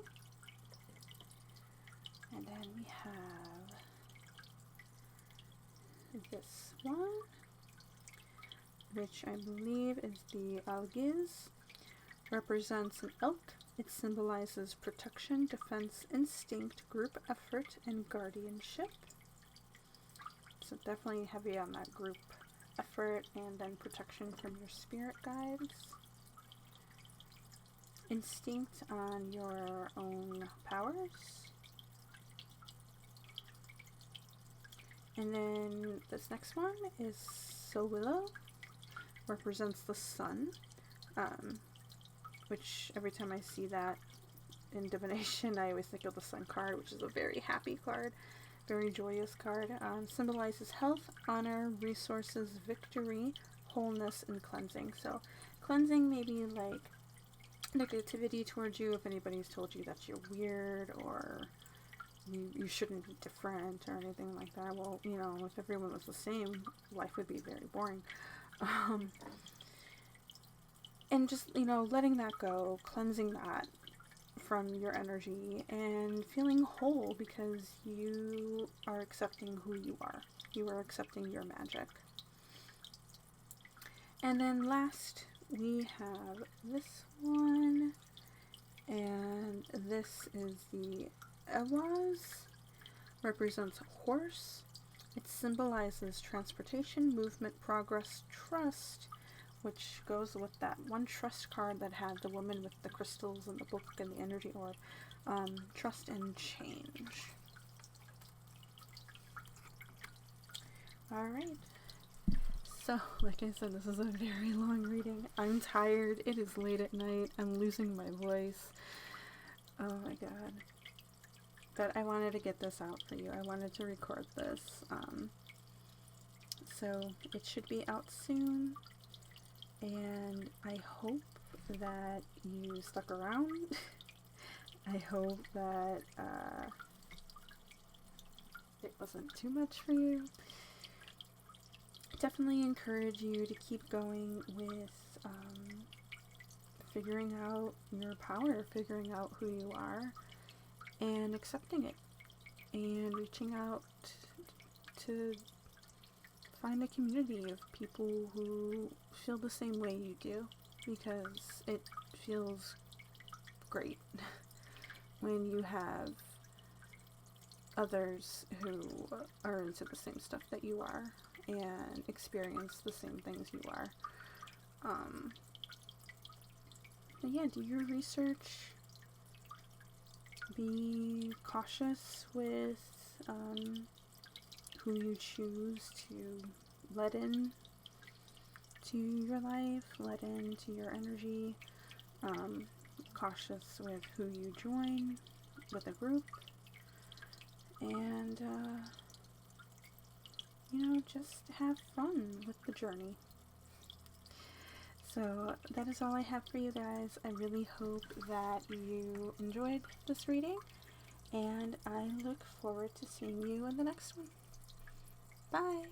And then we have this one, which I believe is the Algiz. Represents an elk. It symbolizes protection, defense, instinct, group effort, and guardianship. So definitely heavy on that group effort and then protection from your spirit guides. Instinct on your own powers. And then this next one is Sowillow. Represents the sun. Which every time I see that in divination, I always think of the sun card, which is a very happy card, very joyous card. Symbolizes health, honor, resources, victory, wholeness, and cleansing. So cleansing maybe like negativity towards you, if anybody's told you that you're weird or you shouldn't be different or anything like that. Well, you know, if everyone was the same, life would be very boring. And just, letting that go, cleansing that from your energy, and feeling whole because you are accepting who you are. You are accepting your magic. And then last, we have this one, and this is the Awaz, represents a horse. It symbolizes transportation, movement, progress, trust, which goes with that one trust card that had the woman with the crystals and the book and the energy orb. Trust and change. Alright. So, like I said, this is a very long reading. I'm tired. It is late at night. I'm losing my voice. Oh my god. But I wanted to get this out for you. I wanted to record this. So, it should be out soon. And I hope that you stuck around. I hope that it wasn't too much for you. Definitely encourage you to keep going with figuring out your power, figuring out who you are, and accepting it, and reaching out to find a community of people who feel the same way you do, because it feels great when you have others who are into the same stuff that you are and experience the same things you are. But yeah, do your research. Be cautious with who you choose to let in to your life, let into your energy. Cautious with who you join with a group. And, just have fun with the journey. So that is all I have for you guys. I really hope that you enjoyed this reading, and I look forward to seeing you in the next one. Bye!